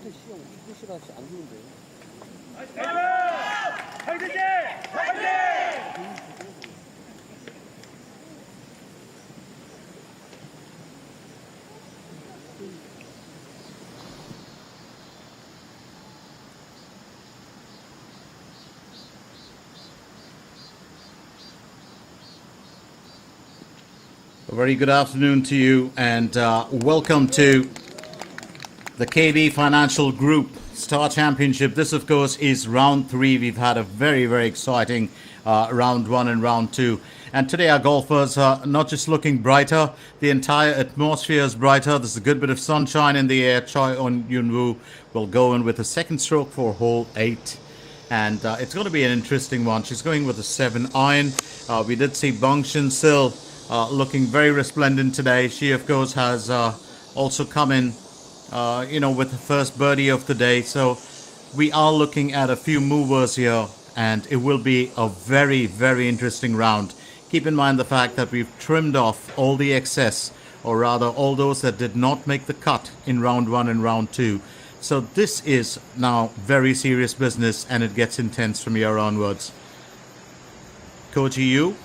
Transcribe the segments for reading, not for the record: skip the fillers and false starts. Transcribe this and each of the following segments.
A very good afternoon to you, and welcome to the KB Financial Group Star Championship. This, of course, is round 3. We've had a very, very exciting round 1 and round 2. And today our golfers are not just looking brighter, the entire atmosphere is brighter. There's a good bit of sunshine in the air. Choi Eun Woo will go in with a second stroke for hole 8. And it's going to be an interesting one. She's going with a 7 iron. We did see Bong Shin Sil looking very resplendent today. She, of course, has also come in, with the first birdie of the day. So we are looking at a few movers here, and it will be a very, very interesting round. Keep in mind the fact that we've trimmed off all the excess, or rather all those that did not make the cut in round 1 and round 2. So this is now very serious business, and it gets intense from here onwards. Kojiu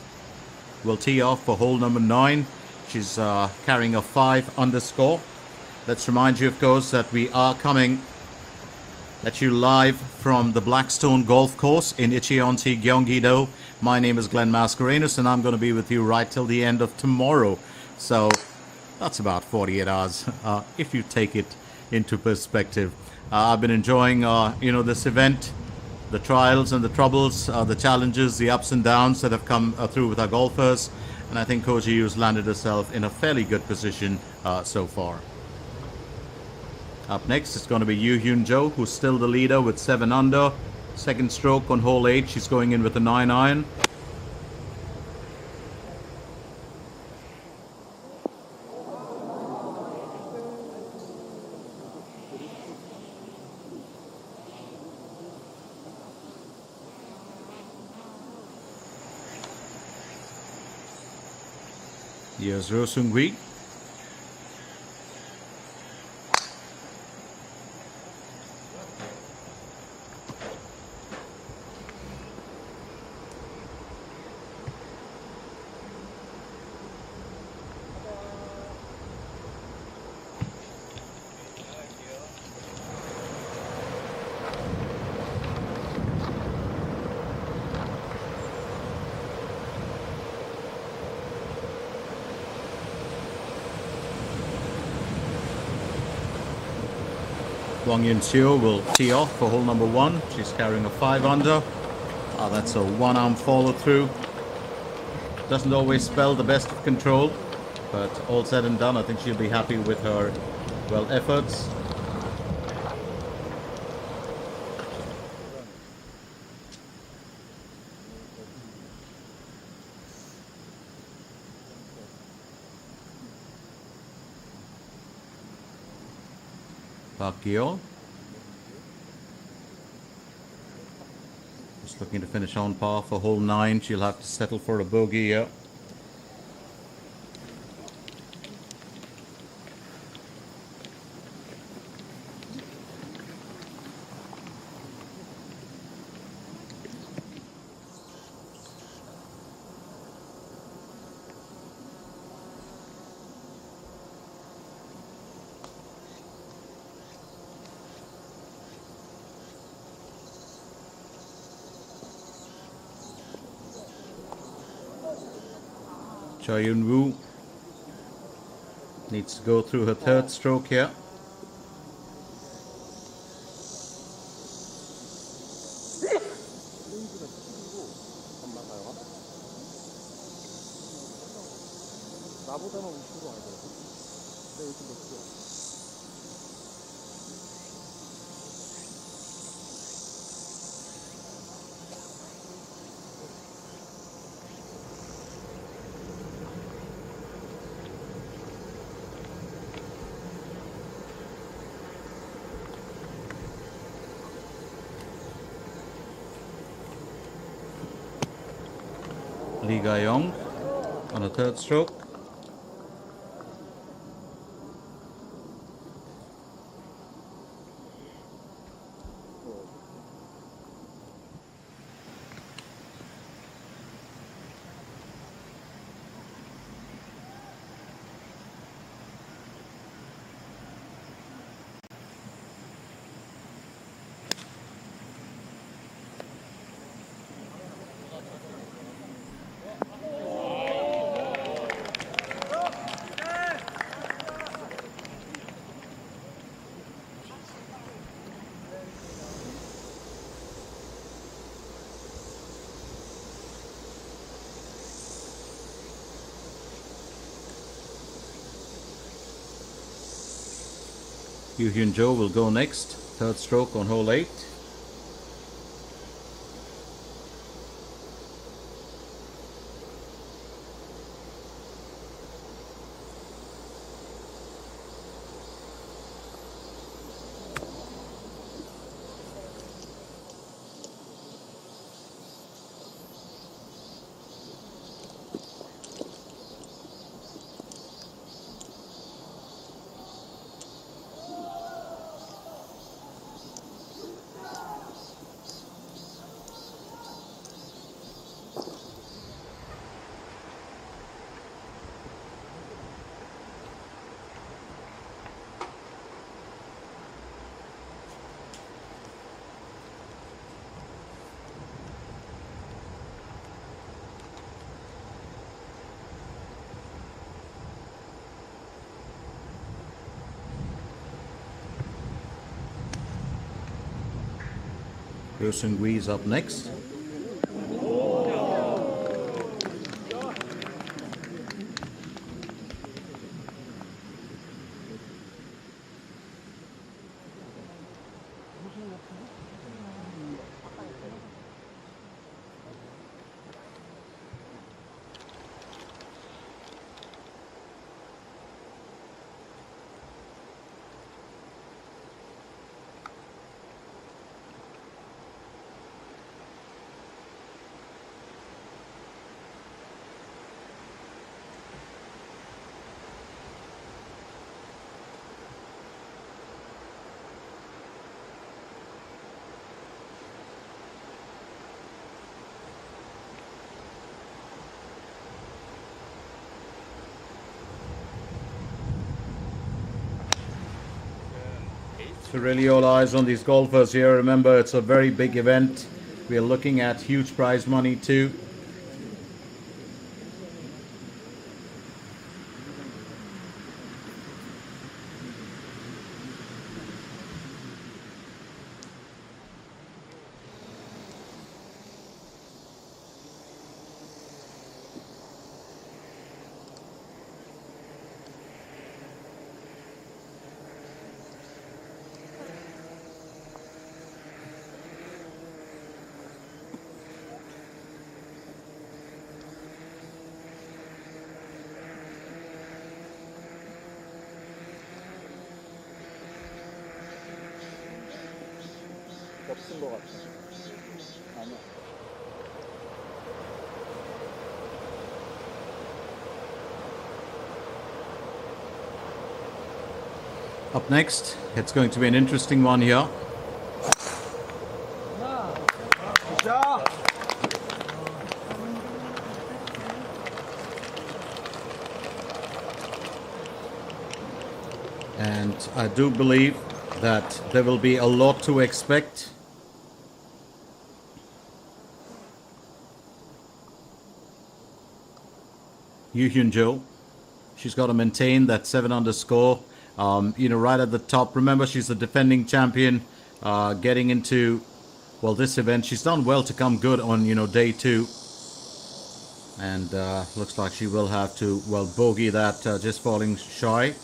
will tee off for hole number 9. She's carrying a 5 underscore. Let's remind you, of course, that we are coming at you live from the Blackstone Golf Course in Icheonsi, Gyeonggi-do. My name is Glenn Mascarenhas, and I'm going to be with you right till the end of tomorrow. So that's about 48 hours, if you take it into perspective. I've been enjoying, this event, the trials and the troubles, the challenges, the ups and downs that have come through with our golfers. And I think Kojiu has landed herself in a fairly good position so far. Up next, it's going to be Yuan Joe, who's still the leader with 7 under. Second stroke on hole 8. She's going in with a 9 iron. Here's Roh Seung-hui. Wang Yun-seo will tee off for hole number 1. She's carrying a 5 under. That's a 1-arm follow through. Doesn't always spell the best of control, but all said and done, I think she'll be happy with her, efforts. Pakol. Just looking to finish on par for hole 9. She'll have to settle for a bogey here. Choi Eun Woo needs to go through her 3rd stroke here. Lee Ga-young on a 3rd stroke. Yuan Joe will go next. Third stroke on hole 8. Resurgence up next. So really all eyes on these golfers here. Remember, it's a very big event. We are looking at huge prize money too. 없은 것 같아. 아니야. Up next, it's going to be an interesting one here. And I do believe that there will be a lot to expect. Yuan Joe, she's got to maintain that 7 under score. Right at the top. Remember, she's the defending champion. Getting into, well, this event, she's done well to come good on, day 2. And looks like she will have to, well, bogey that, just falling shy.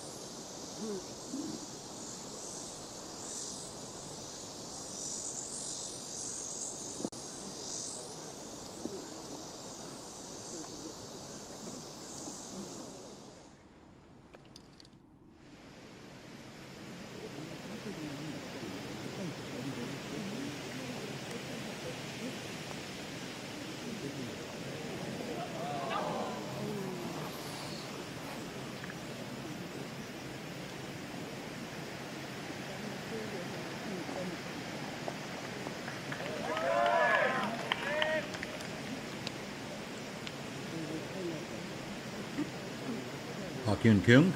Kyung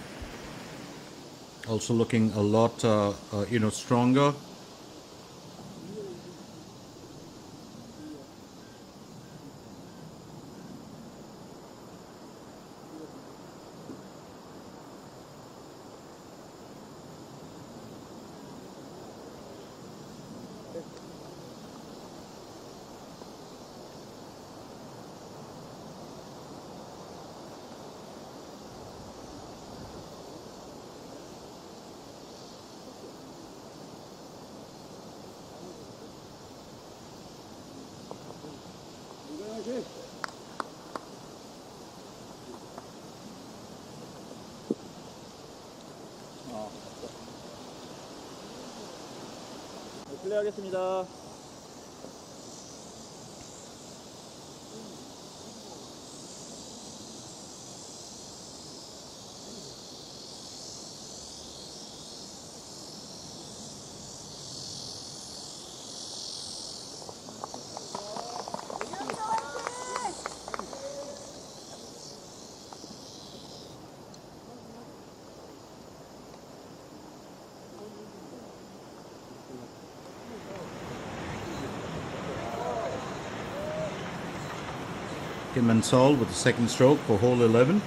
also looking a lot stronger. 네, 플레이하겠습니다. Kim and Sol with the second stroke for hole 11.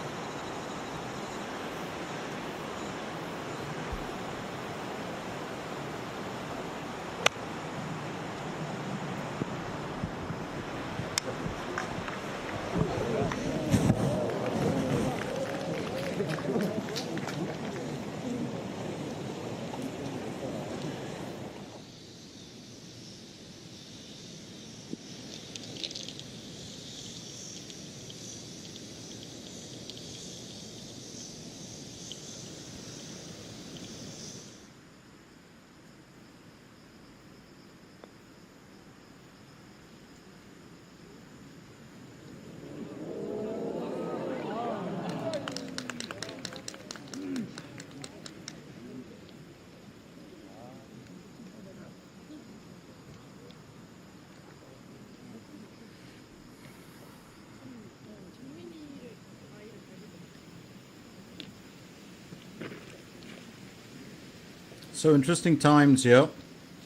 So interesting times here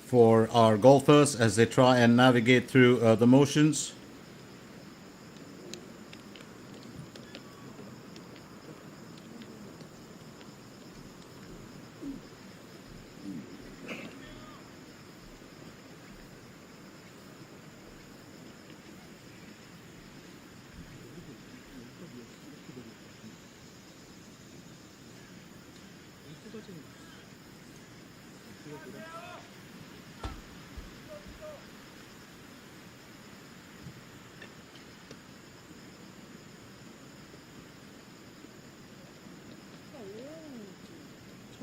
for our golfers as they try and navigate through the motions.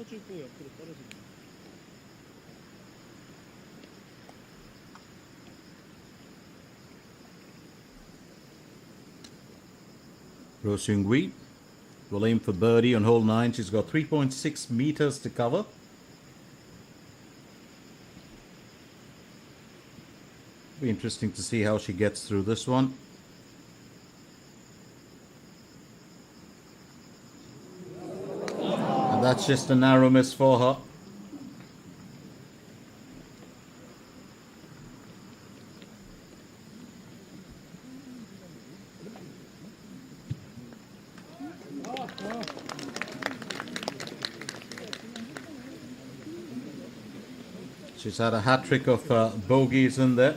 쳐주고 옆으로 떨어지는. Roseung will aim for birdie on hole 9. She's got 3.6 meters to cover. Be interesting to see how she gets through this one. And that's just a narrow miss for her. She's had a hat trick of bogeys in there.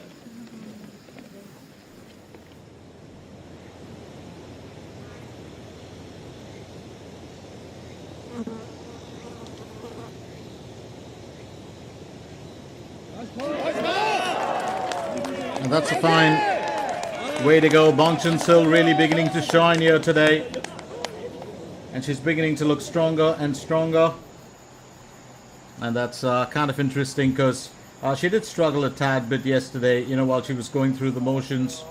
And that's a fine way to go. Bongchan Sil really beginning to shine here today. And she's beginning to look stronger and stronger. And that's kind of interesting because she did struggle a tad bit yesterday, you know, while she was going through the motions.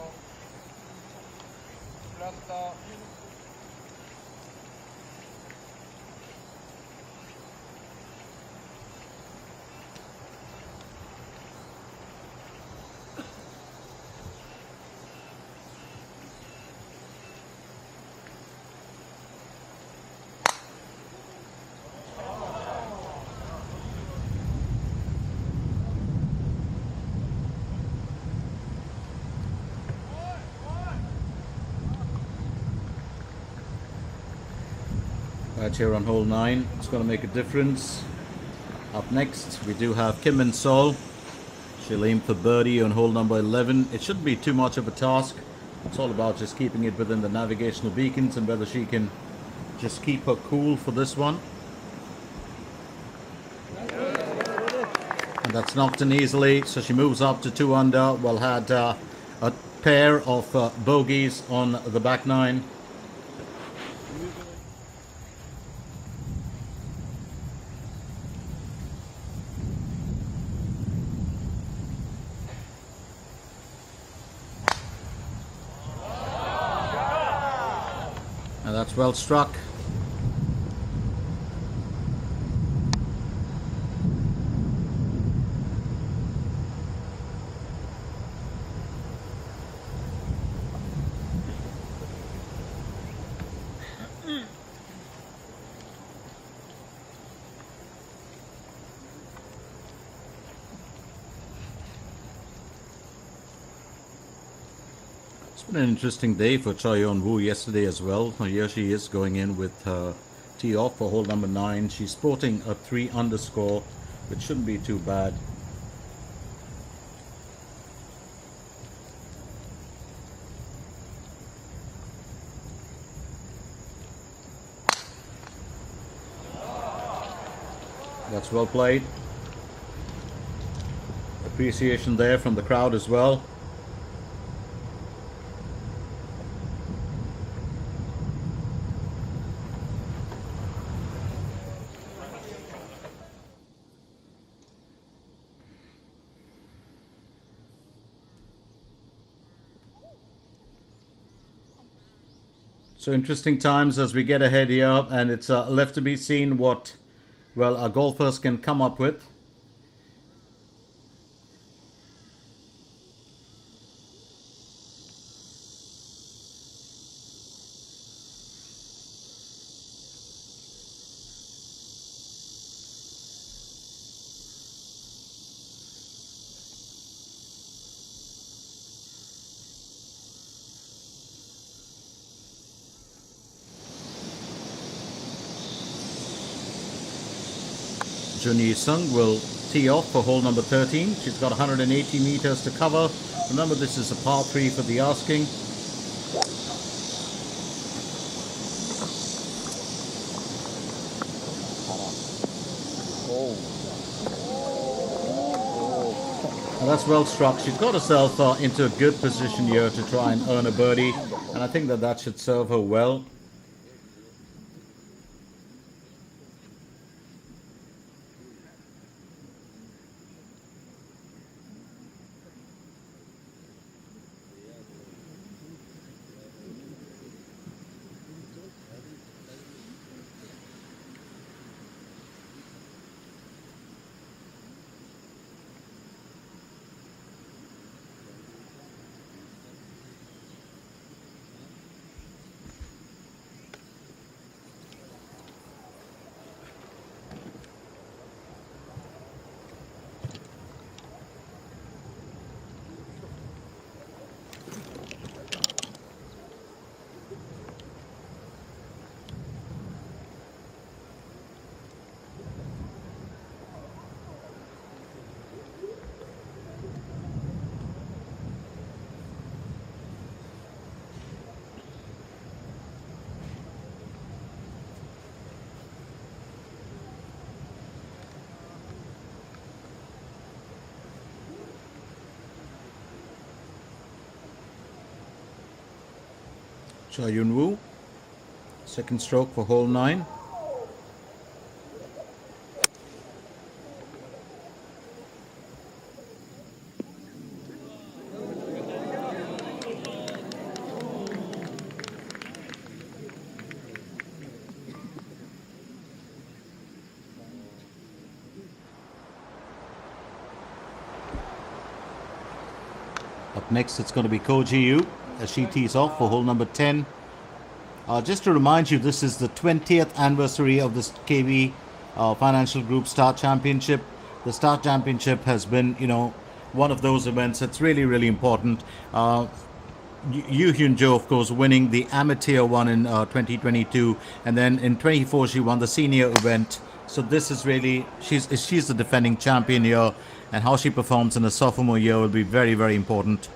Right here on hole 9, it's going to make a difference. Up next, we do have Kim and Sol. She'll aim for birdie on hole number 11. It shouldn't be too much of a task. It's all about just keeping it within the navigational beacons and whether she can just keep her cool for this one. And that's knocked in easily, so she moves up to 2 under. Well, had a pair of bogeys on the back nine. And that's well struck. It's been an interesting day for Yuan Joe yesterday as well. Here she is going in with her tee off for hole number 9. She's sporting a 3 underscore, which shouldn't be too bad. That's well played. Appreciation there from the crowd as well. So interesting times as we get ahead here, and it's left to be seen what, well, our golfers can come up with. Junhee Sung will tee off for hole number 13. She's got 180 meters to cover. Remember, this is a par 3 for the asking. And that's well struck. She's got herself into a good position here to try and earn a birdie, and I think that that should serve her well. Yuan Joe, second stroke for hole 9. Up next, it's going to be Kojiu as she tees off for hole number 10. Just to remind you, this is the 20th anniversary of this KB Financial Group Star Championship. The Star Championship has been, one of those events that's really, really important. Yuan Joe, of course, winning the amateur one in 2022, and then in 24 she won the senior event. So this is really, she's the defending champion here, and how she performs in her sophomore year will be very, very important.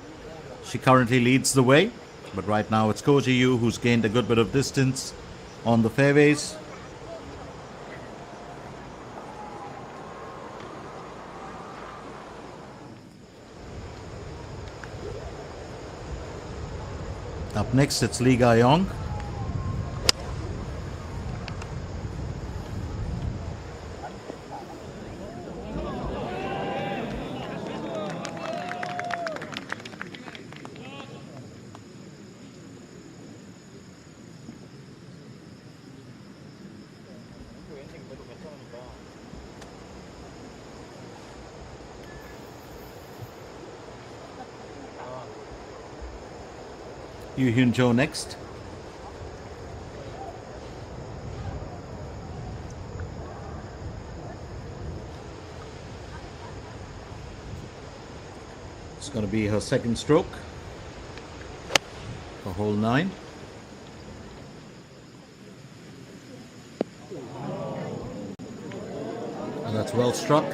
She currently leads the way, but right now it's Kojiu who's gained a good bit of distance on the fairways. Up next, it's Lee Ga-yong. Yuan Joe next. It's going to be her second stroke for hole 9. And that's well struck.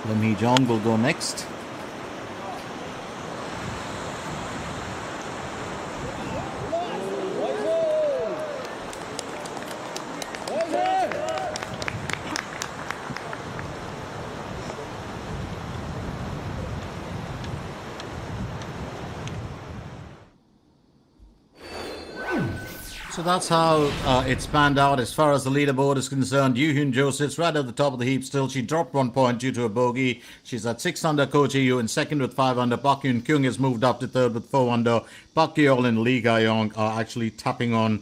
Lim Hee-jong will go next. So that's how it's panned out as far as the leaderboard is concerned. Yuan Joe sits right at the top of the heap still. She dropped 1 point due to a bogey. She's at 6 under. Kojiu in second with 5 under. Pak Yoon-kyung has moved up to third with 4 under. Pak Yeol and Lee Ga-yong are actually tapping on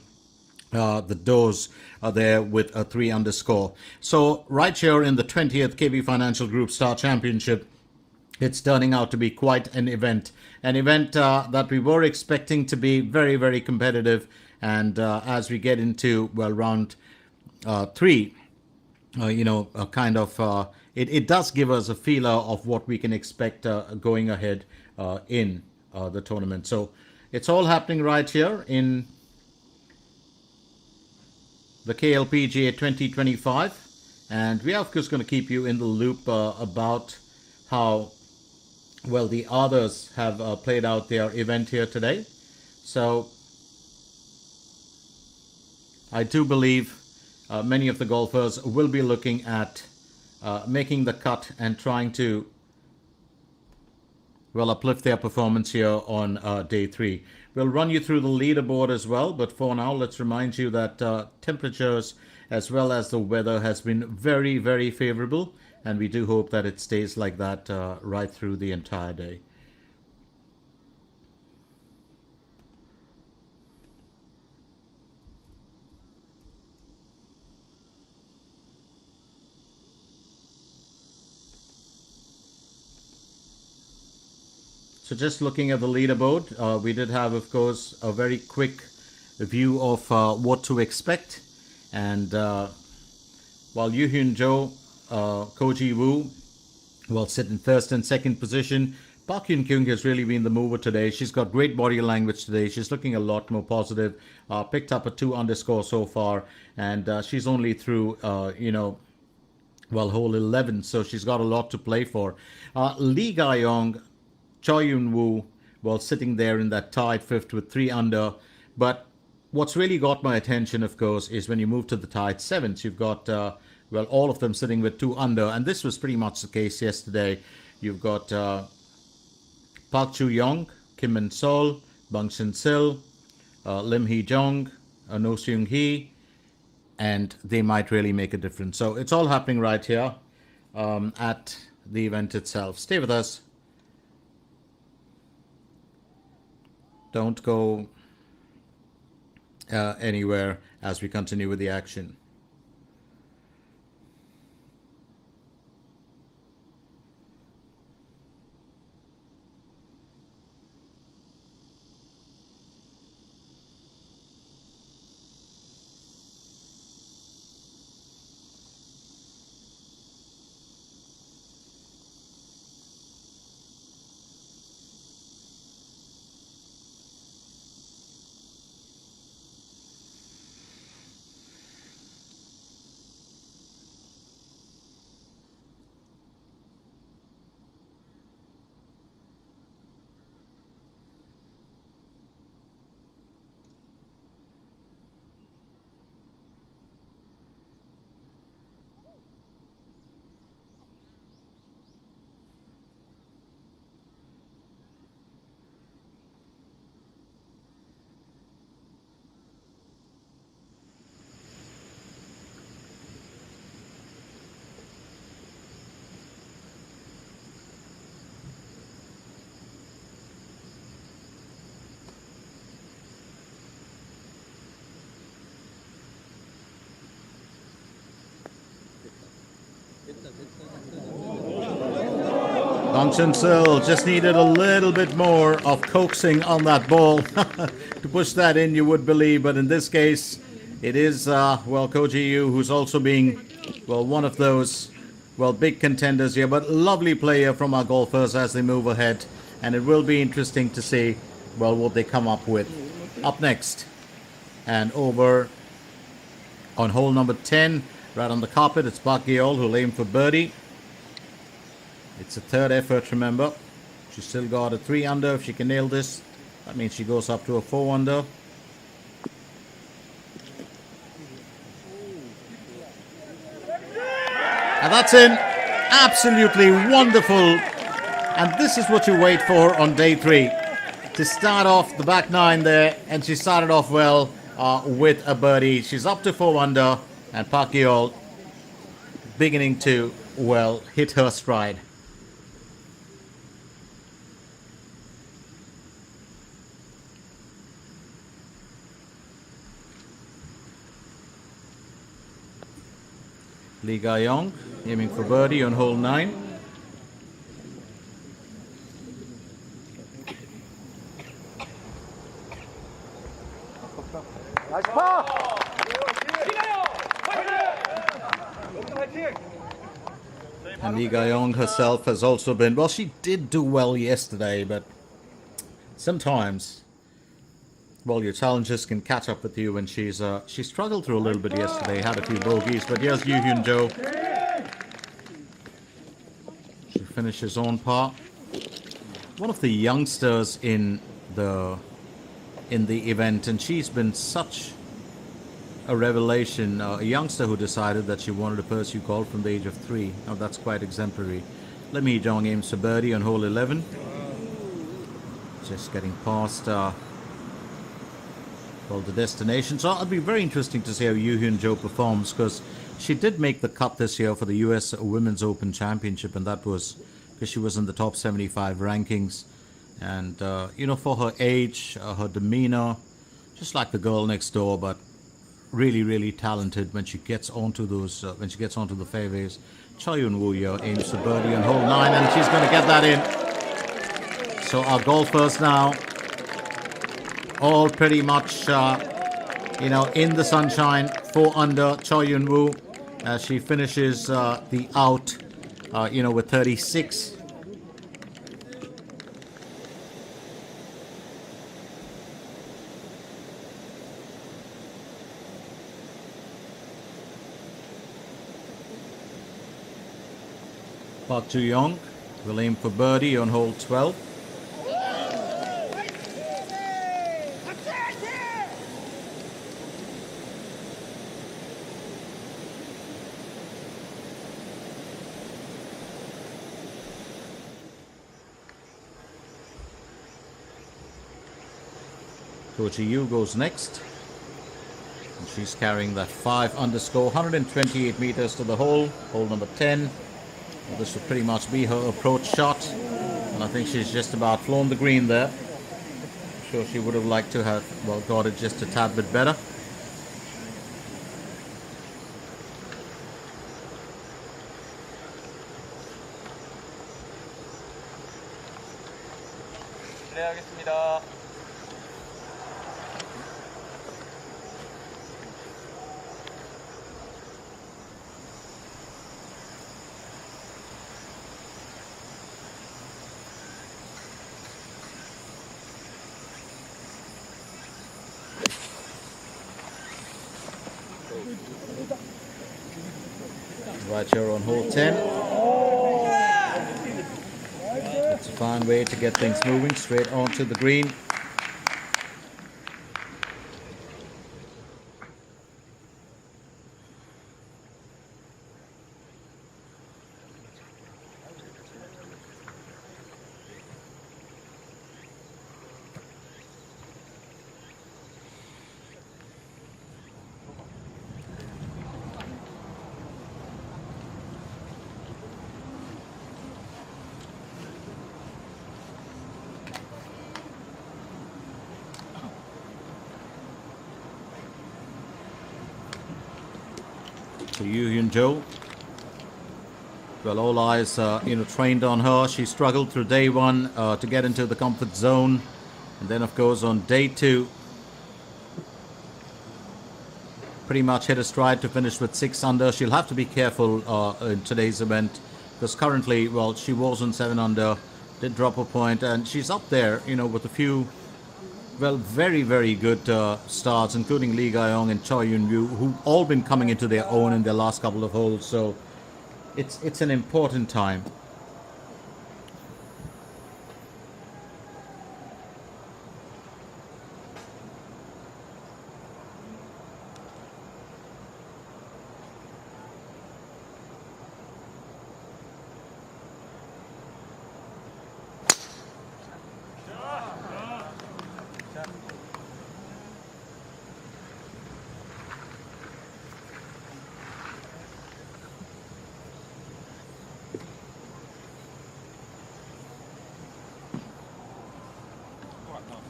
the doors there with a 3 under score. So right here in the 20th KB Financial Group Star Championship, it's turning out to be quite an event. An event that we were expecting to be very, very competitive. And as we get into, well, round 3, it does give us a feeler of what we can expect going ahead in the tournament. So it's all happening right here in the KLPGA 2025. And we are, of course, going to keep you in the loop about how well the others have played out their event here today. So I do believe many of the golfers will be looking at making the cut and trying to, well, uplift their performance here on day 3. We'll run you through the leaderboard as well, but for now, let's remind you that temperatures as well as the weather has been very, very favorable, and we do hope that it stays like that right through the entire day. So just looking at the leaderboard, we did have, of course, a very quick view of what to expect. And while Yuan Joe, Kojiu, will sit in first and second position, Pak Yoon-kyung has really been the mover today. She's got great body language today. She's looking a lot more positive. Picked up a 2 under score so far. And she's only through, hole 11. So she's got a lot to play for. Lee Ga-yong, Choi Yoon-woo, well, sitting there in that tied 5th with 3 under. But what's really got my attention, of course, is when you move to the tied 7th. You've got, all of them sitting with 2 under. And this was pretty much the case yesterday. You've got Park Chu-young, Kim Min-sol, Bang Shin-sil, Lim Hee-jong, No Seung-hee, and they might really make a difference. So it's all happening right here at the event itself. Stay with us. Don't go anywhere as we continue with the action. Dong Chun-sil just needed a little bit more of coaxing on that ball to push that in, you would believe. But in this case, it is, Kojiu, who's also being, one of those, big contenders here. But lovely player from our golfers as they move ahead. And it will be interesting to see, what they come up with. Up next, and over on hole number 10, right on the carpet, it's Pakol who'll aim for birdie. It's a third effort, remember. She's still got a 3 under. If she can nail this, that means she goes up to a 4 under. And that's in. Absolutely wonderful. And this is what you wait for on day 3. To start off the back 9 there. And she started off well with a birdie. She's up to 4 under. And Pakol beginning to, hit her stride. Lee Ga-young aiming for birdie on hole 9. And Lee Ga-young herself has also been, she did do well yesterday, but sometimes, your challenges can catch up with you, and she struggled through a little bit yesterday, had a few bogeys, but here's Yuan Joe. She finishes on par. One of the youngsters in the event, and she's been such a revelation, a youngster who decided that she wanted to pursue golf from the age of 3. Now that's quite exemplary. Lee Mi-jong aims for birdie on hole 11. Just getting past the destination. So it'll be very interesting to see how Yuan Joe performs, because she did make the cut this year for the US Women's Open Championship, and that was because she was in the top 75 rankings. And for her age, her demeanor, just like the girl next door, but really, really talented when she gets onto those, when she gets onto the fairways. Choi Yun-woo here aims for birdie on hole 9, and she's going to get that in. So our golfers now, all pretty much, in the sunshine. 4 under. Choi Yun-woo, as she finishes the out, with 36. Park Joo-young will aim for birdie on hole 12. Kojiu goes next. And she's carrying that 5 underscore, 128 meters to the hole number 10. Well, this will pretty much be her approach shot. And I think she's just about flown the green there. I'm sure she would have liked to have, got it just a tad bit better. 실례하겠습니다. Right here on hole 10. It's a fine way to get things moving straight onto the green. To Yuan Joe. Well, all eyes, trained on her. She struggled through day one to get into the comfort zone. And then, of course, on day two, pretty much hit a stride to finish with 6 under. She'll have to be careful in today's event because currently, well, she was on 7 under, did drop a point, and she's up there, with a few, well, very, very good starts, including Lee Gayong and Choi Yun-woo, who've all been coming into their own in their last couple of holes. So it's an important time.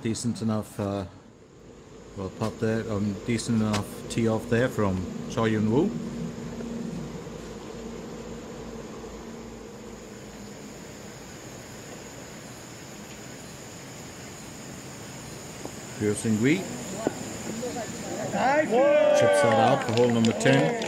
Decent enough, putt there. Decent enough tee off there from Choi Yun-woo. Piercing Wee chips that out for hole number 10.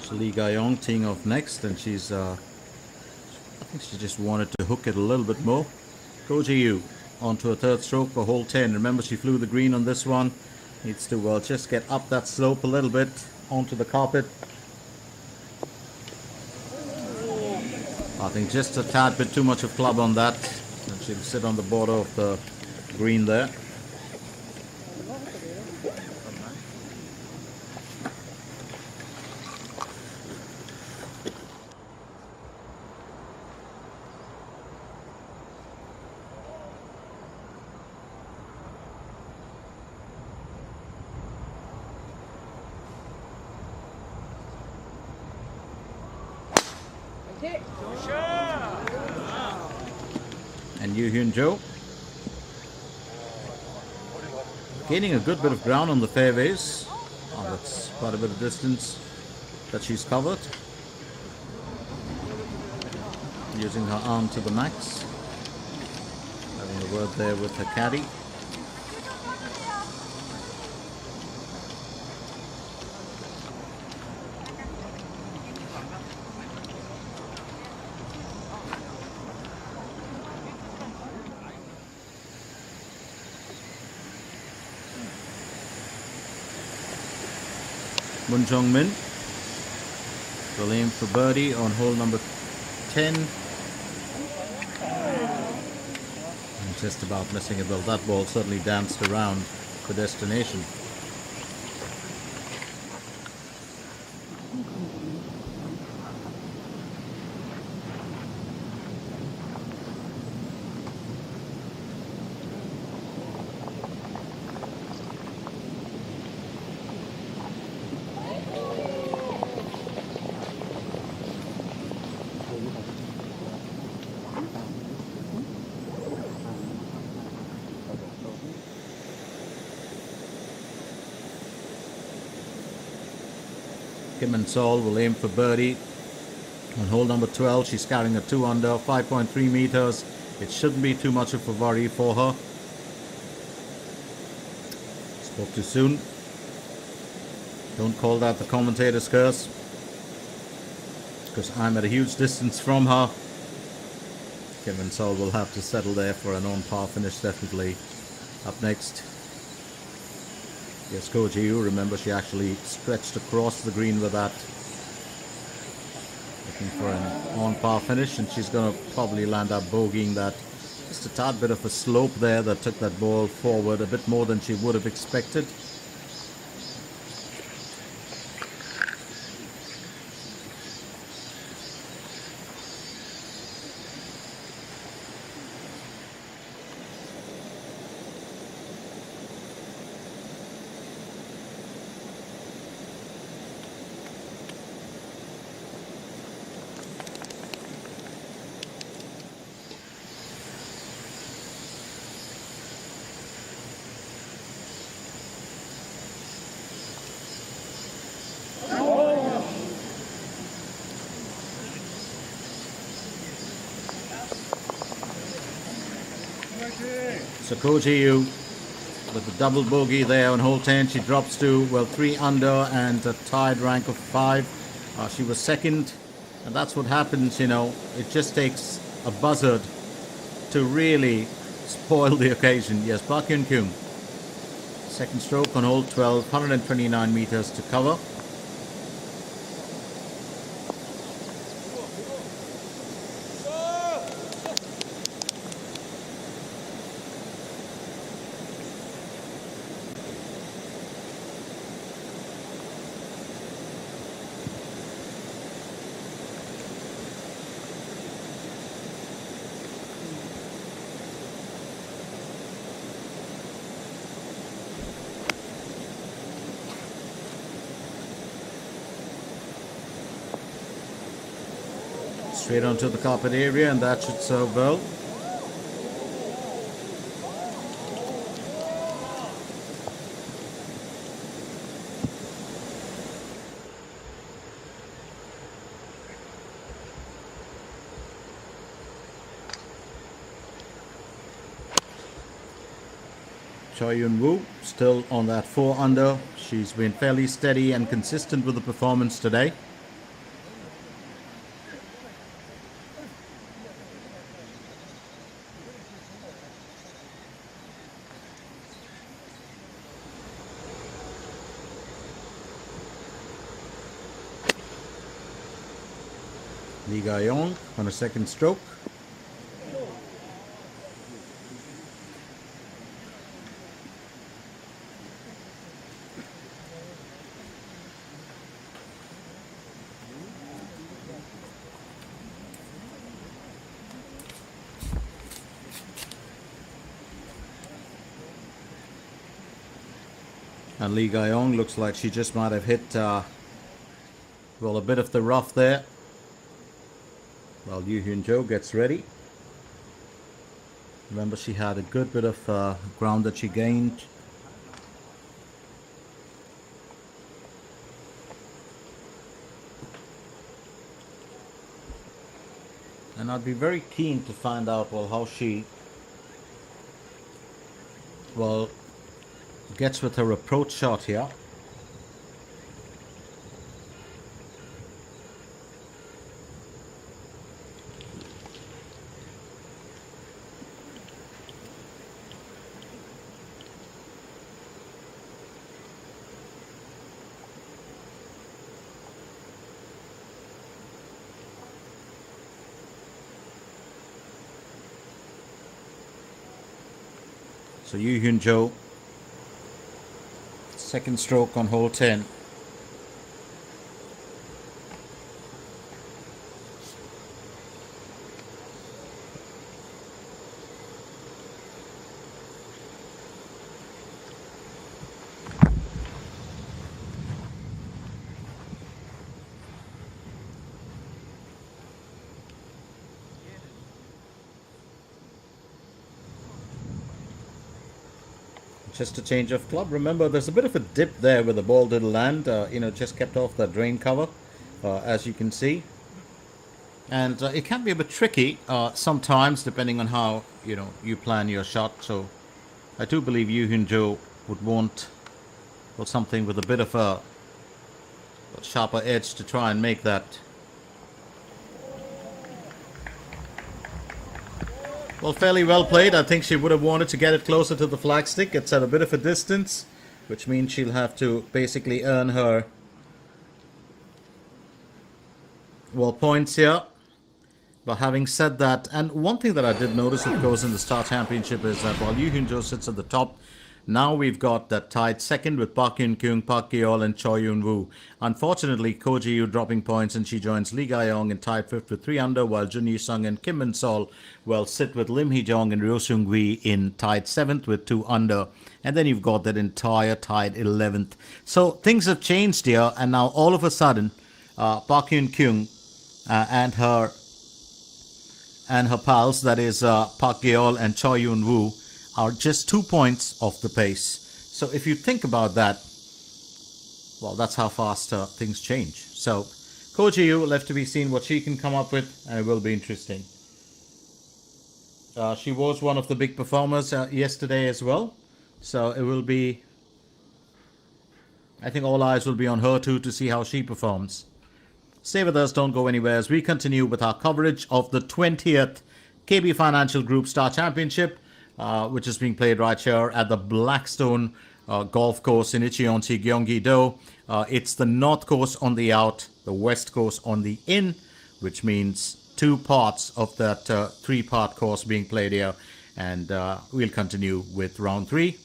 So Lee Gayong teeing off next, and she's I think she just wanted to hook it a little bit more. Kojiu onto a third stroke for hole 10. Remember, she flew the green on this one. Needs to just get up that slope a little bit onto the carpet. I think just a tad bit too much of club on that, and she'll sit on the border of the green there. And Yuan Joe gaining a good bit of ground on the fairways. Oh, that's quite a bit of distance that she's covered. Using her arm to the max. Having a word there with her caddy. Moon Jong-min will aim for birdie on hole number 10. And just about missing it. Well, that ball certainly danced around the destination. Kim and Sol will aim for birdie on hole number 12. She's carrying a 2 under, 5.3 meters. It shouldn't be too much of a worry for her. Spoke too soon. Don't call that the commentator's curse, because I'm at a huge distance from her. Kim and Sol will have to settle there for an on-par finish, definitely. Up next, yes, Kojiu. Remember, she actually stretched across the green with that. Looking for an on-par finish, and she's going to probably land up bogeying that. Just a tad bit of a slope there that took that ball forward a bit more than she would have expected. So Kojiu with the double bogey there on hole 10. She drops to, well, 3 under and a tied rank of 5. She was second, and that's what happens, you know. It just takes a buzzard to really spoil the occasion. Yes, Park Hyun-kyung. Second stroke on hole 12, 129 meters to cover. Straight onto the carpet area, and that should serve well. Choi Yun-woo still on that 4 under. She's been fairly steady and consistent with the performance today. Lee Ga-yong on a second stroke. And Lee Ga-yong looks like she just might have hit, well, a bit of the rough there. While Yuan Joe gets ready. Remember, she had a good bit of ground that she gained. And I'd be very keen to find out, well, how she, well, gets with her approach shot here. So Yuan Joe, second stroke on hole 10. Just a change of club. Remember, there's a bit of a dip there where the ball didn't land. You know, just kept off the drain cover, as you can see. And it can be a bit tricky sometimes, depending on how, you know, you plan your shot. So I do believe Yuan Joe would want, well, something with a bit of a sharper edge to try and make that. Well, fairly well played. I think she would have wanted to get it closer to the flagstick. It's at a bit of a distance, which means she'll have to basically earn her, well, points here. But having said that, and one thing that I did notice, of course, in the Star Championship is that while Yuan Joe sits at the top, now we've got that tied second with Park Hyun-kyung, Park Ki-yeol and Choi Yun-woo. Unfortunately, Kojiu dropping points, and she joins Lee Ga-yong in tied fifth with 3 under, while Jun Yi-sung and Kim Min-sol will sit with Lim Hee-jong and Ryo Seung-hui in tied 7th with 2 under. And then you've got that entire tied 11th. So things have changed here, and now all of a sudden, Park Hyun-kyung and her pals, that is Park Ki-yeol and Choi Yun-woo, are just 2 points off the pace. So if you think about that, well, that's how fast things change. So Kojiu left to be seen what she can come up with, and it will be interesting. She was one of the big performers yesterday as well. So it will be, I think all eyes will be on her too to see how she performs. Stay with us, don't go anywhere as we continue with our coverage of the 20th KB Financial Group Star Championship, which is being played right here at the Blackstone Golf Course in Icheonji, Gyeonggi-do. It's the north course on the out, the west course on the in, which means two parts of that three-part course being played here. And we'll continue with round 3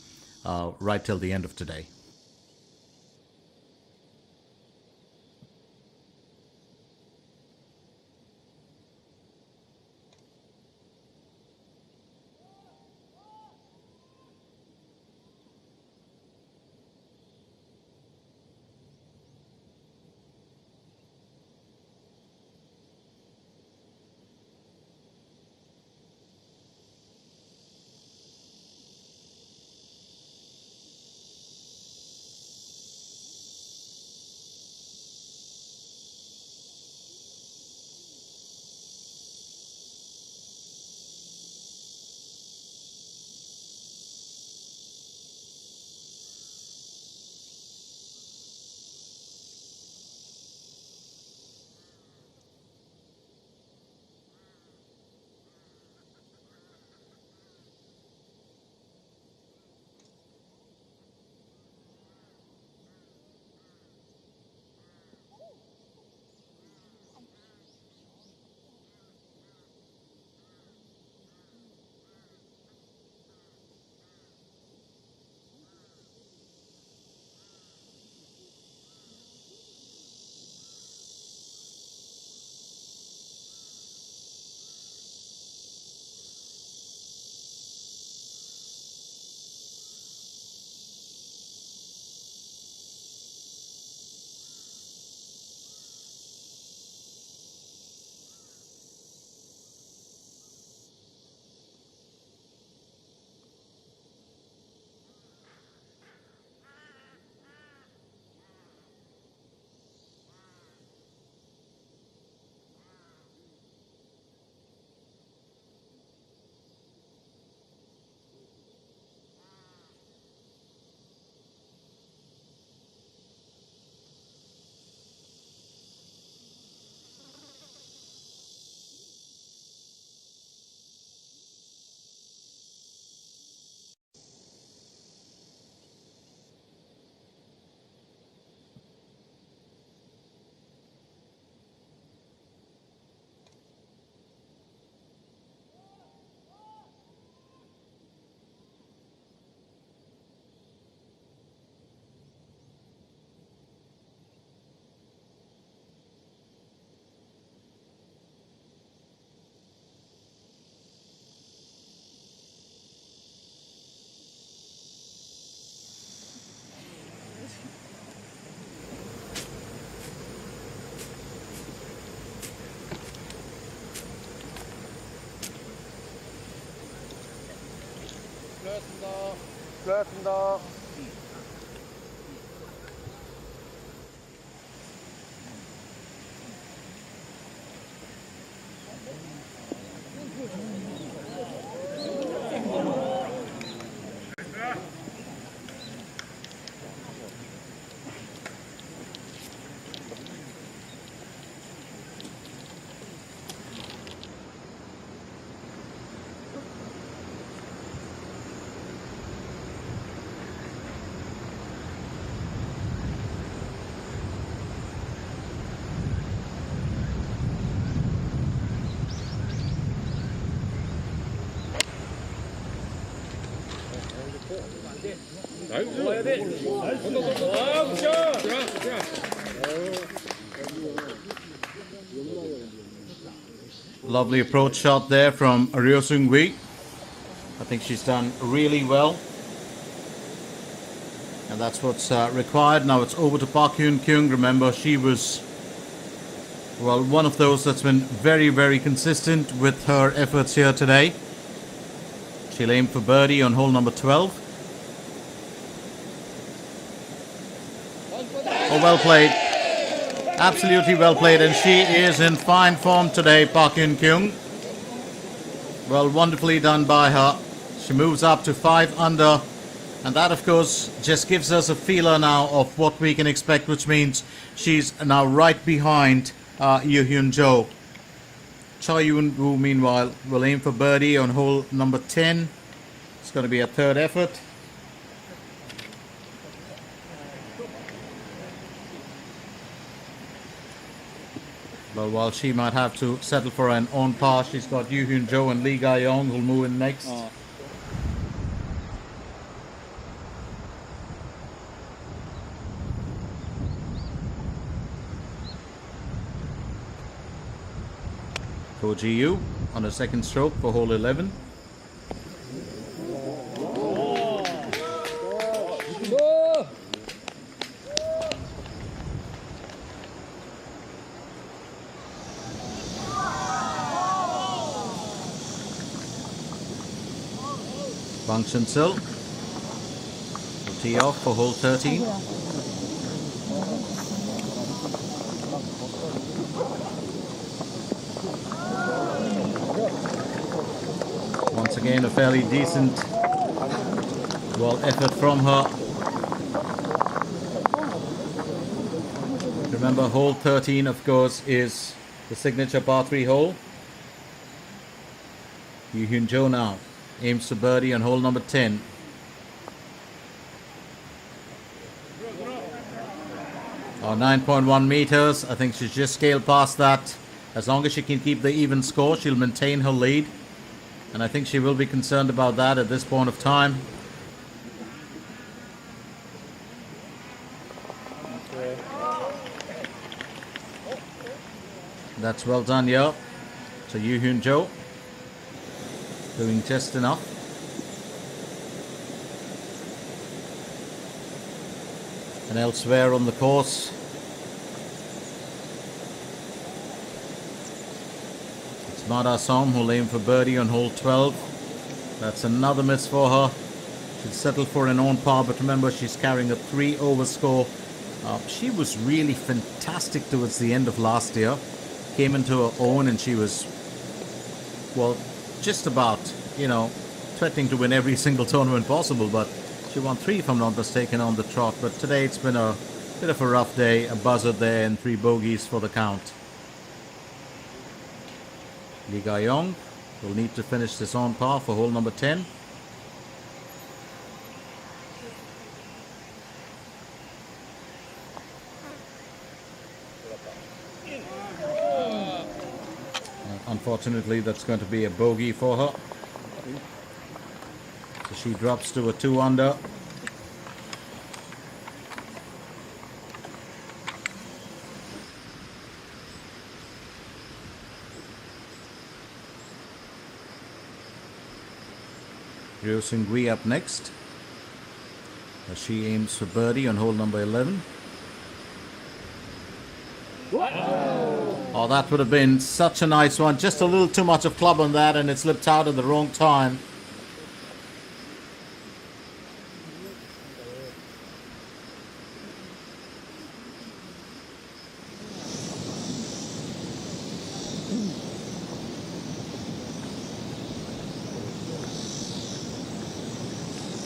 right till the end of today. 수고하셨습니다. Lovely approach shot there from Ryo Seung-hui. I think she's done really well. And that's what's required. Now it's over to Park Hyun-kyung. Remember, she was, well, one of those that's been very, very consistent with her efforts here today. She'll aim for birdie on hole number 12. Oh, well played. Absolutely well played. And she is in fine form today, Park Hyun-kyung. Well, wonderfully done by her. She moves up to 5 under. And that, of course, just gives us a feeler now of what we can expect, which means she's now right behind Yuan Joe. Choi Yun Woo, meanwhile, will aim for birdie on hole number 10. It's going to be a third effort. Well, while she might have to settle for an on par, she's got Yuan Joe and Lee Ga-yong who'll move in next. Kojiu on a second stroke for hole 11. Function Sil will tee off for hole 13. Once again, a fairly decent, effort from her. Remember, hole 13, of course, is the signature par 3 hole. Yuan Joe now aims to birdie on hole number 10. Oh, 9.1 meters. I think she's just scaled past that. As long as she can keep the even score, she'll maintain her lead. And I think she will be concerned about that at this point of time. That's well done, yeah. So Yuan Joe doing just enough. And elsewhere on the course, it's Mada Som who'll aim for birdie on hole 12. That's another miss for her. She'll settle for an on par, but remember she's carrying a 3 over score. She was really fantastic towards the end of last year. Came into her own and she was, well, just about, threatening to win every single tournament possible, but she won 3, if I'm not mistaken, on the trot. But today it's been a bit of a rough day, a buzzard there and 3 bogeys for the count. Lee Ga-yong will need to finish this on par for hole number 10. Unfortunately, that's going to be a bogey for her. So she drops to a 2 under. Ryo Seung-gui up next, as she aims for birdie on hole number 11. Oh, that would have been such a nice one. Just a little too much of club on that, and it slipped out at the wrong time.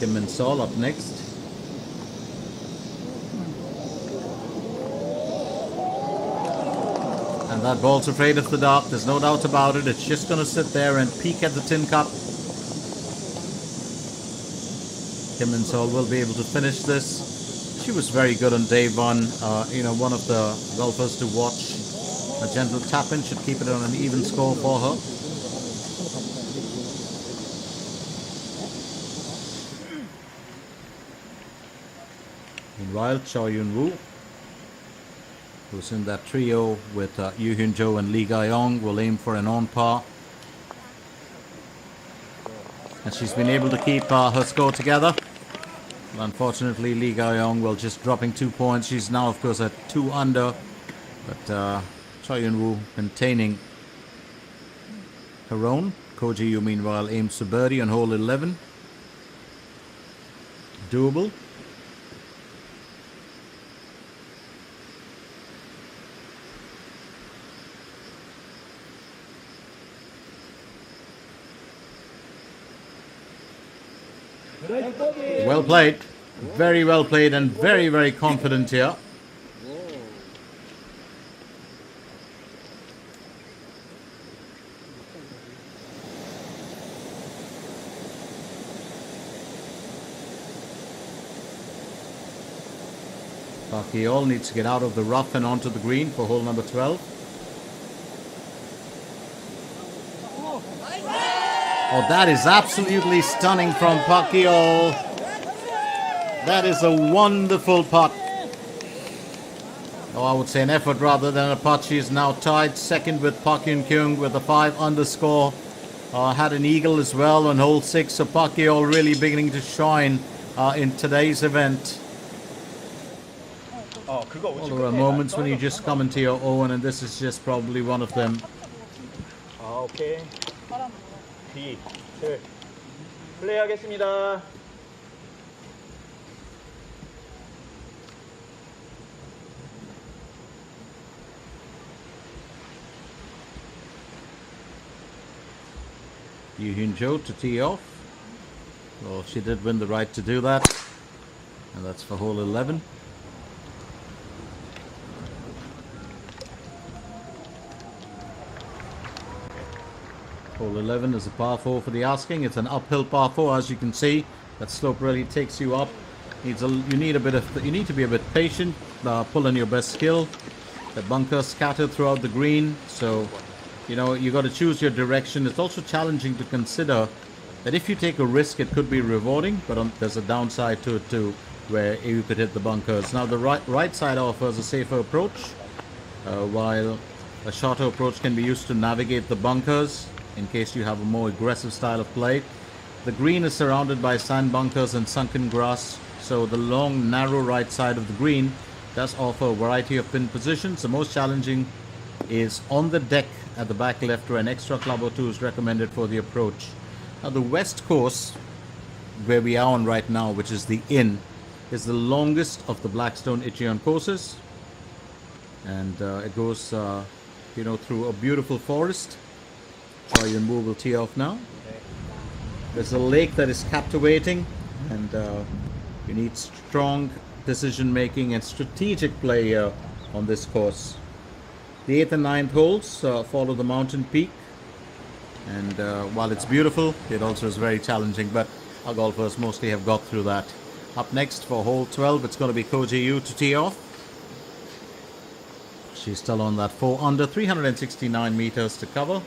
Kim Min-sol up next. And that ball's afraid of the dark, there's no doubt about it. It's just going to sit there and peek at the tin cup. Kim Min-sol will be able to finish this. She was very good on day one. One of the golfers to watch. A gentle tap-in should keep it on an even score for her. Meanwhile, Choi Yun Woo, who's in that trio with Yuan Joe and Lee Ga-yong, will aim for an on par. And she's been able to keep her score together. But unfortunately, Lee Ga-yong will just dropping 2 points. She's now, of course, at 2 under. But Choi Yun Woo maintaining her own. Kojiu, meanwhile, aims for birdie on hole 11. Doable. Well played. Very well played and very, very confident here. Pakol needs to get out of the rough and onto the green for hole number 12. Oh, that is absolutely stunning from Pakol. That is a wonderful putt. Oh, I would say an effort rather than a putt. She is now tied second with Park Kyung with a 5 underscore. Had an eagle as well on hole 6. So Pakol really beginning to shine in today's event. Well, there are moments when you just come into your own, and this is just probably one of them. 오케이. B, 7. 플레이하겠습니다. Yuan Joe to tee off. Well, she did win the right to do that. And that's for hole 11. Hole 11 is a par 4 for the asking. It's an uphill par 4, as you can see. That slope really takes you up. You need to be a bit patient. Pull on your best skill. The bunkers scattered throughout the green, so you know you got to choose your direction. It's also challenging to consider that if you take a risk, it could be rewarding, but there's a downside to it too, where you could hit the bunkers. Now the right side offers a safer approach, while a shorter approach can be used to navigate the bunkers in case you have a more aggressive style of play. The green is surrounded by sand bunkers and sunken grass, so the long, narrow right side of the green does offer a variety of pin positions. The most challenging is on the deck at the back left, where an extra club or two is recommended for the approach. Now the west course, where we are on right now, which is the inn, is the longest of the Blackstone Icheon courses, and it goes through a beautiful forest. Yuan will tee off now. There's a lake that is captivating, and you need strong decision making and strategic play here on this course. The 8th and 9th holes follow the mountain peak, and while it's beautiful, it also is very challenging, but our golfers mostly have got through that. Up next for hole 12, it's going to be Kojiu to tee off. She's still on that 4 under, 369 meters to cover.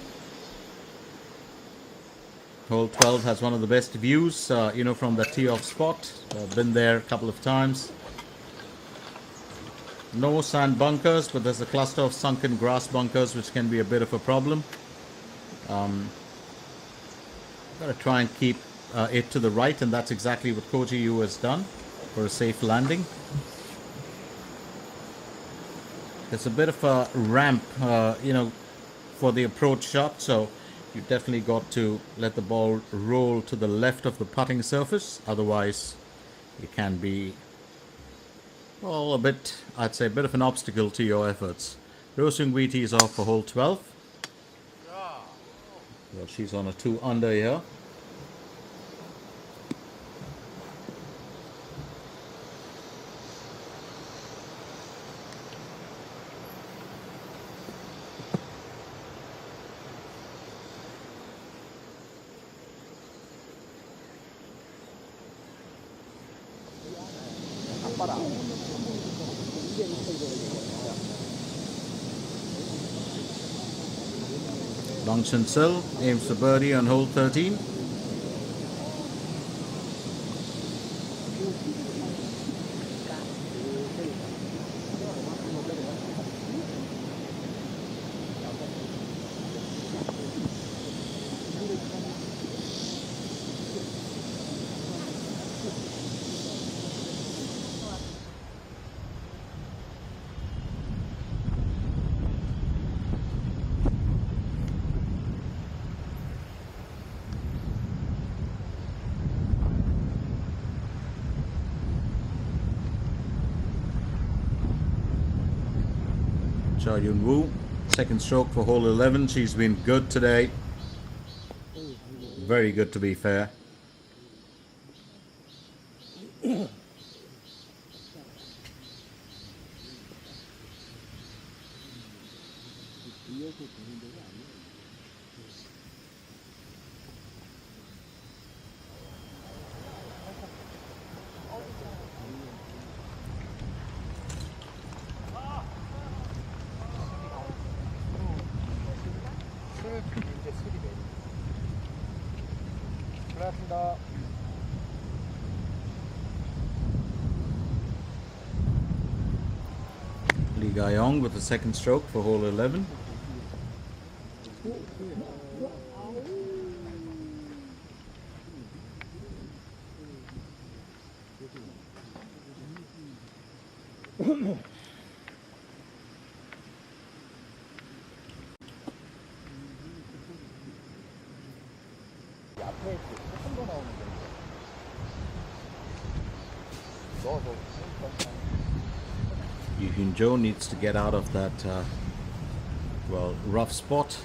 Hole 12 has one of the best views, from the tee-off spot. I've been there a couple of times. No sand bunkers, but there's a cluster of sunken grass bunkers, which can be a bit of a problem. Got to try and keep it to the right, and that's exactly what Kojiu has done for a safe landing. There's a bit of a ramp, for the approach shot, so you definitely got to let the ball roll to the left of the putting surface. Otherwise, it can be, well, I'd say a bit of an obstacle to your efforts. Resurgence is off for hole 12. Well, she's on a 2 under here. Long Chen Sil aims for birdie on hole 13. Yuan, second stroke for hole 11. She's been good today. Very good, to be fair. 고맙습니다. Lee Ga-yong with the second stroke for hole 11. 앞에 조금 더 나오는 거. 넣어서. Yuan Joe needs to get out of that, rough spot.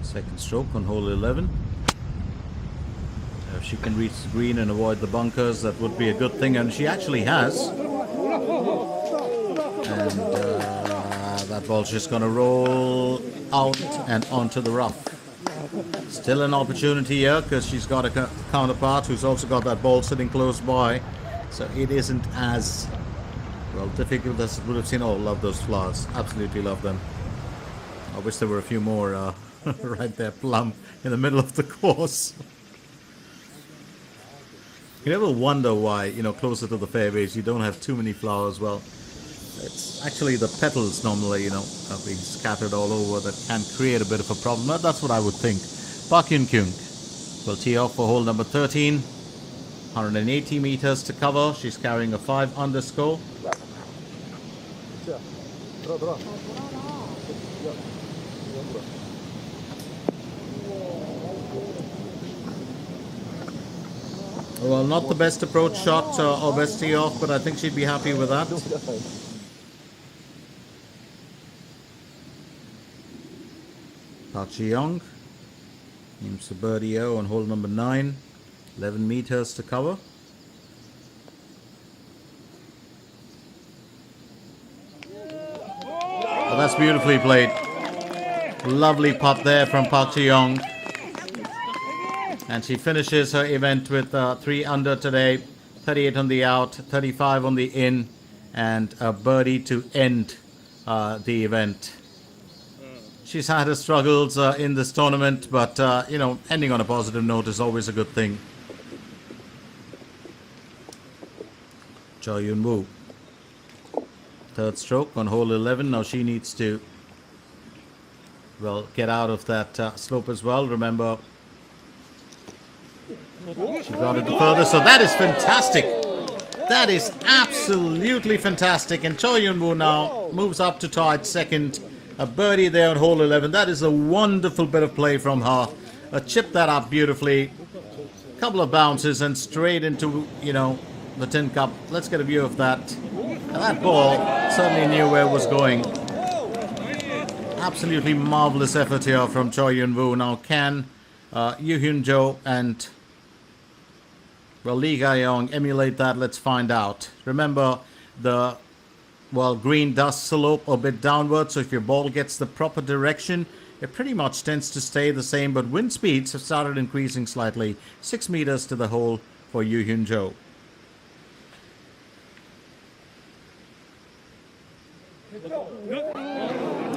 Second stroke on hole 11. If she can reach the green and avoid the bunkers, that would be a good thing, and she actually has. And that ball's just going to roll out and onto the rough. Still an opportunity here because she's got a counterpart who's also got that ball sitting close by, so it isn't as difficult as it would have seen. Oh, love those flowers, absolutely love them. I wish there were a few more right there plumb in the middle of the course. You never wonder why, closer to the fairways you don't have too many flowers. Well, it's actually the petals normally, are being scattered all over that can create a bit of a problem. That's what I would think. Park Hyun-kyung will tee off for hole number 13. 180 meters to cover. She's carrying a 5 under score. Well, not the best approach shot or best tee off, but I think she'd be happy with that. Park Ji-young aims to birdie on hole number 9. 11 meters to cover. Oh, that's beautifully played. Lovely putt there from Park Ji-young. And she finishes her event with 3 under today, 38 on the out, 35 on the in, and a birdie to end the event. She's had her struggles in this tournament, but ending on a positive note is always a good thing. Choi Yun-woo, third stroke on hole 11. Now she needs to get out of that slope as well. Remember, she got it further, so that is fantastic. That is absolutely fantastic. And Choi Yun-woo now moves up to tied second. A birdie there on hole 11. That is a wonderful bit of play from her. Chipped that up beautifully. Couple of bounces and straight into, the tin cup. Let's get a view of that. And that ball certainly knew where it was going. Absolutely marvelous effort here from Choi Yun-woo. Now can Yuan Joe and Lee Ga-yong emulate that? Let's find out. Remember, the green does slope a bit downward, so if your ball gets the proper direction, it pretty much tends to stay the same, but wind speeds have started increasing slightly. 6 meters to the hole for Yuan Joe.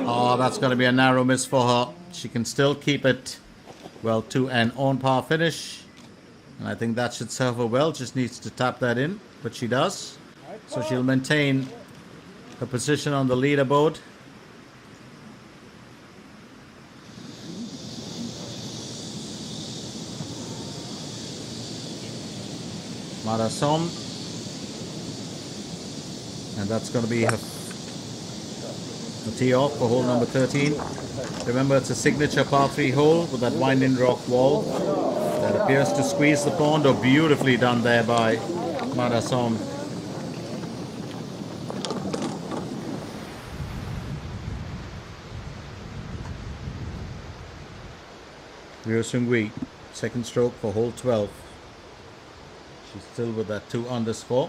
Oh, that's going to be a narrow miss for her. She can still keep it, to an on-par finish. And I think that should serve her well. Just needs to tap that in, but she does. So she'll maintain her position on the leaderboard. Marasom. And that's going to be her tee off for hole number 13. Remember, it's a signature par 3 hole with that winding rock wall that appears to squeeze the pond. Beautifully done there by Marasom. Ryo Seung-hui, second stroke for hole 12. She's still with that 2 under score.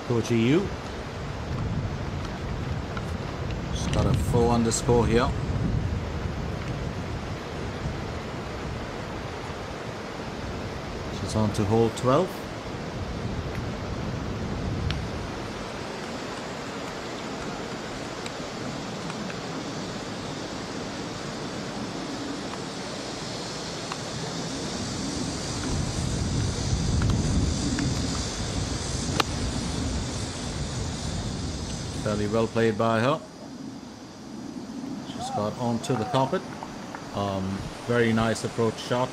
Kojiu. She's got a 4 under score here. She's on to hole 12. Fairly well played by her. She's got onto the carpet. Very nice approach shot.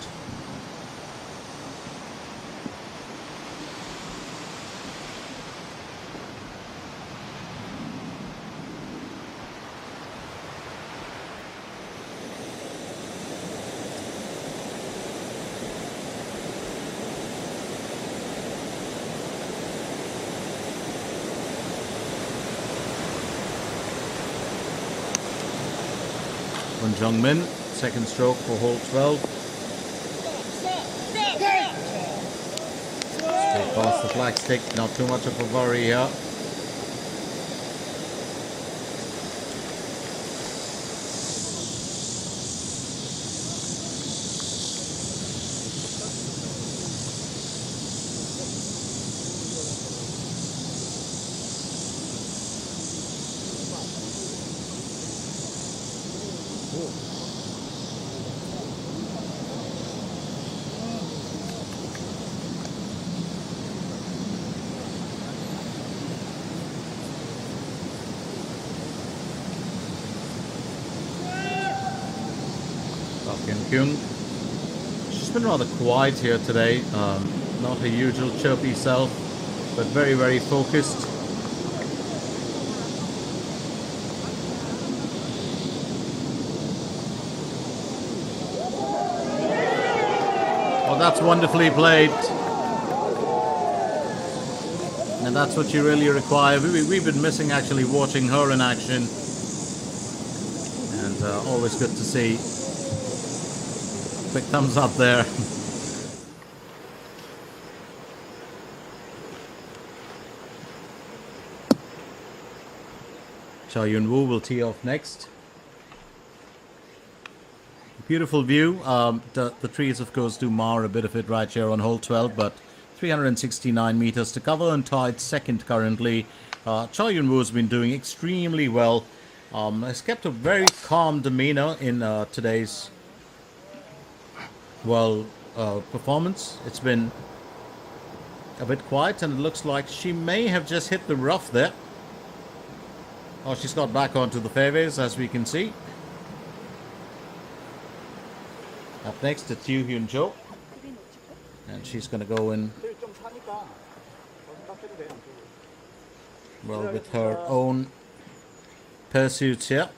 Yuan Joe, second stroke for hole 12. Stay past the flag stick, not too much of a worry here. She's been rather quiet here today, not her usual chirpy self, but very, very focused. Well, that's wonderfully played. And that's what you really require. We've been missing actually watching her in action. And always good to see. Quick thumbs up there. Cha Eun-woo will tee off next. Beautiful view. The trees, of course, do mar a bit of it right here on hole 12, but 369 meters to cover and tied second currently. Cha Eun-woo has been doing extremely well. Has kept a very calm demeanor in today's performance. It's been a bit quiet, and it looks like she may have just hit the rough there. Oh, she's got back onto the fairways, as we can see. Up next, it's Yuan Joe, and she's going to go in well with her own pursuits here.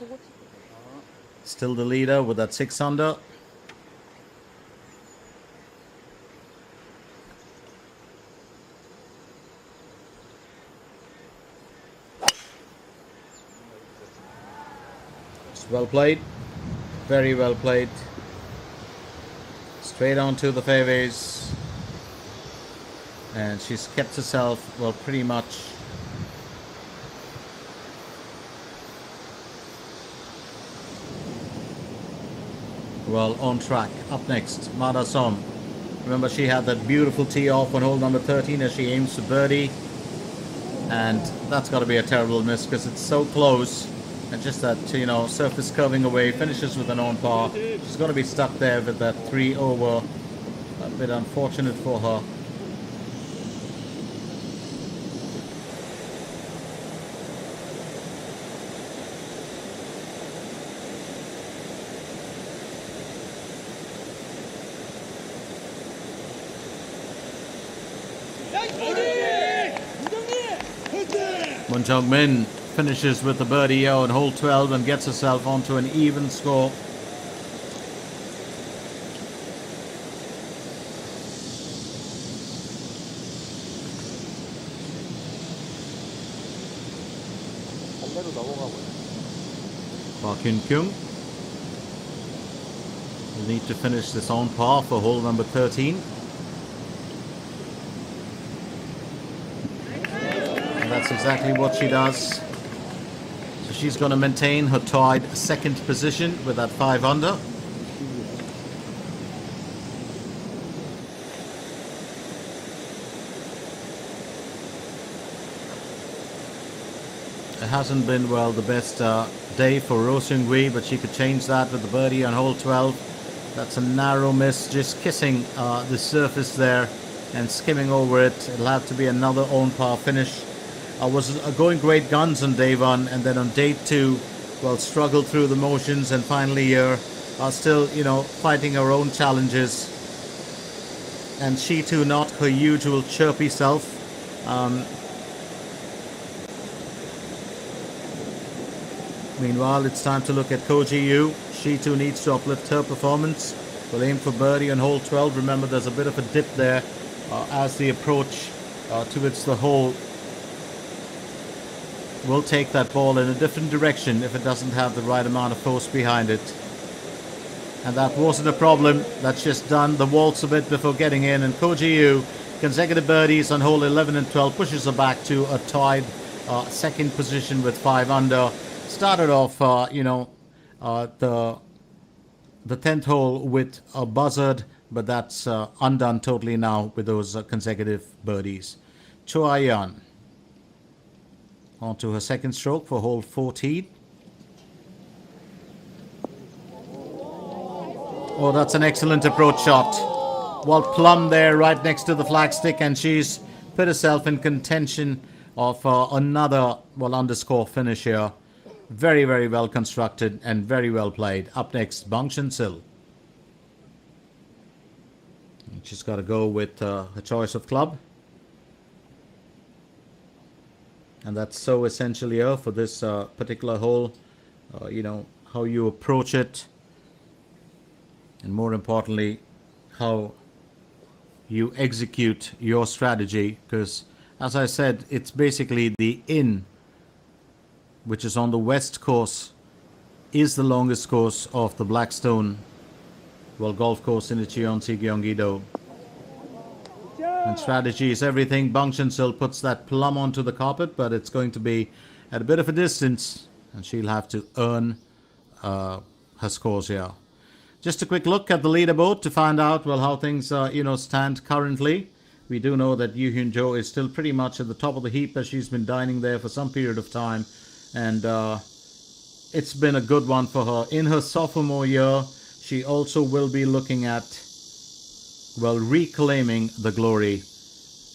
Still the leader with that 6 under. Well played, very well played. Straight onto the fairways, and she's kept herself pretty much on track. Up next, Mada Som. Remember, she had that beautiful tee off on hole number 13 as she aims to birdie, and that's got to be a terrible miss because it's so close. And just that, surface curving away, finishes with an on par. She's going to be stuck there with that 3 over. A bit unfortunate for her. Moon Jung-min finishes with the birdie on hole 12 and gets herself onto an even score. 반대로 넘어가고 있어. Park Hyun-kyung will need to finish this on par for hole number 13. And that's exactly what she does. So she's going to maintain her tied second position with that 5 under. It hasn't been, well, the best day for Roh Seung-hui, but she could change that with the birdie on hole 12. That's a narrow miss, just kissing the surface there and skimming over it. It'll have to be another on par finish. Was going great guns on day 1, and then on day 2, well, struggled through the motions, and finally here are still, you know, fighting her own challenges. And she too, not her usual chirpy self. Meanwhile, it's time to look at Kojiu. She too needs to uplift her performance. We'll aim for birdie on hole 12. Remember, there's a bit of a dip there as the approach towards the hole will take that ball in a different direction if it doesn't have the right amount of force behind it. And that wasn't a problem. That's just done the waltz a bit before getting in. And Kojiu, consecutive birdies on hole 11 and 12, pushes her back to a tied second position with 5 under. Started off, the 10th hole with a buzzard, but that's undone totally now with those consecutive birdies. Choi Yan onto her second stroke for hole 14. Oh, that's an excellent approach shot. Well, plumb there right next to the flagstick, and she's put herself in contention of another, well, underscore finish here. Very, very well constructed and very well played. Up next, Bang Chun-sil. She's got to go with her choice of club. And that's so essential here for this particular hole. How you approach it. And more importantly, how you execute your strategy. Because, as I said, it's basically the in, which is on the west course, is the longest course of the Blackstone, well, golf course in the Cheonsi Gyeonggi-do. And strategy is everything. Bang Chun-sil puts that plumb onto the carpet, but it's going to be at a bit of a distance, and she'll have to earn her scores here. Just a quick look at the leaderboard to find out, well, how things stand currently. We do know that Yuan Joe is still pretty much at the top of the heap, as she's been dining there for some period of time. And it's been a good one for her. In her sophomore year, she also will be looking at, well, reclaiming the glory.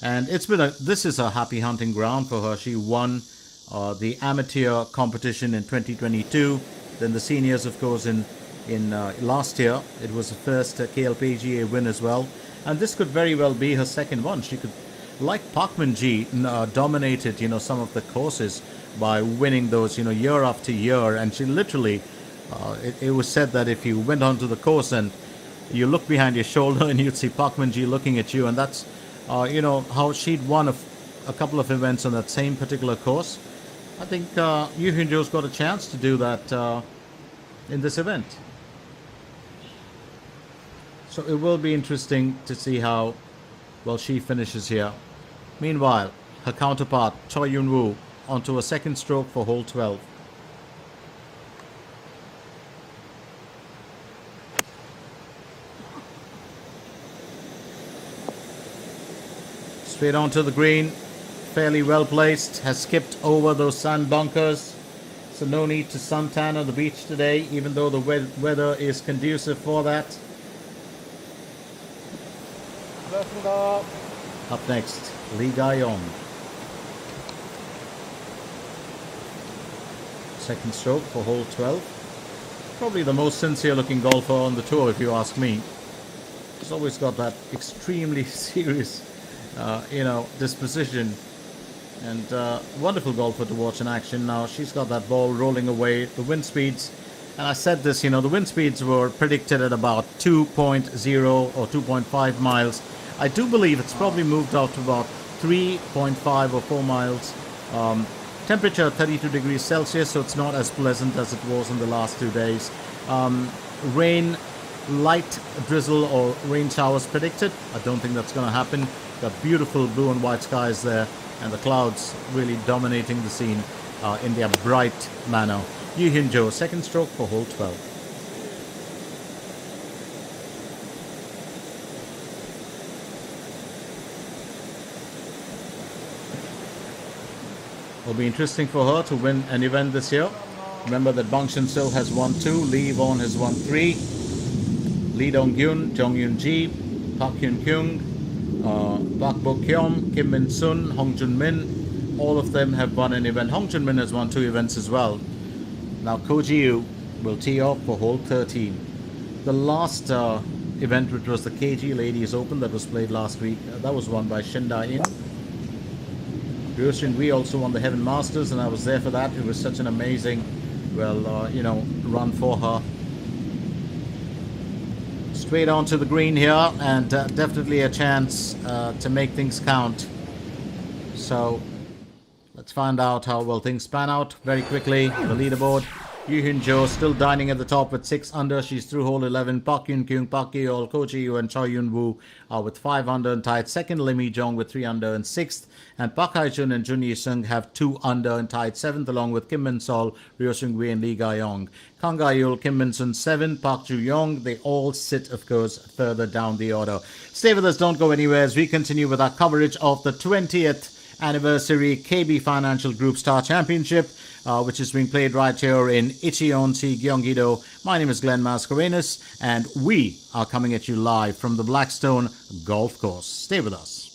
And this is a happy hunting ground for her. She won the amateur competition in 2022. Then the seniors, of course, in last year. It was the first KLPGA win as well. And this could very well be her second one. She could, like Park Min-ji, dominated, some of the courses by winning those, year after year. And she literally, it was said that if you went onto the course and you look behind your shoulder and you'd see Park Min-ji looking at you, and that's, how she'd won a couple of events on that same particular course. I think Yuan Joe's got a chance to do that in this event. So it will be interesting to see how well she finishes here. Meanwhile, her counterpart, Choi Yun-woo, onto a second stroke for hole 12. Straight onto the green, fairly well placed, has skipped over those sand bunkers. So no need to suntan on the beach today, even though the weather is conducive for that. Up next, Lee Ga-yeon. Second stroke for hole 12. Probably the most sincere looking golfer on the tour, if you ask me. He's always got that extremely serious disposition. And wonderful golfer to watch in action. Now she's got that ball rolling away. The wind speeds, and I said this, the wind speeds were predicted at about 2.0 or 2.5 miles. I do believe it's probably moved out to about 3.5 or 4 miles. Temperature 32 degrees Celsius, so it's not as pleasant as it was in the last 2 days. Rain, light drizzle or rain showers predicted. I don't think that's going to happen. Got beautiful blue and white skies there, and the clouds really dominating the scene in their bright manner. Yuan Joe, second stroke for hole 12. It'll be interesting for her to win an event this year. Remember that Bang Shin Sil has won 2, Lee Won has won 3, Lee Dong Gyun, Jong Yun Ji, Park Hyun Kyung, Park Bo Kyom, Kim Min Sun, Hong Jun Min, all of them have won an event. Hong Jun Min has won 2 events as well. Now Kojiu will tee off for hole 13. The last event, which was the KG Ladies Open that was played last week, that was won by Shinda In. We also won the Heaven Masters, and I was there for that. It was such an amazing, run for her. Straight onto the green here, and definitely a chance to make things count. So let's find out how well things pan out very quickly. The leaderboard. Yuan Joe still dining at the top with 6 under. She's through hole 11. Park Hyun Kyung, Park Yeol, Kojiu, and Choi Yun Woo are with 5 under and tied second. Lim Hee Jong with 3 under and 6th. And Park Hae Jun and Jun Yi Sung have 2 under and tied 7th, along with Kim Min Sol, Ryo Seung Wei, and Lee Ga Yong. Kang Ga Yul, Kim Min Sun 7, Park Ju Yong. They all sit, of course, further down the order. Stay with us, don't go anywhere as we continue with our coverage of the 20th anniversary KB Financial Group Star Championship, which is being played right here in Icheonsi, Gyeonggi-do. My name is Glenn Mascarenas, and we are coming at you live from the Blackstone Golf Course. Stay with us.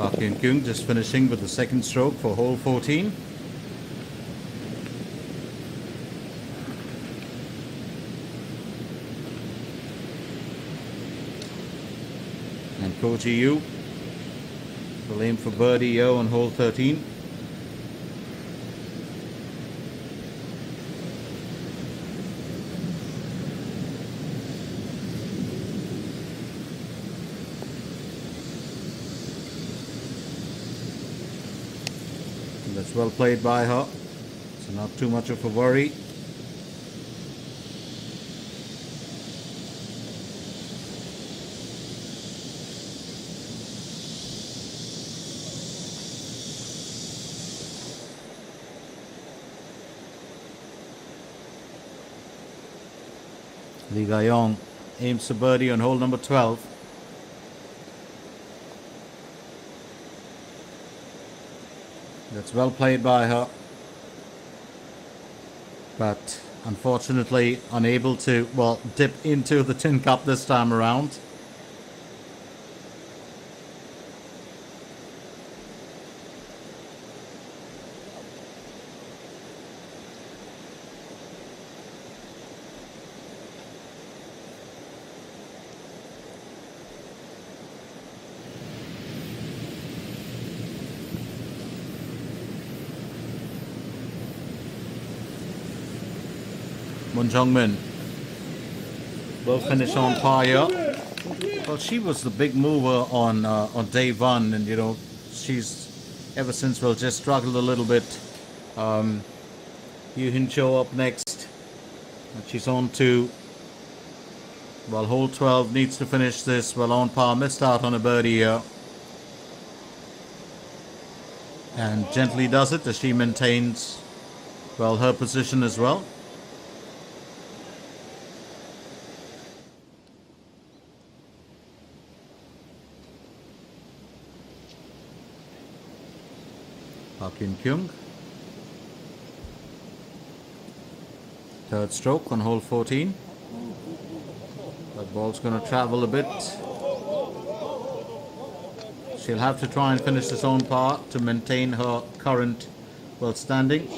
Park Hyun-kyung just finishing with the second stroke for hole 14. And Kojiu will aim for birdie here on hole 13. That's well played by her, so not too much of a worry. Lee Ga-yong aims for birdie on hole number 12. That's well played by her, but unfortunately unable to, well, dip into the tin cup this time around. Moon Jung-min will finish on par here. Well, she was the big mover on day one, and you know she's ever since just struggled a little bit. Yuan Joe up next, and she's on to, well, hole 12, needs to finish this well on par. Missed out on a birdie here, and gently does it as she maintains, well, her position as well. Park Hyun-kyung, third stroke on hole 14. That ball's going to travel a bit. She'll have to try and finish this on par to maintain her current, well, standing.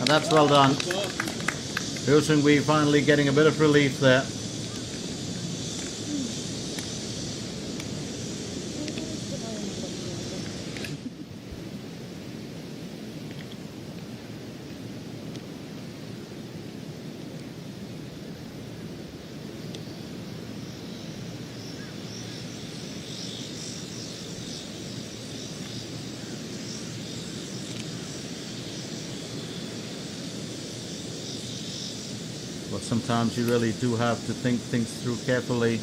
And that's well done. Ryo Seung-wi finally getting a bit of relief there. But sometimes you really do have to think things through carefully.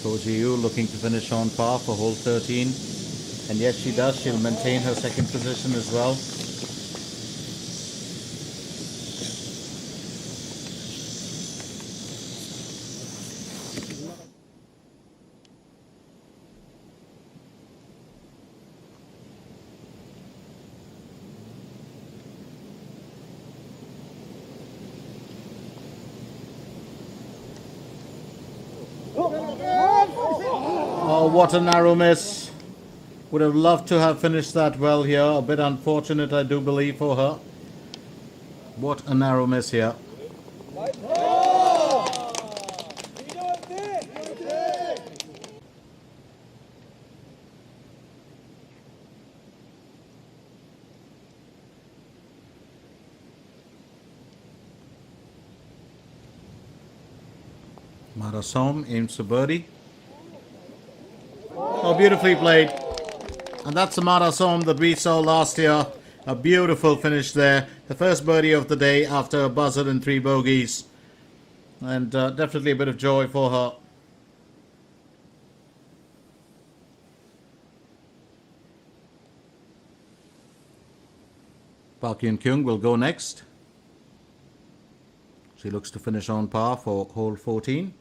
Kojiu looking to finish on par for hole 13. And yes, she does. She'll maintain her second position as well. Oh, what a narrow miss. Would have loved to have finished that well here. A bit unfortunate, I do believe, for her. What a narrow miss here. Marasom aims for birdie. Oh, beautifully played. And that's the Marasom that we saw last year. A beautiful finish there. The first birdie of the day after a buzzer and 3 bogeys. And definitely a bit of joy for her. Park Hyun-kyung will go next. She looks to finish on par for hole 14.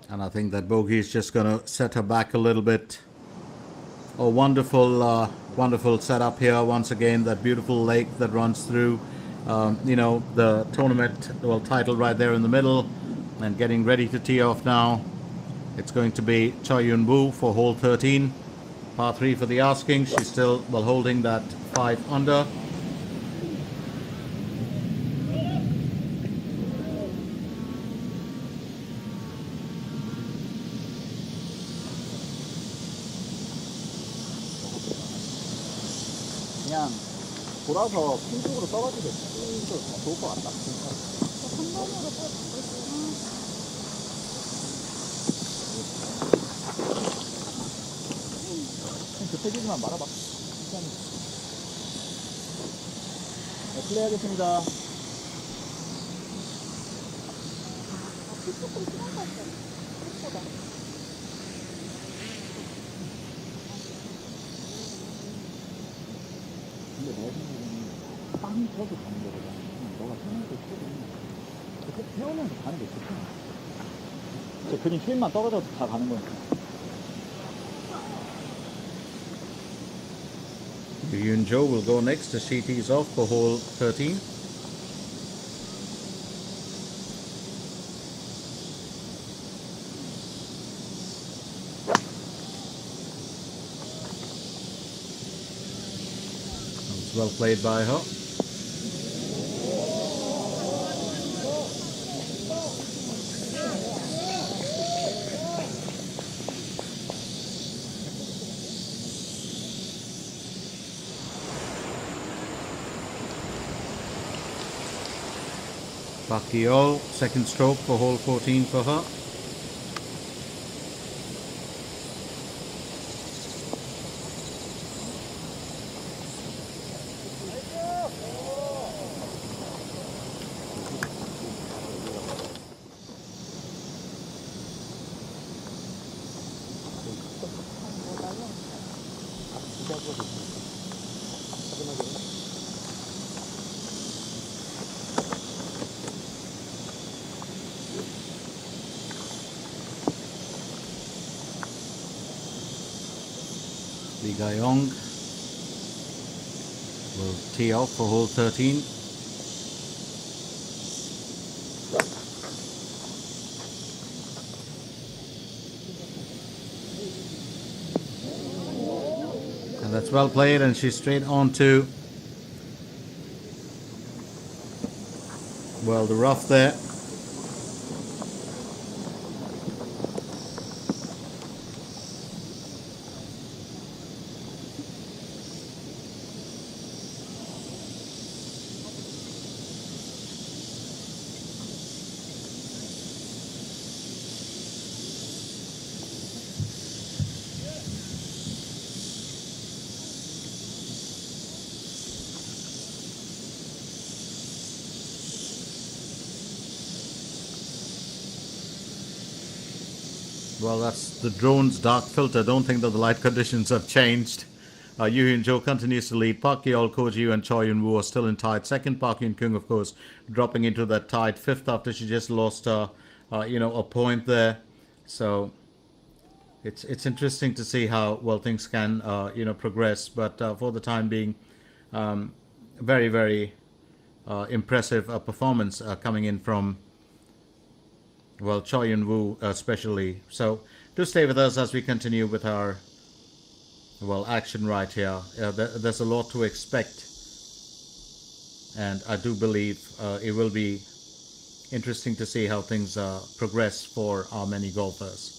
And I think that bogey is just going to set her back a little bit. Oh, wonderful, wonderful setup here. Once again, that beautiful lake that runs through, the tournament, well, title right there in the middle. And getting ready to tee off now. It's going to be Choi Yun-woo for hole 13. Par 3 for the asking. She's still, well, holding that 5 under. 그냥 돌아서 핀 쪽으로 떠가지고 핀도 더 좋을 것 같다. 3번으로 급해지지만 말아봐. 네, 플레이하겠습니다. 조금 시간 갔어. 예쁘다. 근데 내 생각에는 빵 쳐서 가는 거보다 너가 편하게 치고 태우면서 가는 게 좋잖아. 저 그린 힐만 떨어져도 다 가는 거니까. Yuan Joe will go next as she tees off for hole 13. It's well played by her. Pakol, second stroke for hole 14 for her. Lee Ga-yong will tee off for hole 13. And that's well played, and she's straight on to, well, the rough there. Well, that's the drone's dark filter. Don't think that the light conditions have changed. Yuan Joe continues to lead. Park Yeol, Kojiu, and Choi Yun-woo are still in tied second. Park Hyun-kyung, of course, dropping into that tied fifth after she just lost, a point there. So it's interesting to see how well things can, progress. But for the time being, very, very impressive performance coming in from, well, Choi Yun-woo especially. So do stay with us as we continue with our, well, action right here. There's a lot to expect, and I do believe it will be interesting to see how things progress for our many golfers.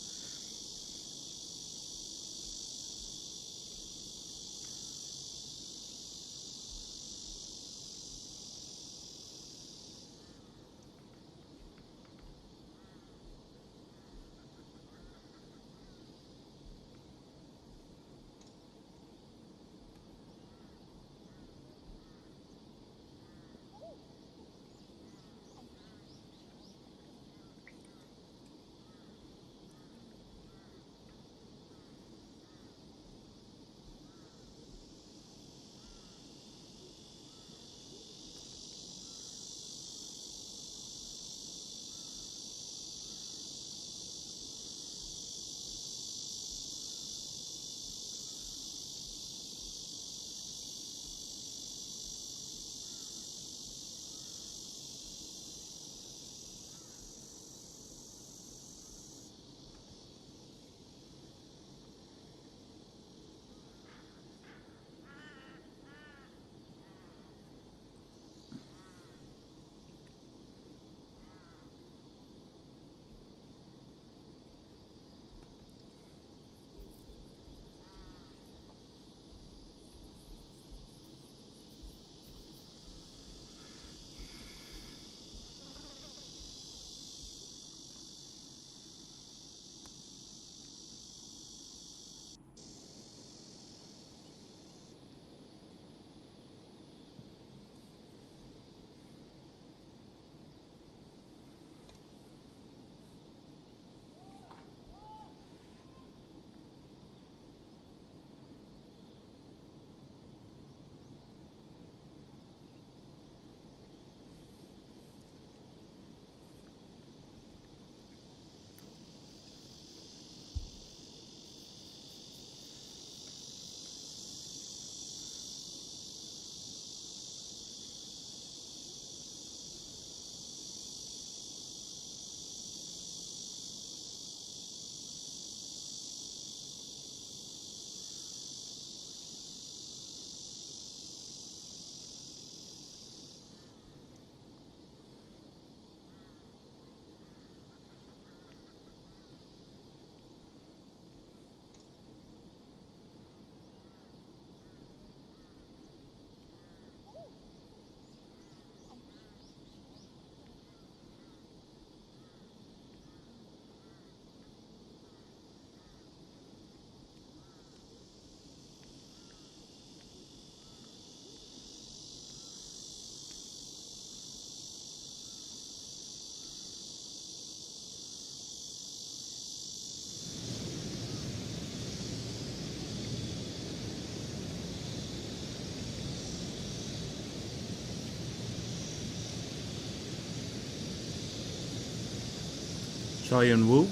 Yuan Wu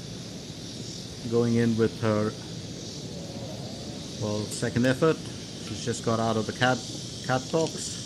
going in with her, well, second effort. She's just got out of the cat box.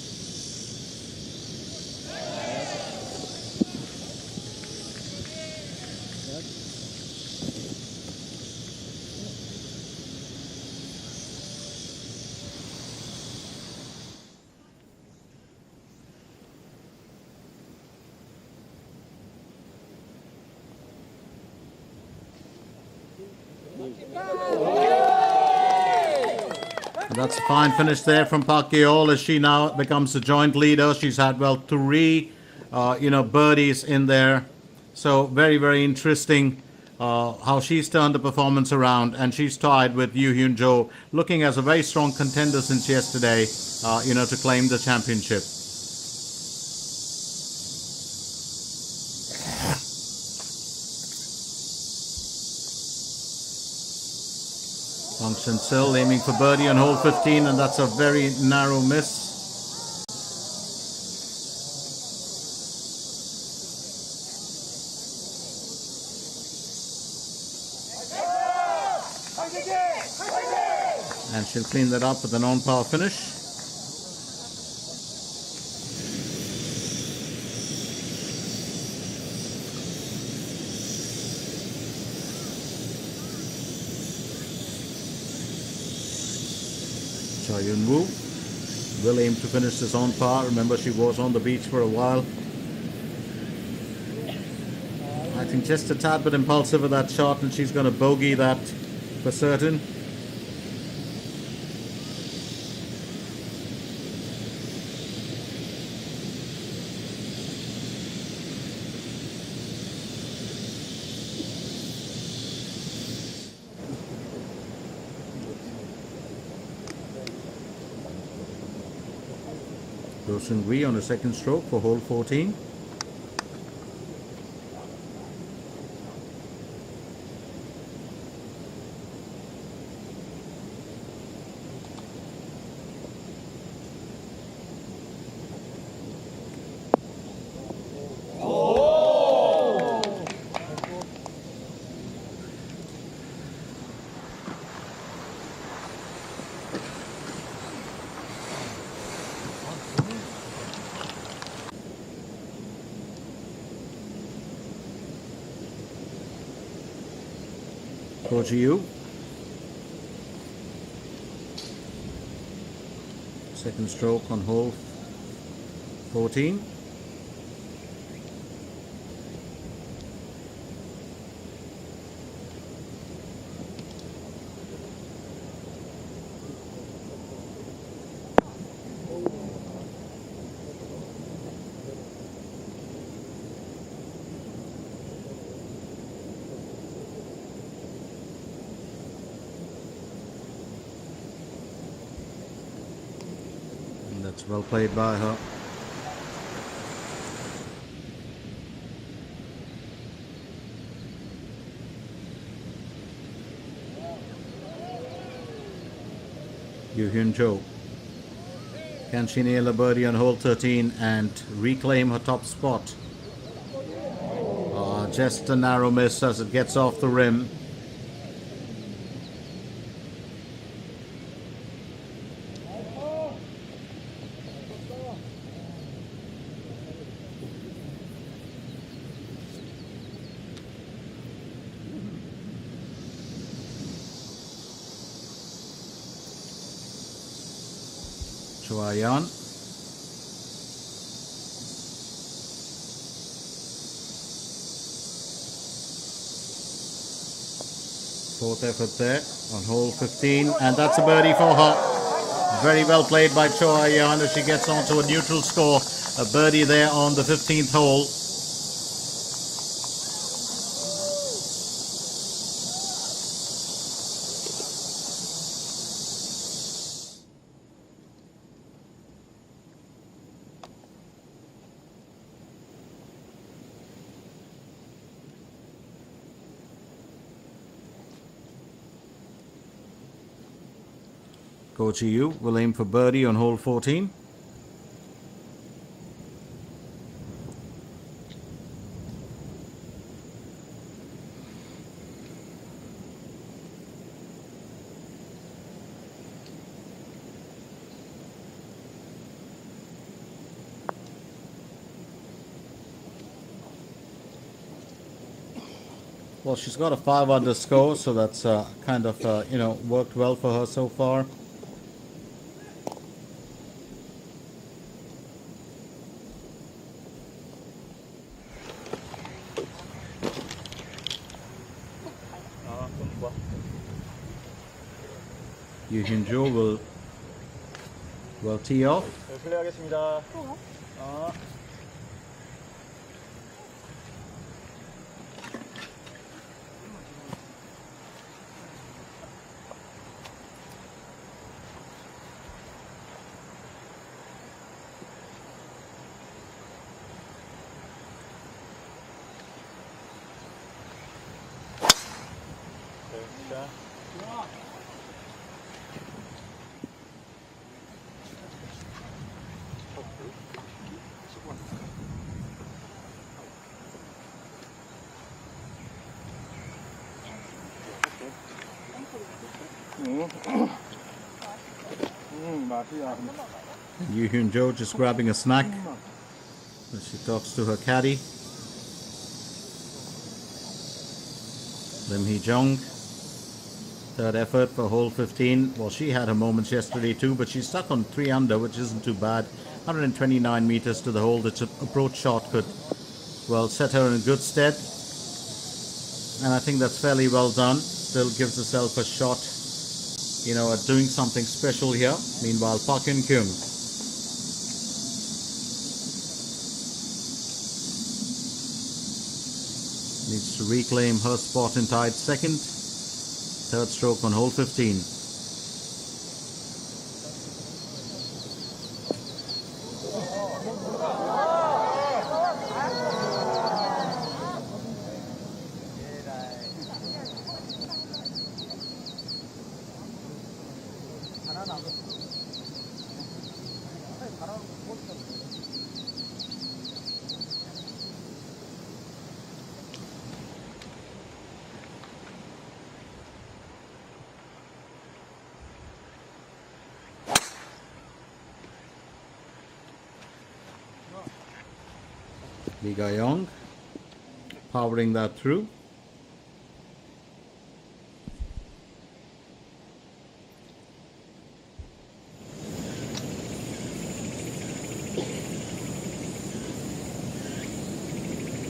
That's a fine finish there from Pakol as she now becomes a joint leader. She's had, well, three, birdies in there. So very, very interesting how she's turned the performance around, and she's tied with Yuan Joe, looking as a very strong contender since yesterday, to claim the championship. Function still aiming for birdie on hole 15, and that's a very narrow miss. And she'll clean that up with an on-par finish. Yuan Wu will aim to finish this on par. Remember, she was on the beach for a while. I think just a tad bit impulsive with that shot, and she's going to bogey that for certain. Kojiu on the second stroke for hole 14. Kojiu. Second stroke on hole 14. That's well played by her. Yuan Joe. Can she nail a birdie on hole 13 and reclaim her top spot? Just a narrow miss as it gets off the rim. Yuan. Fourth effort there on hole 15, and that's a birdie for her. Very well played by Yuan as she gets onto a neutral score. A birdie there on the 15th hole. Kojiu will aim for birdie on hole 14. Well, she's got a 5 under score, so that's kind of, worked well for her so far. Yuan Joe will tee off. 네, 플레이하겠습니다. 맛이야. Yuan Joe just grabbing a snack as she talks to her caddy. Lim Hee Jong, third effort for hole 15. Well, she had her moments yesterday too, but she's stuck on 3 under, which isn't too bad. 129 meters to the hole. The approach shot could, well, set her in good stead. And I think that's fairly well done. Still gives herself a shot, at doing something special here. Meanwhile, Park In-kyung needs to reclaim her spot in tied second. Third stroke on hole 15. Lee Ga-young powering that through.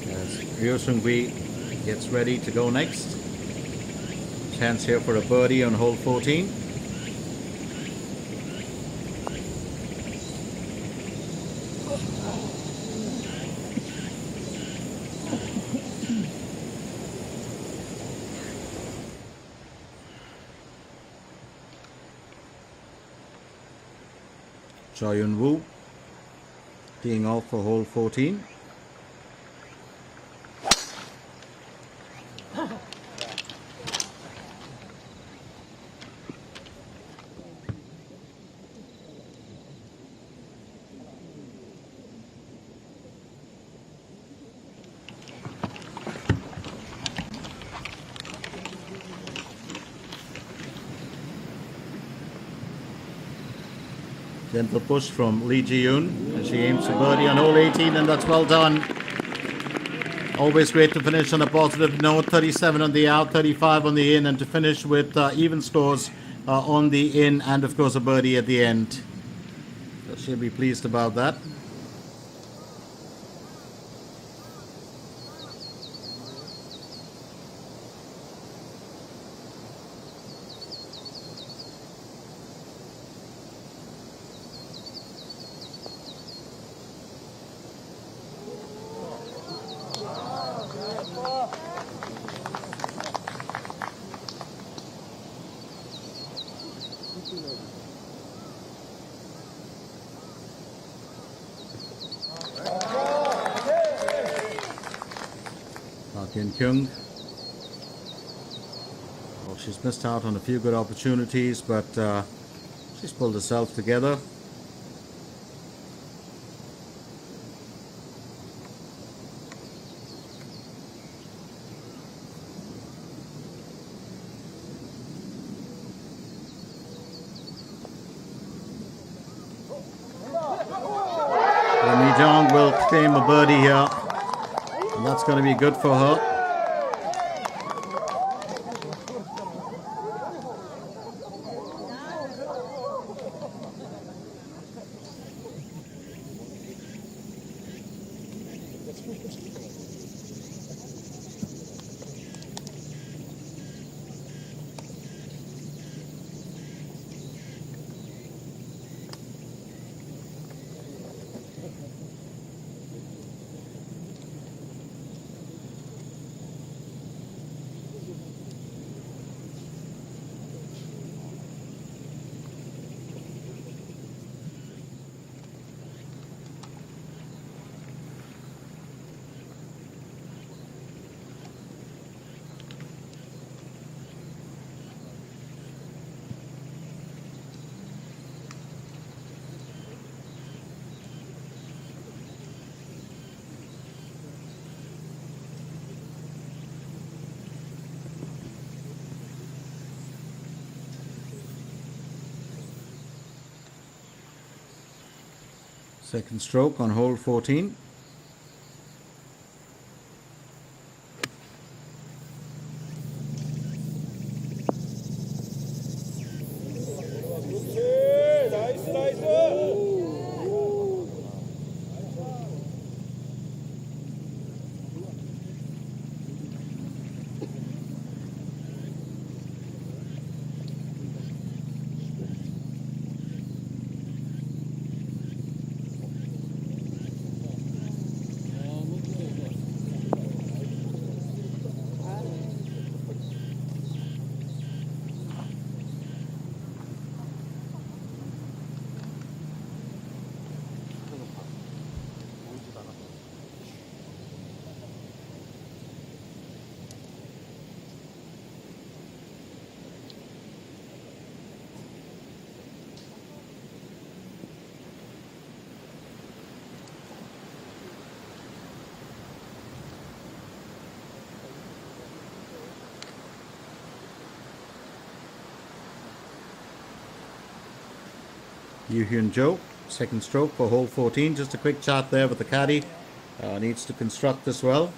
As Ryo Seung-hui gets ready to go next. Chance here for a birdie on hole 14. Choi Yun-woo teeing off for hole 14. Gentle push from Lee Ji-yoon, and she aims for birdie on hole 18, and that's well done. Always great to finish on a positive note. 37 on the out, 35 on the in, and to finish with even scores on the in, and of course a birdie at the end. So she'll be pleased about that. Park In-kyung. Well, she's missed out on a few good opportunities, but she's pulled herself together. Lee Jong will claim a birdie here. And that's going to be good for her. Second stroke on hole 14. Yuan Joe, second stroke for hole 14. Just a quick chat there with the caddy. Needs to construct this well.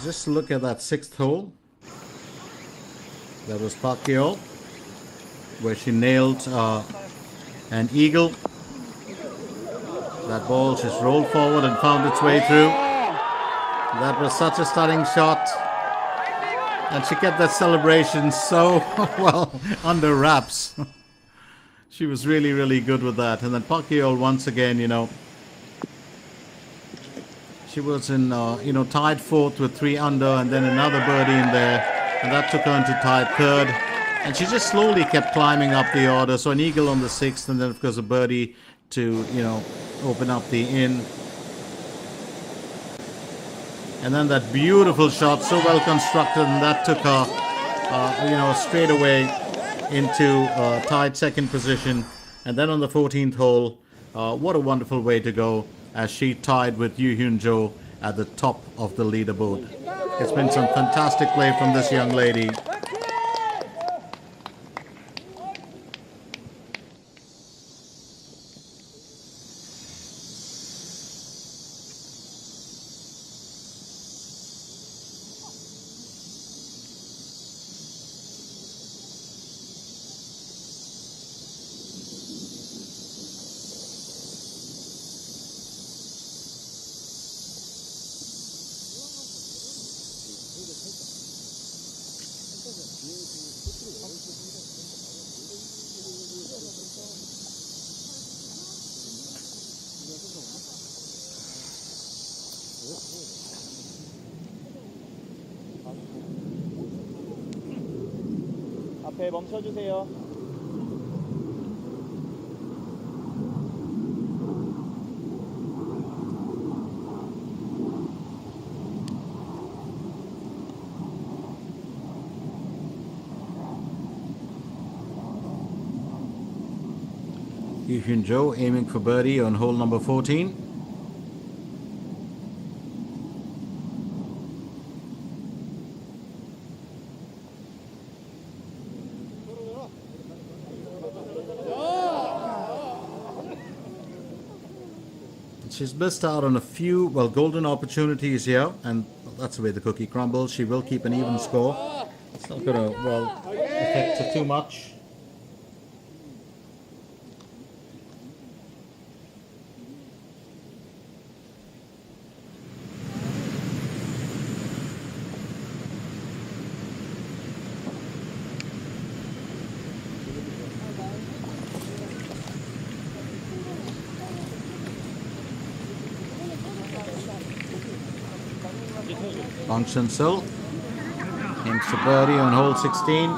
Just look at that sixth hole. That was Pakol, where she nailed an eagle. That ball just rolled forward and found its way through. That was such a stunning shot. And she kept that celebration so well under wraps. She was really, really good with that. And then Pakol once again, she was in, tied fourth with 3 under, and then another birdie in there, and that took her into tied third. And she just slowly kept climbing up the order. So an eagle on the sixth, and then of course a birdie to, open up the in. And then that beautiful shot, so well constructed, and that took her, straight away into tied second position. And then on the 14th hole, what a wonderful way to go, as she tied with Yuan Joe at the top of the leaderboard. It's been some fantastic play from this young lady. 앞에 멈춰주세요. Yuan Joe aiming for birdie on hole number 14. She's missed out on a few, golden opportunities here, and that's the way the cookie crumbles. She will keep an even score. It's not going to, affect her too much. Long Sil aims to birdie on hole 16.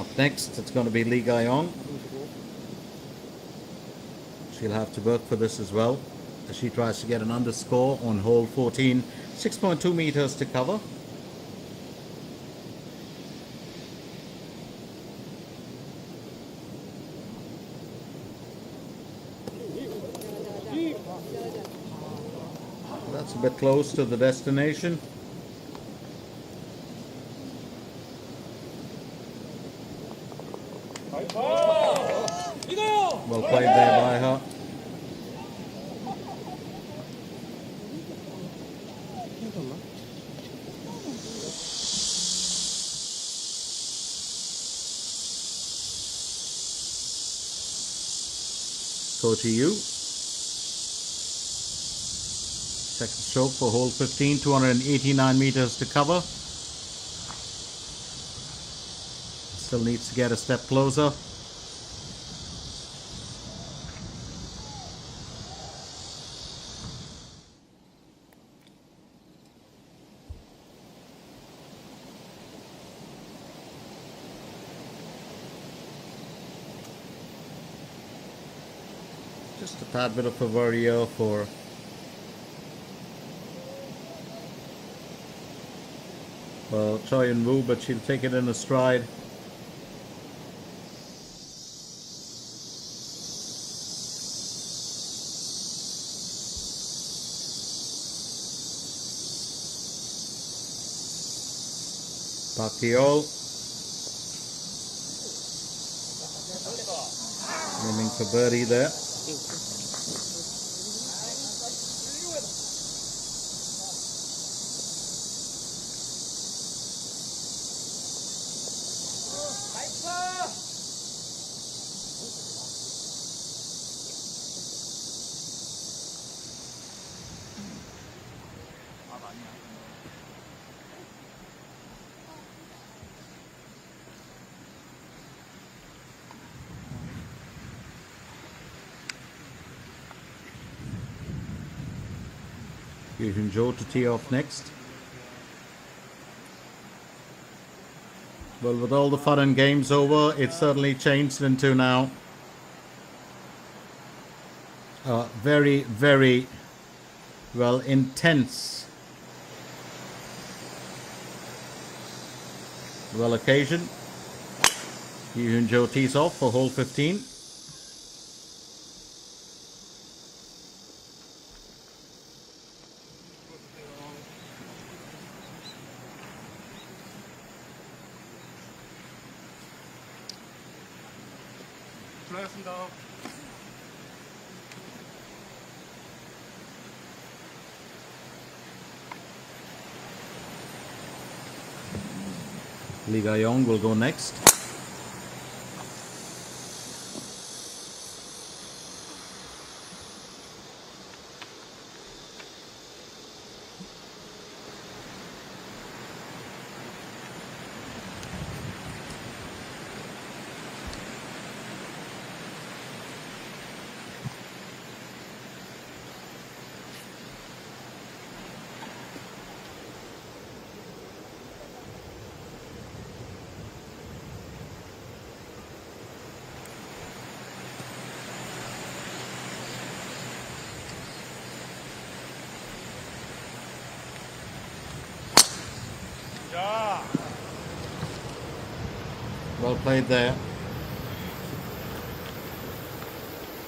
Up next, it's going to be Lee Guy-Yong. She'll have to work for this as well as she tries to get an underscore on hole 14. 6.2 meters to cover. That's a bit close to the destination. Well played there by her. Kojiu. Second stroke for hole 15, 289 meters to cover. Still needs to get a step closer. Just a tad bit of a worry here for Choi and Wu, but she'll take it in a stride. Pakol aiming for birdie there. Yuan Joe to tee off next. Well, with all the fun and games over, it's certainly changed into now very, very well intense occasion. Yuan Joe tees off for hole 15. Lee Guy-Yong will go next. Well played there.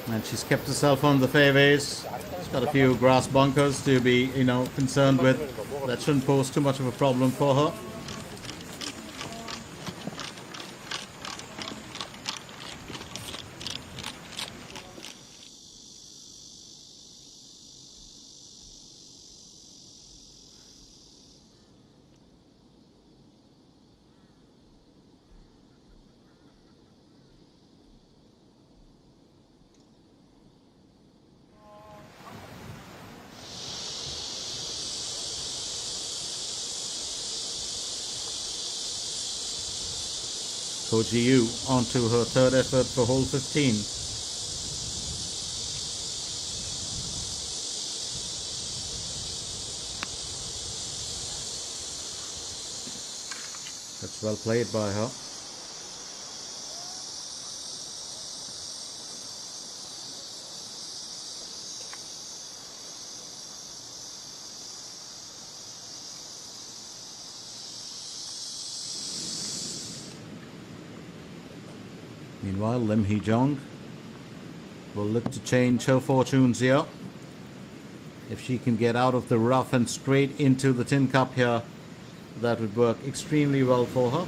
And she's kept herself on the fairways. She's got a few grass bunkers to be, concerned with. That shouldn't pose too much of a problem for her. Kojiu onto her third effort for hole 15. That's well played by her. Meanwhile, Lim Hee-jung will look to change her fortunes here. If she can get out of the rough and straight into the tin cup here, that would work extremely well for her.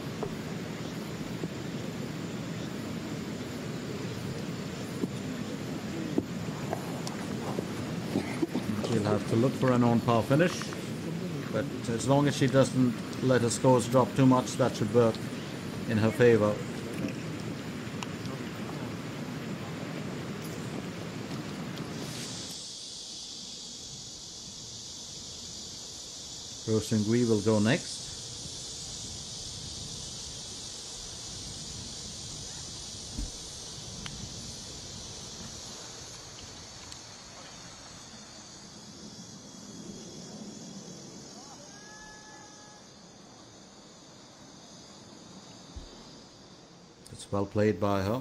She'll have to look for an on-par finish, but as long as she doesn't let her scores drop too much, that should work in her favor. Rosen-Gui will go next. It's well played by her.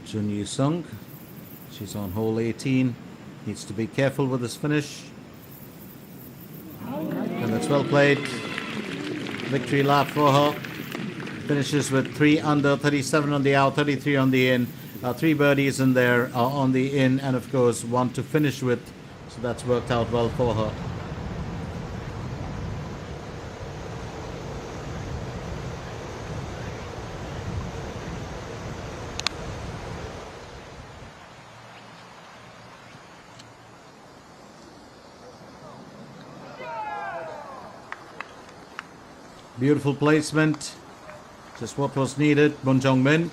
Jun Yu-sung, she's on hole 18, needs to be careful with this finish. And that's well played. Victory lap for her. Finishes with 3 under, 37 on the out, 33 on the in. 3 birdies in there on the in, and of course 1 to finish with. So that's worked out well for her. Beautiful placement, just what was needed. Moon Jong-min.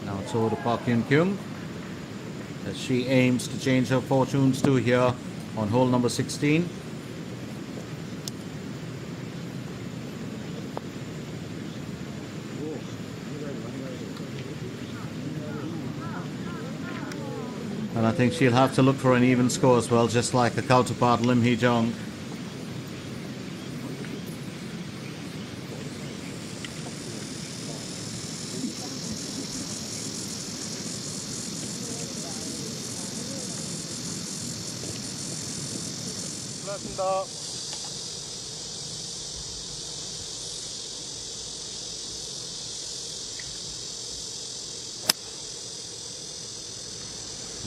Now it's over to Park Hyun-kyung as she aims to change her fortunes too here on hole number 16. And I think she'll have to look for an even score as well, just like the counterpart Lim Hee-jung.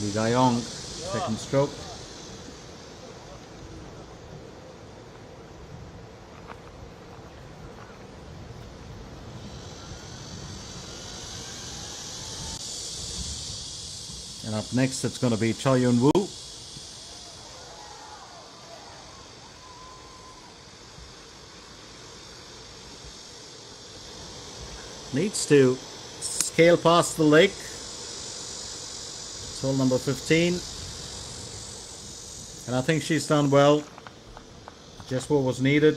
Lee Ga-yong, second stroke. And up next it's going to be Choi Yun-woo. Needs to scale past the lake. Hole number 15, and I think she's done well, just what was needed.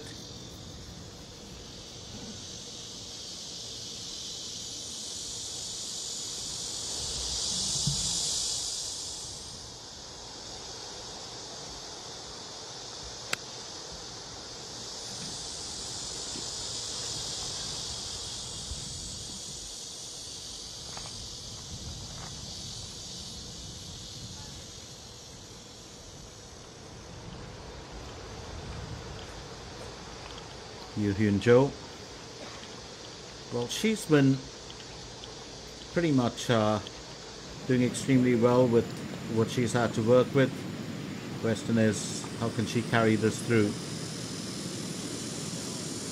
Yuan Joe. Well, she's been pretty much doing extremely well with what she's had to work with. Question is, how can she carry this through?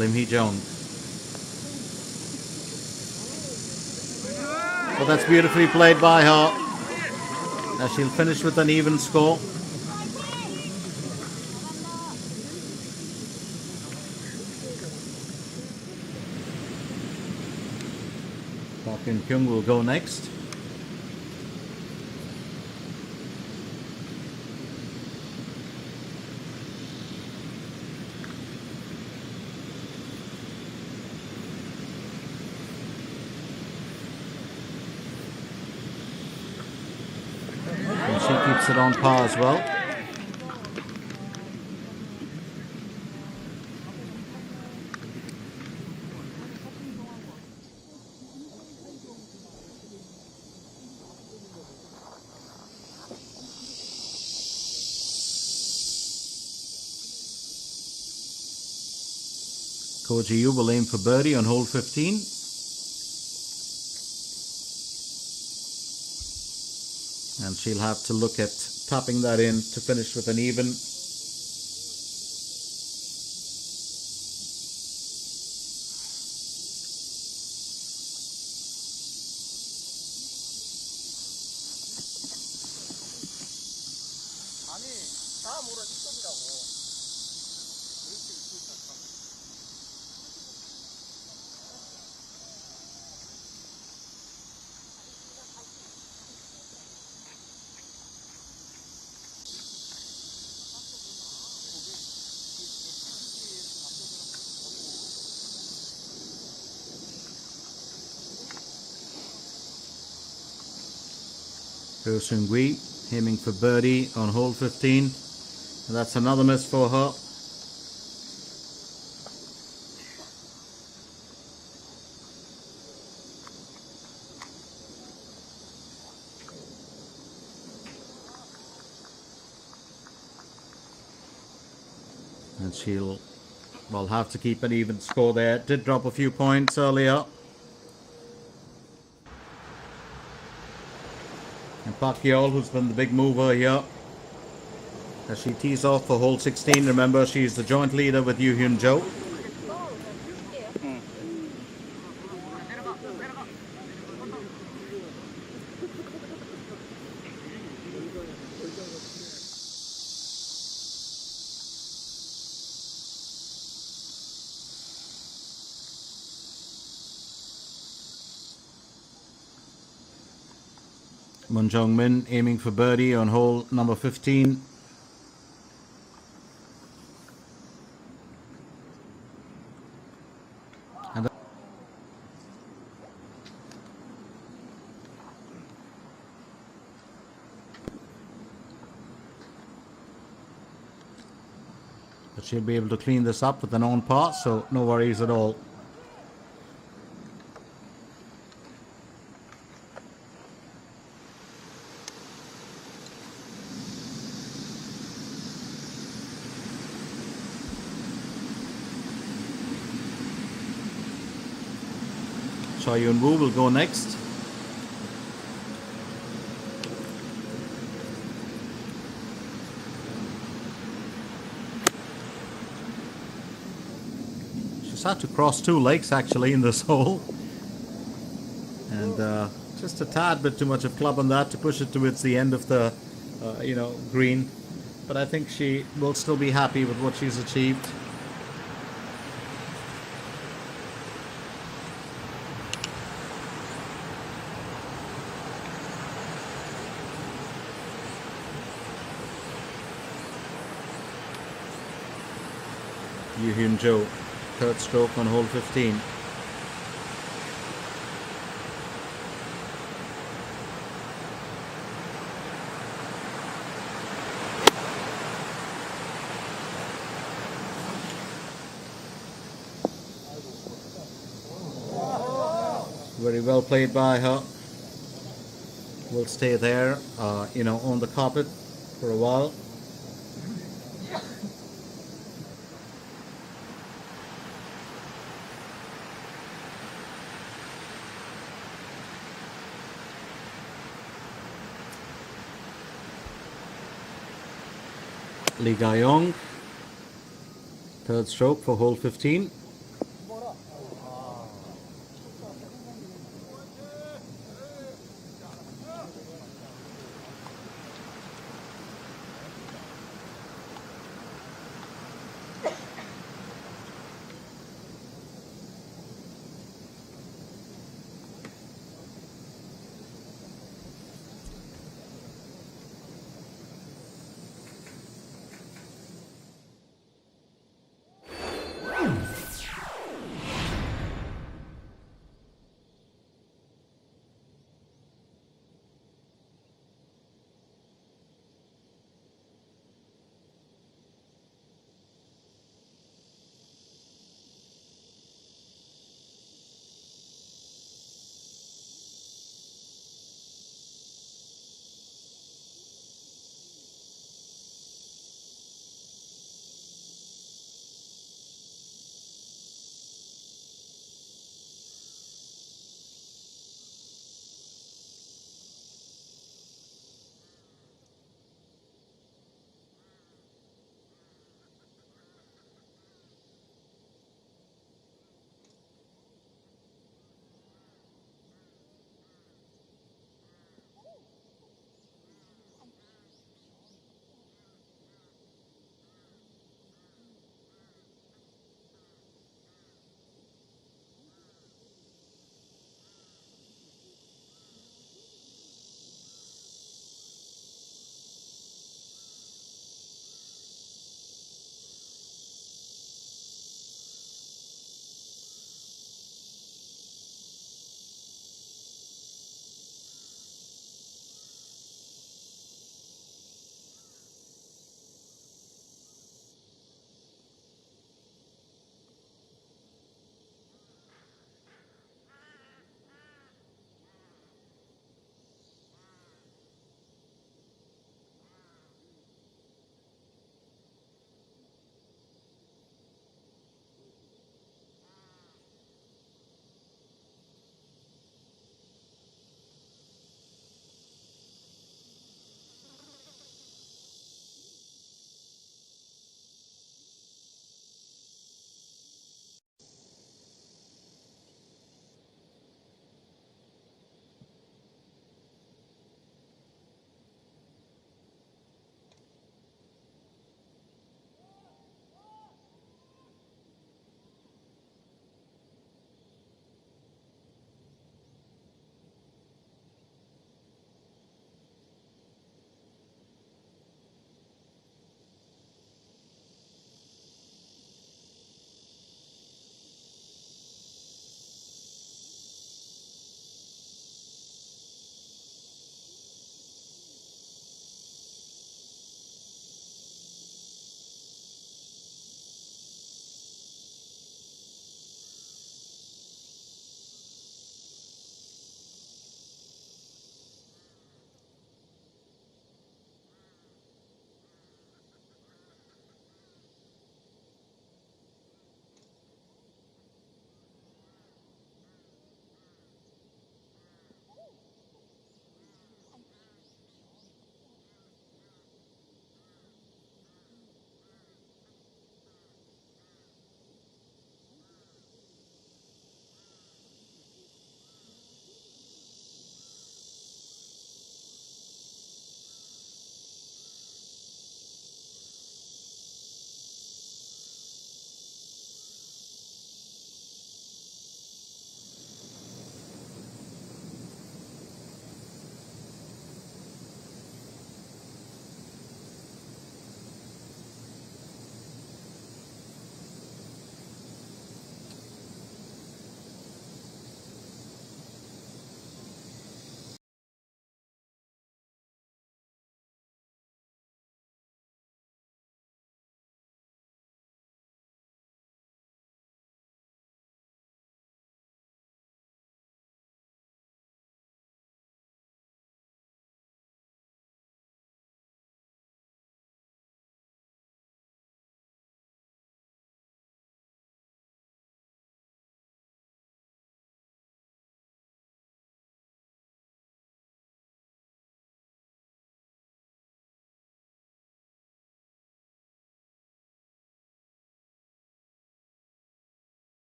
Lim Hee-jung. Well, that's beautifully played by her. Now she'll finish with an even score. Kyung will go next. And she keeps it on par as well. Kojiu will aim for birdie on hole 15. And she'll have to look at tapping that in to finish with an even. Seung-Hui aiming for birdie on hole 15. And that's another miss for her. And she'll have to keep an even score there. Did drop a few points earlier. And Pakol, who's been the big mover here, as she tees off for hole 16. Remember, she's the joint leader with Yuan Joe. Moon Jong-min aiming for birdie on hole number 15. And but she'll be able to clean this up with an on par, so no worries at all. Yuan Wu will go next. She's had to cross two lakes actually in this hole, and just a tad bit too much of club on that to push it towards the end of the green. But I think she will still be happy with what she's achieved. Yuan Joe, third stroke on hole 15. Very well played by her. Will stay there, on the carpet for a while. Lee Ga-yong, third stroke for hole 15.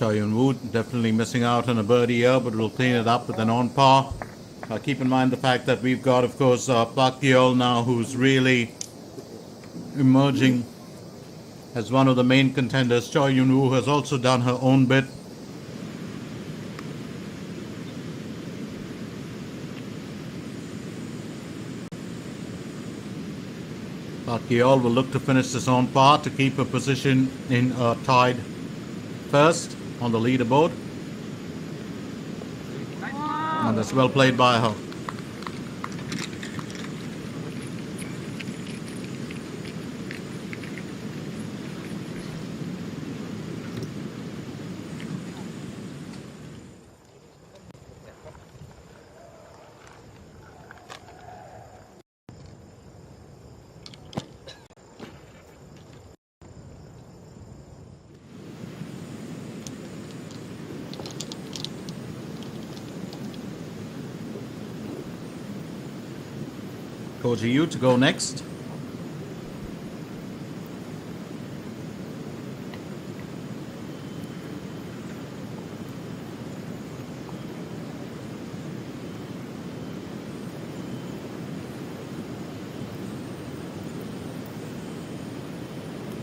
Yun Woo definitely missing out on a birdie here, but we'll clean it up with an on par. Keep in mind the fact that we've got, of course, Pakol now, who's really emerging as one of the main contenders. Choi Yun Woo has also done her own bit. Pakol will look to finish this on par to keep her position in tied first on the leaderboard. And that's well played by her. Kojiu to go next.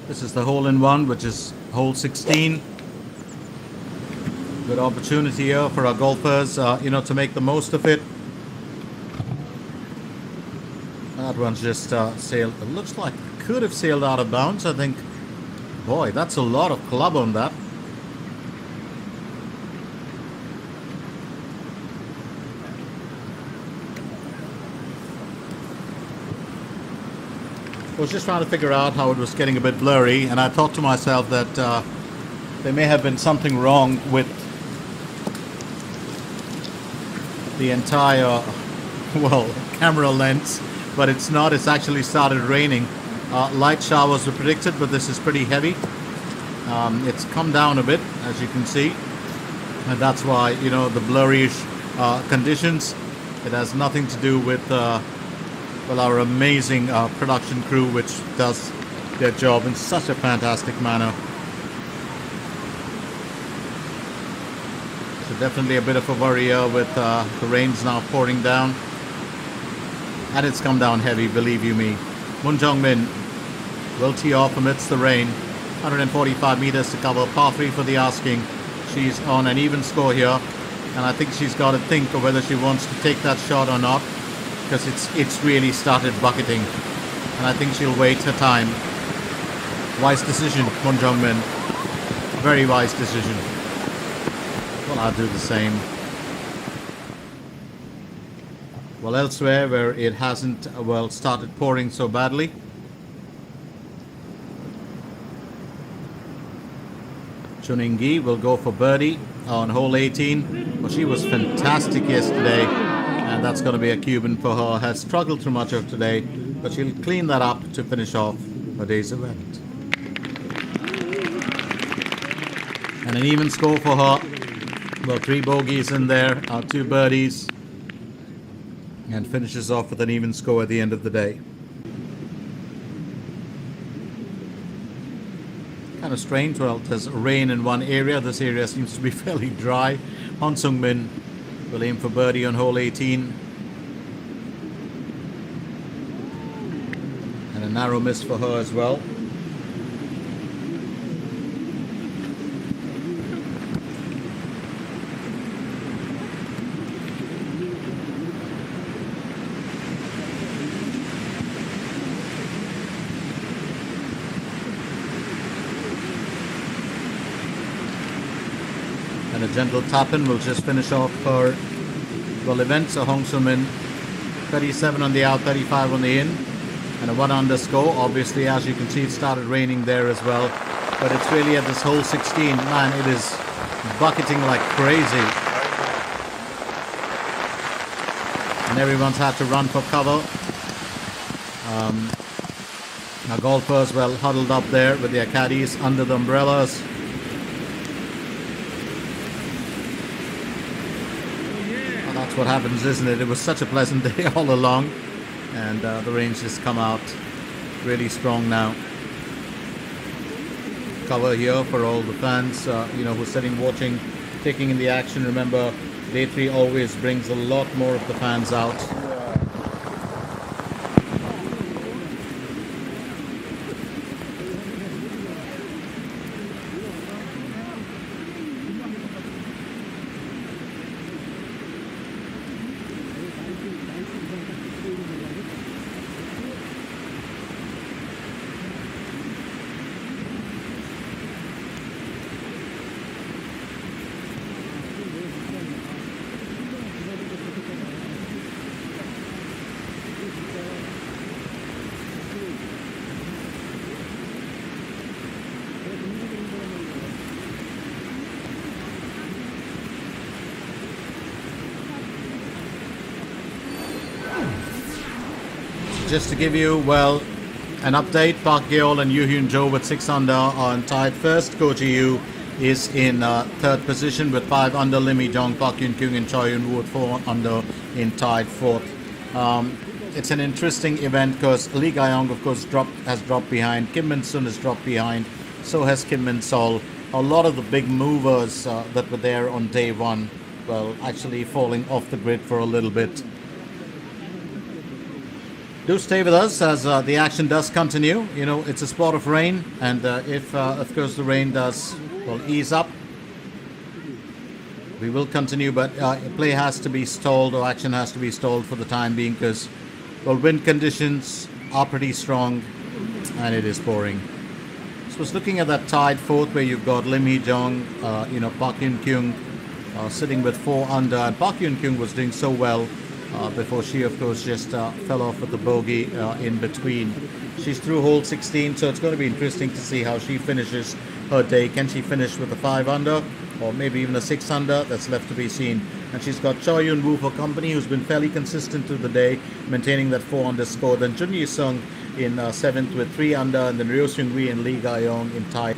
This is the hole-in-one, which is hole 16. Good opportunity here for our golfers, to make the most of it. That one's just sailed. It looks like it could have sailed out of bounds. I think, boy, that's a lot of club on that. I was just trying to figure out how it was getting a bit blurry, and I thought to myself that there may have been something wrong with the entire, camera lens. But it's not. It's actually started raining. Light showers were predicted, but this is pretty heavy. It's come down a bit, as you can see, and that's why the blurryish conditions. It has nothing to do with our amazing production crew, which does their job in such a fantastic manner. So definitely a bit of a worry here with the rains now pouring down. And it's come down heavy, believe you me. Moon Jung-min will tee off amidst the rain. 145 meters to cover, par 3 for the asking. She's on an even score here, and I think she's got to think of whether she wants to take that shot or not, because it's really started bucketing, and I think she'll wait her time. Wise decision, Moon Jung-min. Very wise decision. Well, I'll do the same. Well, elsewhere where it hasn't started pouring so badly, Chuning-gi will go for birdie on hole 18. Well, she was fantastic yesterday, and that's going to be a Cuban for her. Has struggled through much of today, but she'll clean that up to finish off her day's event. And an even score for her. Well, 3 bogeys in there, 2 birdies. And finishes off with an even score at the end of the day. Kind of strange. Well, there's rain in one area. This area seems to be fairly dry. Han Sung-min will aim for birdie on hole 18. And a narrow miss for her as well. And a gentle tap-in will just finish off her event. So Hong Soo-min 37 on the out, 35 on the in, and a 1 under score. Obviously, as you can see, it started raining there as well, but it's really at this hole 16, man, it is bucketing like crazy, and everyone's had to run for cover. Our golfers huddled up there with their caddies under the umbrellas. That's what happens, isn't it? It was such a pleasant day all along, and the rain's just come out really strong now. cover here for all the fans, who are sitting watching, taking in the action. Remember, day 3 always brings a lot more of the fans out. Just to give you, an update, Pakol and Yuan Joe with 6 under on tied first. Kojiu is in 3rd position with 5 under. Lim Hee-jong, Park Yoon-kyung and Choi Yun-woo 4 under in tied 4th. It's an interesting event because Lee Ga-young, of course, has dropped behind. Kim Min-sun has dropped behind. So has Kim Min-sol. A lot of the big movers that were there on day 1, actually falling off the grid for a little bit. Do stay with us as the action does continue. It's a sport of rain, and if, of course, the rain does ease up, we will continue. But play has to be stalled, or action has to be stalled for the time being, because wind conditions are pretty strong, and it is pouring. So I was looking at that tied 4th where you've got Lim Hee-jong, Park Yoon-kyung sitting with 4 under, and Park Yoon-kyung was doing so well. Before she, of course, just fell off with the bogey in between. She's through hole 16, so it's going to be interesting to see how she finishes her day. Can she finish with a 5 under, or maybe even a 6 under? That's left to be seen. And she's got Choi Yun-woo for company, who's been fairly consistent through the day, maintaining that 4 under score. Then Jun Yi-sung in 7th with 3 under, and then Ryo Seung-wi and Lee Ga-young in tie.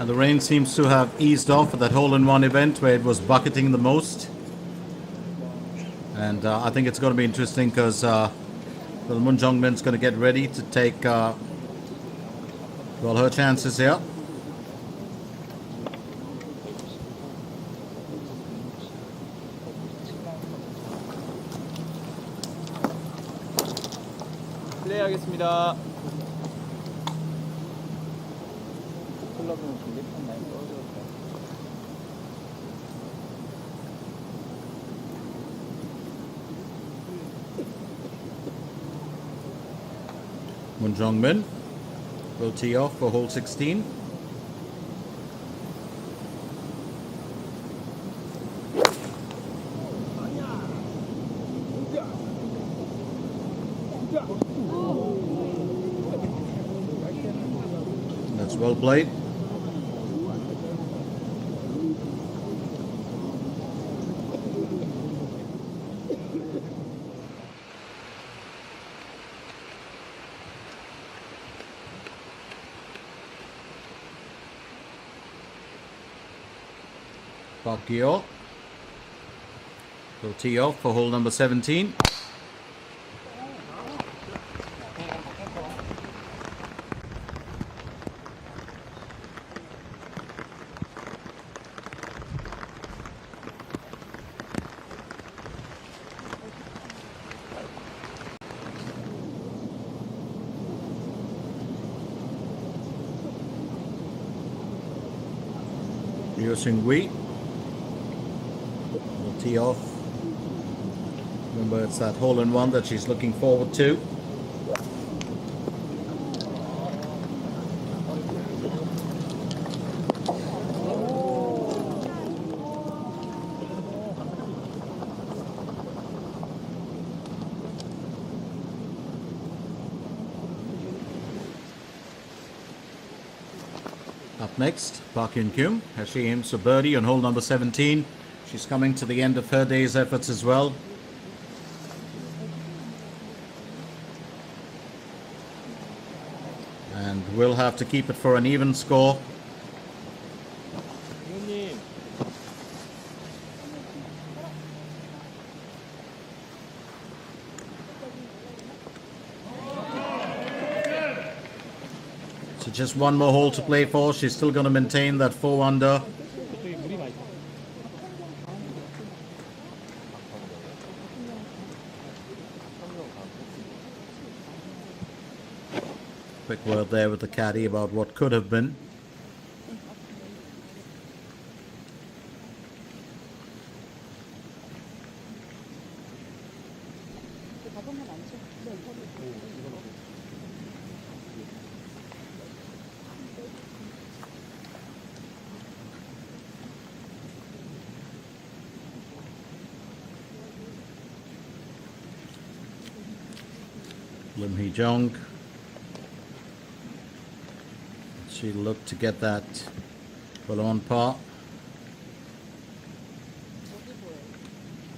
And the rain seems to have eased off at that hole-in-one event where it was bucketing the most. And I think it's going to be interesting because Moon Jong-min's going to get ready to take well, her chances here. 플레이하겠습니다. 클럽은 굉장히 많이 떨어졌어요. Moon Jong-min will tee off for hole 16. That's well played. Kojiu will tee off for hole number 17. Wei will tee off. Remember, it's that hole-in-one that she's looking forward to. Up next, Park Hyun-kyung as she aims for birdie on hole number 17. She's coming to the end of her day's efforts as well. And will have to keep it for an even score. 형님. So just one more hole to play for. She's still going to maintain that 4 under. 저기 물이 많이 차. Quick word there with the caddy about what could have been. 가보면 많죠. Lim Hee-jung. She looked to get that well on par.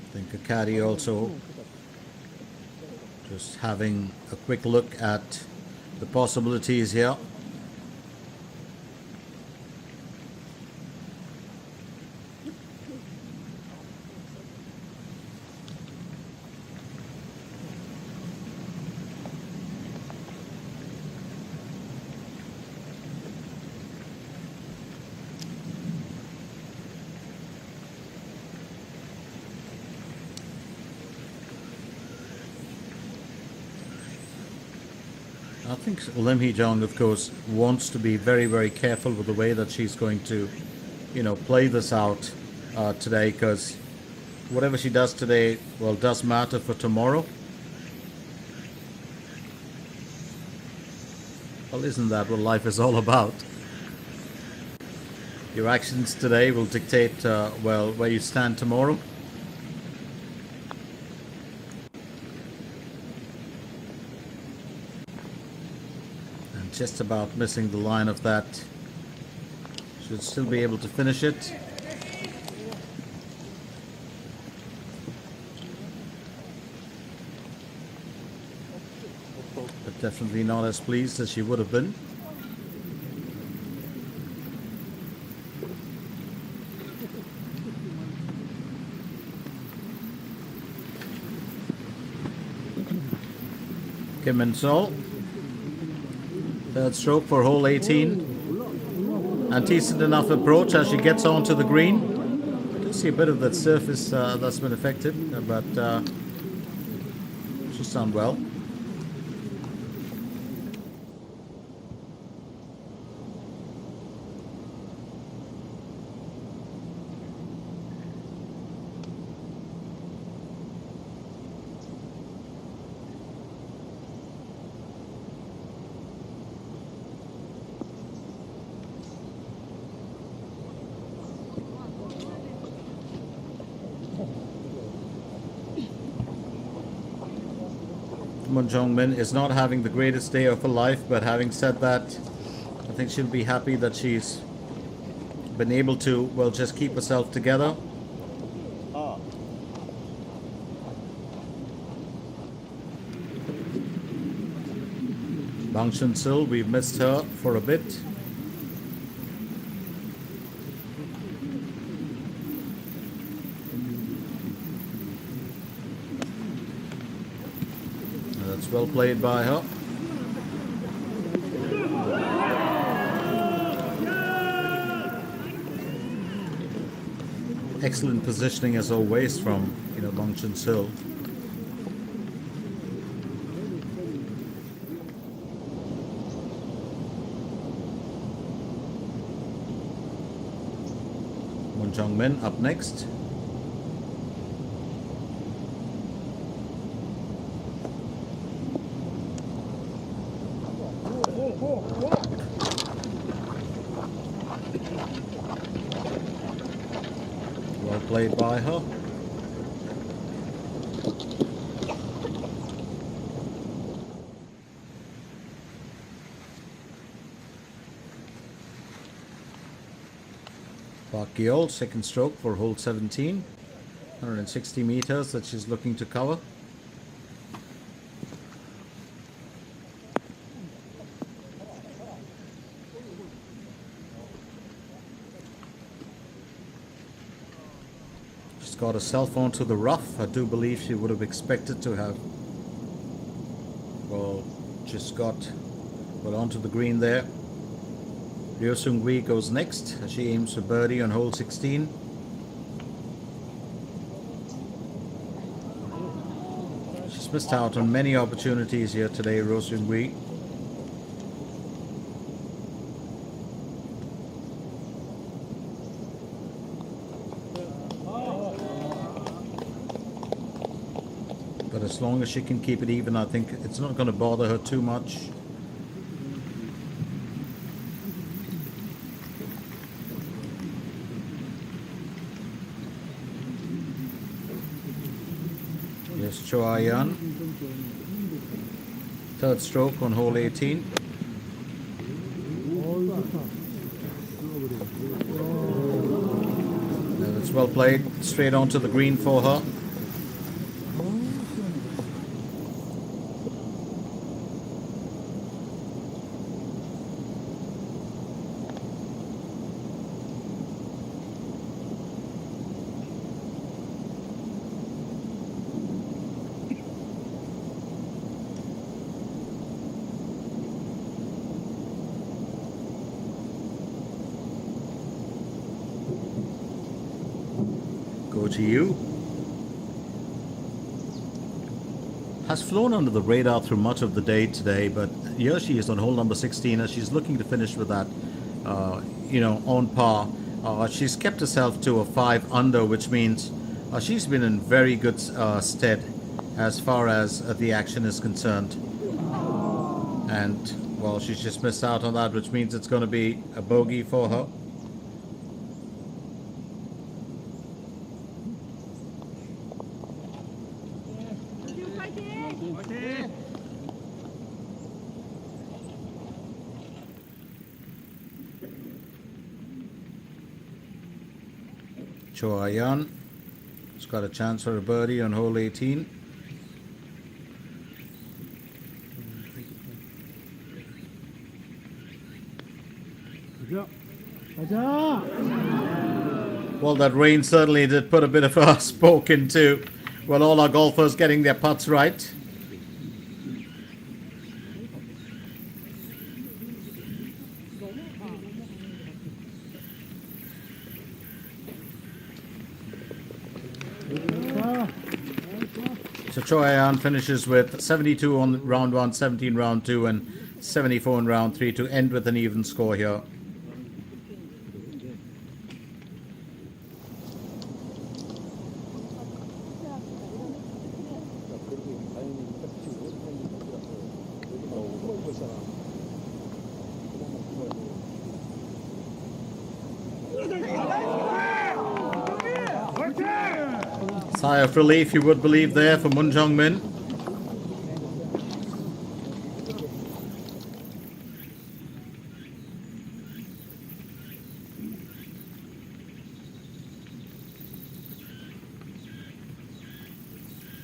I think a caddy also just having a quick look at the possibilities here. I think Lim Hee-jung, of course, wants to be very, very careful with the way that she's going to, play this out today, because whatever she does today, well, does matter for tomorrow. Well, isn't that what life is all about? Your actions today will dictate, well, where you stand tomorrow. Just about missing the line of that. Should still be able to finish it. But definitely not as pleased as she would have been. Kim Min-sol. Third stroke for hole 18. And decent enough approach as she gets onto the green. I do see a bit of that surface that's been affected, but she's done well. Moon Jong-min is not having the greatest day of her life, but having said that, I think she'll be happy that she's been able to, well, just keep herself together. Bang Chun-sil, we've missed her for a bit. That's well played by her. Excellent positioning as always from, Bang Chun-sil. Moon Jong-min up next. Well played by her. Pakol, second stroke for hole 17. 160 meters that she's looking to cover. She's got herself onto the rough. I do believe she would have expected to have, well, just got, well, onto the green there. Ryo Seung-hui goes next as she aims for birdie on hole 16. She's missed out on many opportunities here today, Ryo Seung-hui. But as long as she can keep it even, I think it's not going to bother her too much. Yes, Cho Yan. Third stroke on hole 18. That's well played. Straight onto the green for her. Kojiu has flown under the radar through much of the day today, but here she is on hole number 16 as she's looking to finish with that, on par. She's kept herself to a 5 under, which means she's been in very good stead as far as the action is concerned. And, well, she's just missed out on that, which means it's going to be a bogey for her. Cho Yan has got a chance for a birdie on hole 18. Well, that rain certainly did put a bit of a spoke into, well, all our golfers getting their putts right. So Choi Ayan finishes with 72 on round 1, 17 round 2, and 74 in round 3 to end with an even score here. Sigh of relief, you would believe, there for Moon Jong-min.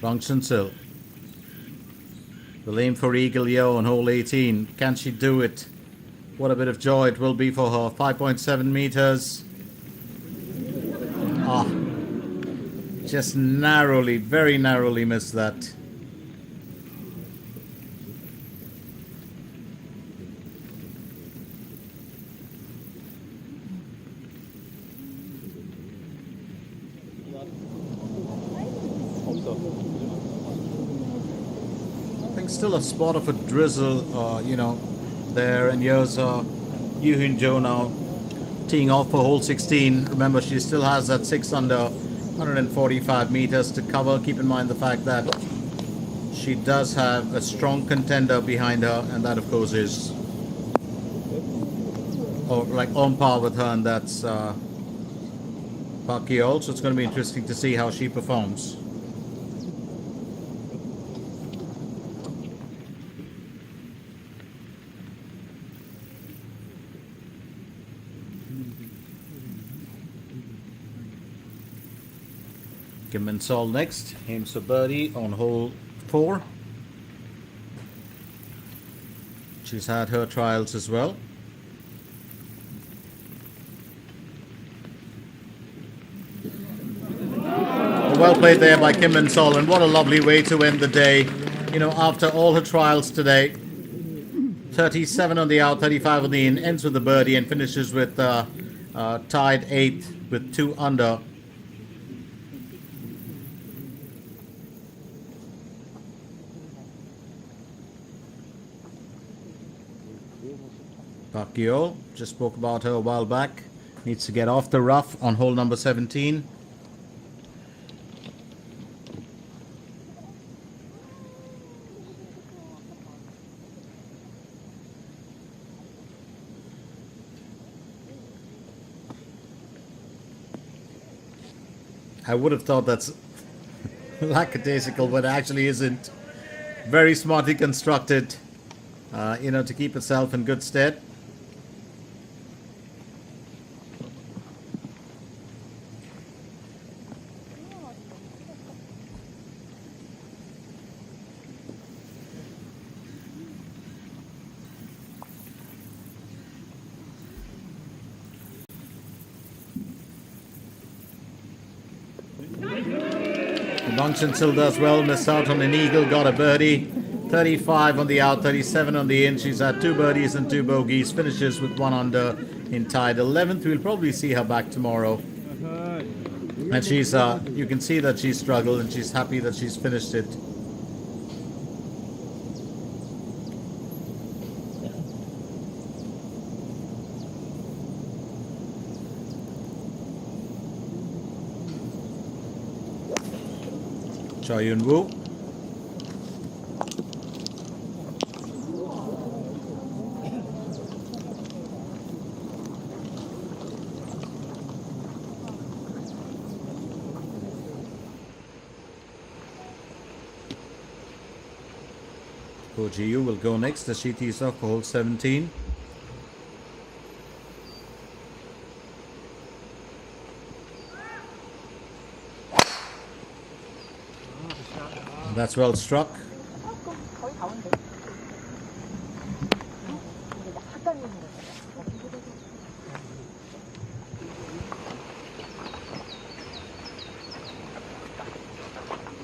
Rong Chun-sil will aim for Eagle Yo on hole 18. Can she do it? What a bit of joy it will be for her. 5.7 meters. Ah, just narrowly, very narrowly missed that. I think still a spot of a drizzle, there. And here's Yuan Joe now teeing off for hole 16. Remember, she still has that 6 under, 145 meters to cover. Keep in mind the fact that she does have a strong contender behind her, and that, of course, is on par with her, and that's Pakol. So it's going to be interesting to see how she performs. Kim Min-sol next, aims for birdie on hole 4. She's had her trials as well. Well played there by Kim Min-sol, and what a lovely way to end the day. After all her trials today, 37 on the out, 35 on the in, ends with a birdie and finishes with tied 8th with 2 under. Kojiu, just spoke about her a while back, needs to get off the rough on hole number 17. I would have thought that's lackadaisical, but it actually isn't. Very smartly constructed, to keep itself in good stead. Rong Chun-sil does well, missed out on an eagle, got a birdie. 35 on the out, 37 on the in. She's had 2 birdies and 2 bogeys. Finishes with 1 under in tied 11th. We'll probably see her back tomorrow. And she's, you can see that she's struggled, and she's happy that she's finished it. Choi Yun-woo. Kojiu will go next as she tees off for hole 17. That's well struck. 거의 다 온대. 근데 약간 있는 거죠.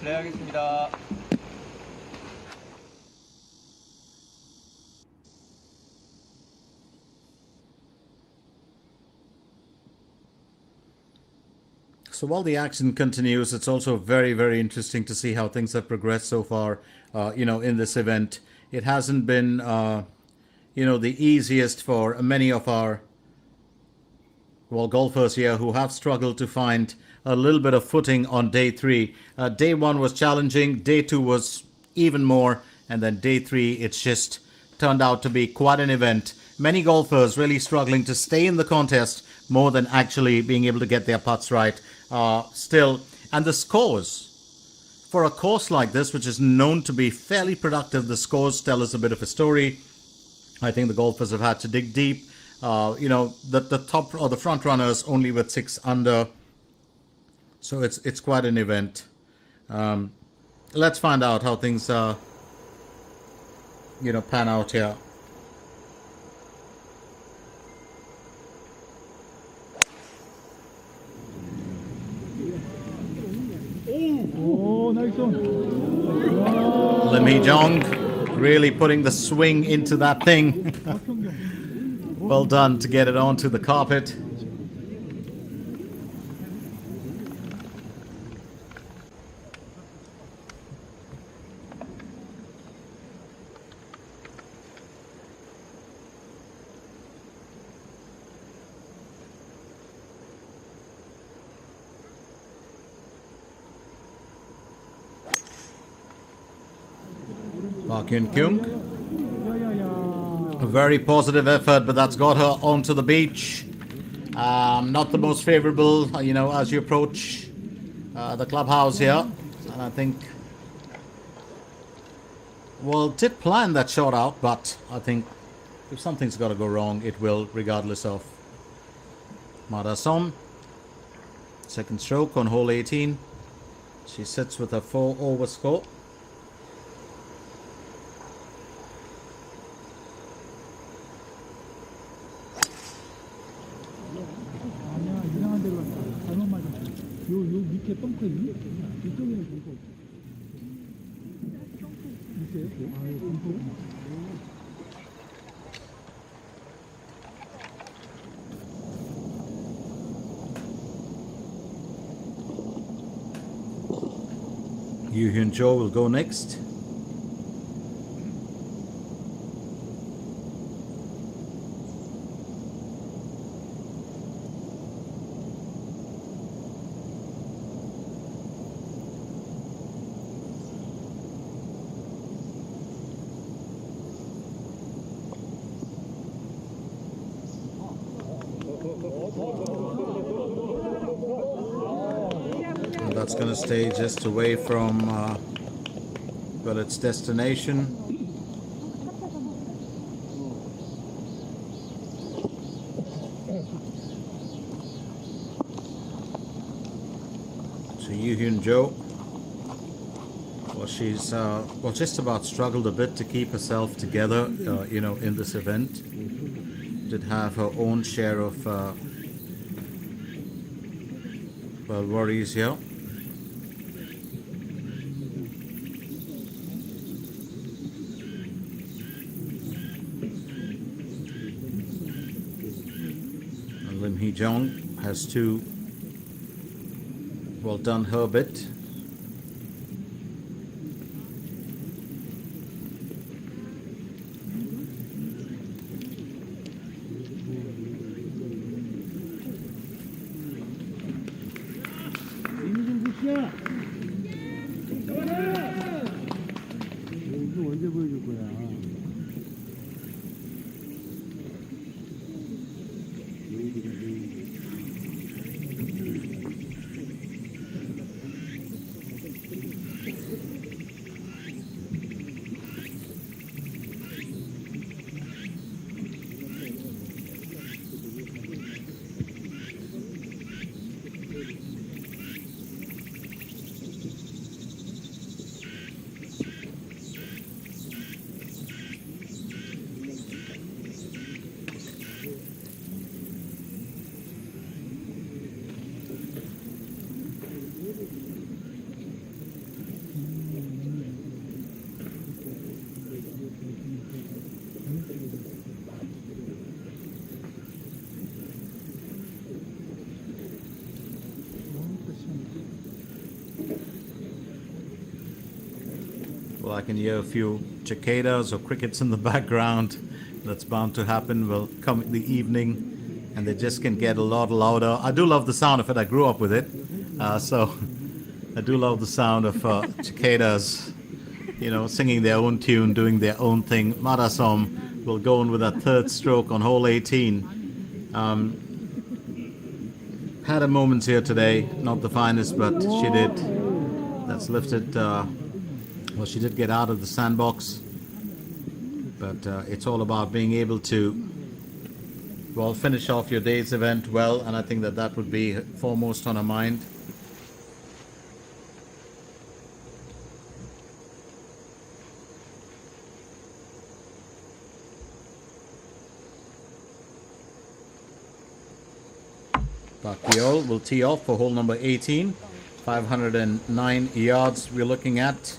플레이하겠습니다. So while the action continues, it's also very, very interesting to see how things have progressed so far, in this event. It hasn't been, the easiest for many of our, golfers here who have struggled to find a little bit of footing on day 3. Day 1 was challenging, day 2 was even more, and then day 3, it's just turned out to be quite an event. Many golfers really struggling to stay in the contest more than actually being able to get their putts right. Still, and the scores for a course like this, which is known to be fairly productive, the scores tell us a bit of a story. I think the golfers have had to dig deep. The top or the front runners only with 6 under. So it's quite an event. Let's find out how things pan out here. Oh, nice one. Lim Hee-jong really putting the swing into that thing. Well done to get it onto the carpet. Park Hyun-kyung. A very positive effort, but that's got her onto the beach. Not the most favorable, as you approach the clubhouse here. And I think, did plan that shot out, but I think if something's got to go wrong, it will, regardless of. Marason, second stroke on hole 18. She sits with a 4-over score. 요 밑에 벙커 있니? 이쪽에 이거 있어요? 벙커? Yuan Joe will go next. That's going to stay just away from its destination. So Yuan Joe, she's just about struggled a bit to keep herself together, in this event. Did have her own share of worries here. Lim Hee-jong has to done her bit. 이거 언제 보여줄 거야? I can hear a few cicadas or crickets in the background. That's bound to happen. Will come in the evening, and they just can get a lot louder. I do love the sound of it. I grew up with it, so I do love the sound of cicadas, singing their own tune, doing their own thing. Marasom will go on with a third stroke on hole 18. Had her moments here today, not the finest, but she did. That's lifted. Well, she did get out of the sandbox, but it's all about being able to, well, finish off your day's event well, and I think that would be foremost on her mind. Pakol will tee off for hole number 18. 509 yards we're looking at.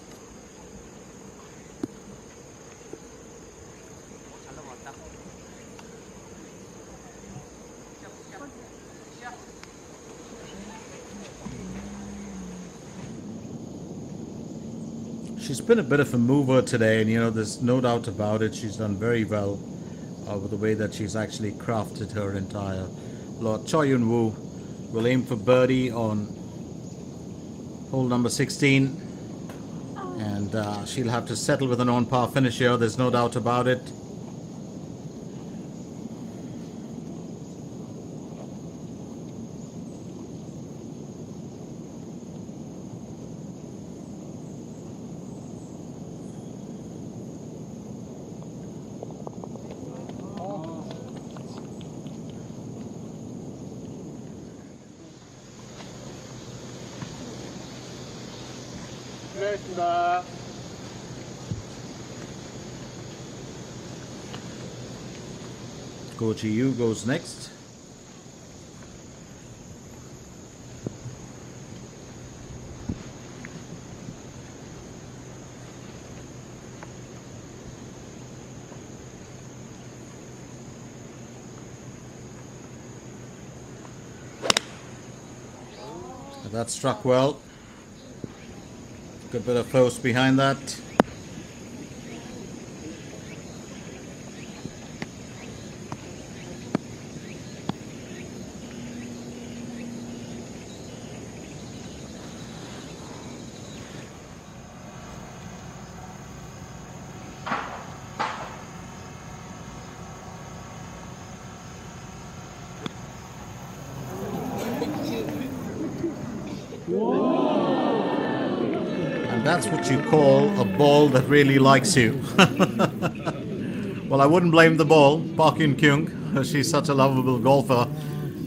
She's been a bit of a mover today, and there's no doubt about it. She's done very well with the way that she's actually crafted her entire lot. Choi Yun Woo will aim for birdie on hole number 16, and she'll have to settle with an on-par finish here. There's no doubt about it. 실례했습니다. Kojiu goes next. That struck well. Good bit of force behind that. That's what you call a ball that really likes you. Well, I wouldn't blame the ball. Park Yun Kyung, she's such a lovable golfer,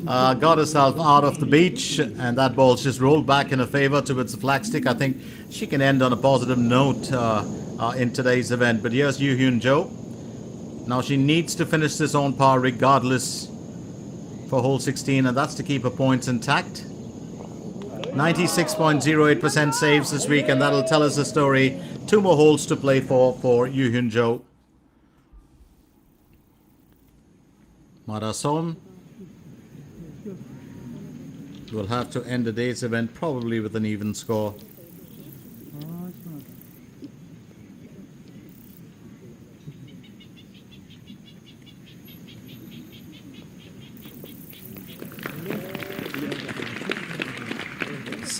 got herself out of the beach, and that ball's just rolled back in her favor towards the flagstick. I think she can end on a positive note in today's event. But here's Yuan Joe. Now she needs to finish this on par regardless for hole 16, and that's to keep her points intact. 96.08% saves this week, and that'll tell us the story. 2 more holes to play for Yuan Joe. Marason will have to end the day's event probably with an even score.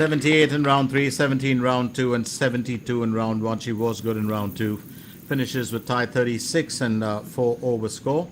.78 in round 3, 17 in round 2, and 72 in round 1. She was good in round 2. Finishes with tie 36 and 4 over score.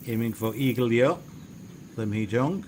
Aiming for eagle here, Lim Hee Jung.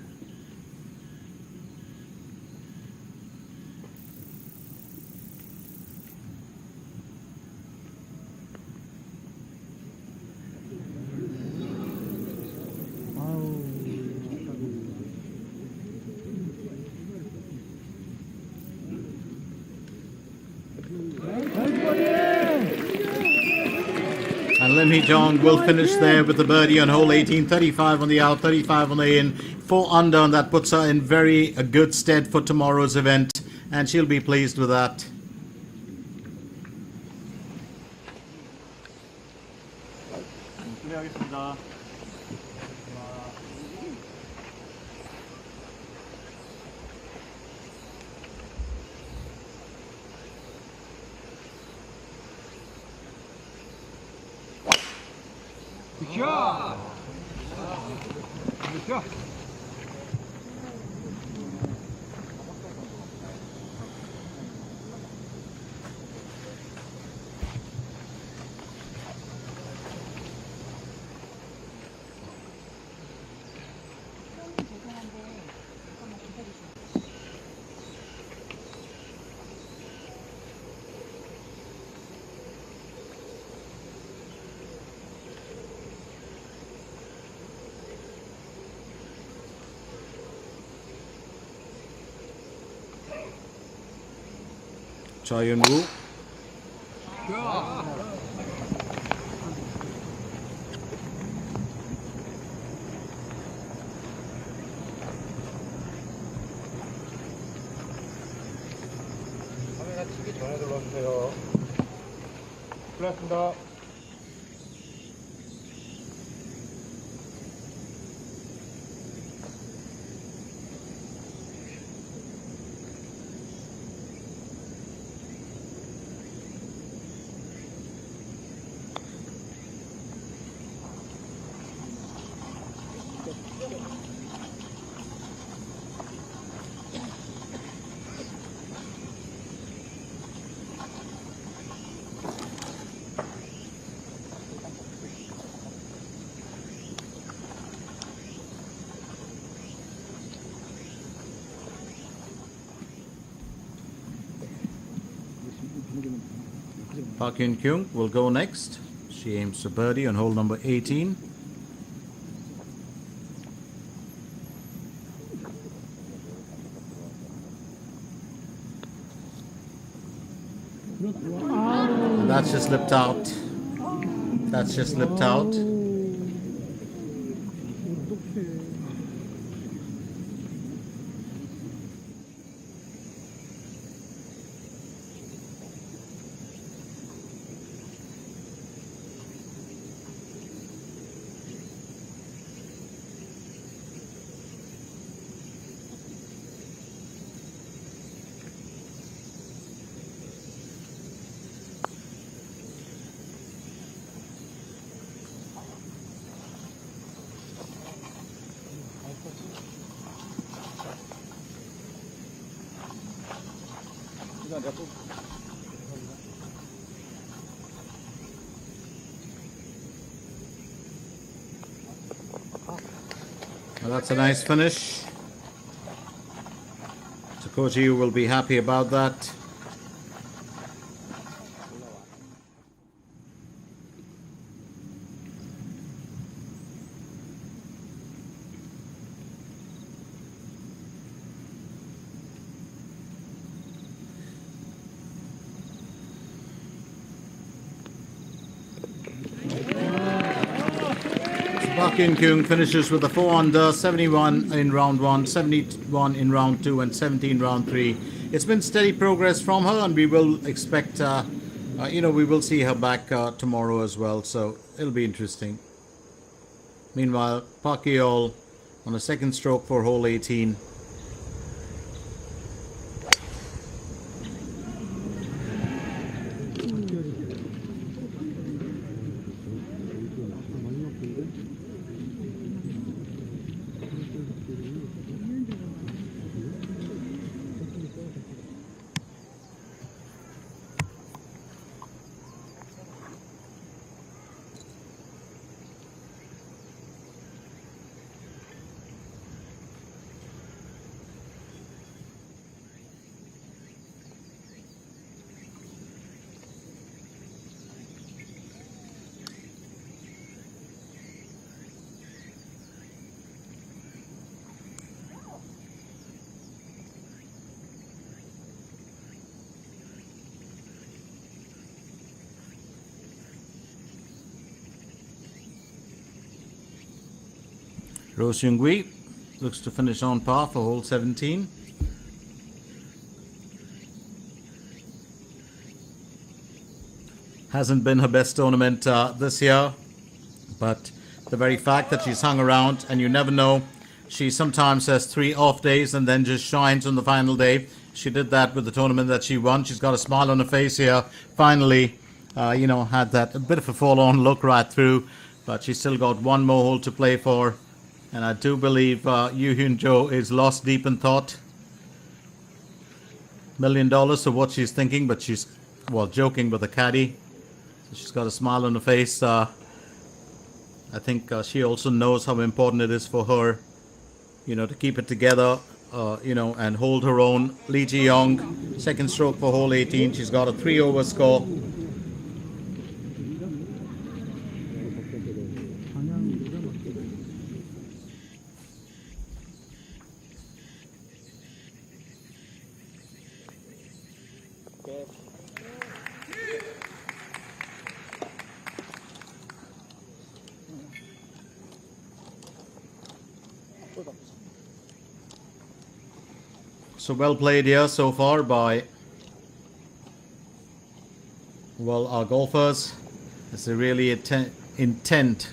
Lim Hee Jong will finish there with the birdie on hole 18, 35 on the out, 35 on the in, 4 under, and that puts her in very good stead for tomorrow's event, and she'll be pleased with that. 플레이하겠습니다. 굿샷! 굿샷! Choi Yun-woo. 카메라 치기 전에 눌러주세요. 수고하셨습니다. Park Hyun-kyung will go next. She aims for birdie on hole number 18. And that's just slipped out. That's just slipped out. Well, that's a nice finish. So Kojiu will be happy about that. Park Hyun-kyung finishes with a 4 under, 71 in round 1, 71 in round 2, and 17 round 3. It's been steady progress from her, and we will expect, we will see her back tomorrow as well, so it'll be interesting. Meanwhile, Pakol on a second stroke for hole 18. Ro Seung-hui looks to finish on par for hole 17. Hasn't been her best tournament this year, but the very fact that she's hung around, and you never know, she sometimes has 3 off days and then just shines on the final day. She did that with the tournament that she won. She's got a smile on her face here. Finally, had that a bit of a forlorn look right through, but she's still got one more hole to play for. And I do believe Yuan Joe is lost deep in thought. $1 million of what she's thinking, but she's, well, joking with the caddy. So she's got a smile on her face. I think she also knows how important it is for her, to keep it together, and hold her own. Lee Ji-young, second stroke for hole 18. She's got a 3-over score. So well played here so far by, our golfers, as they really intend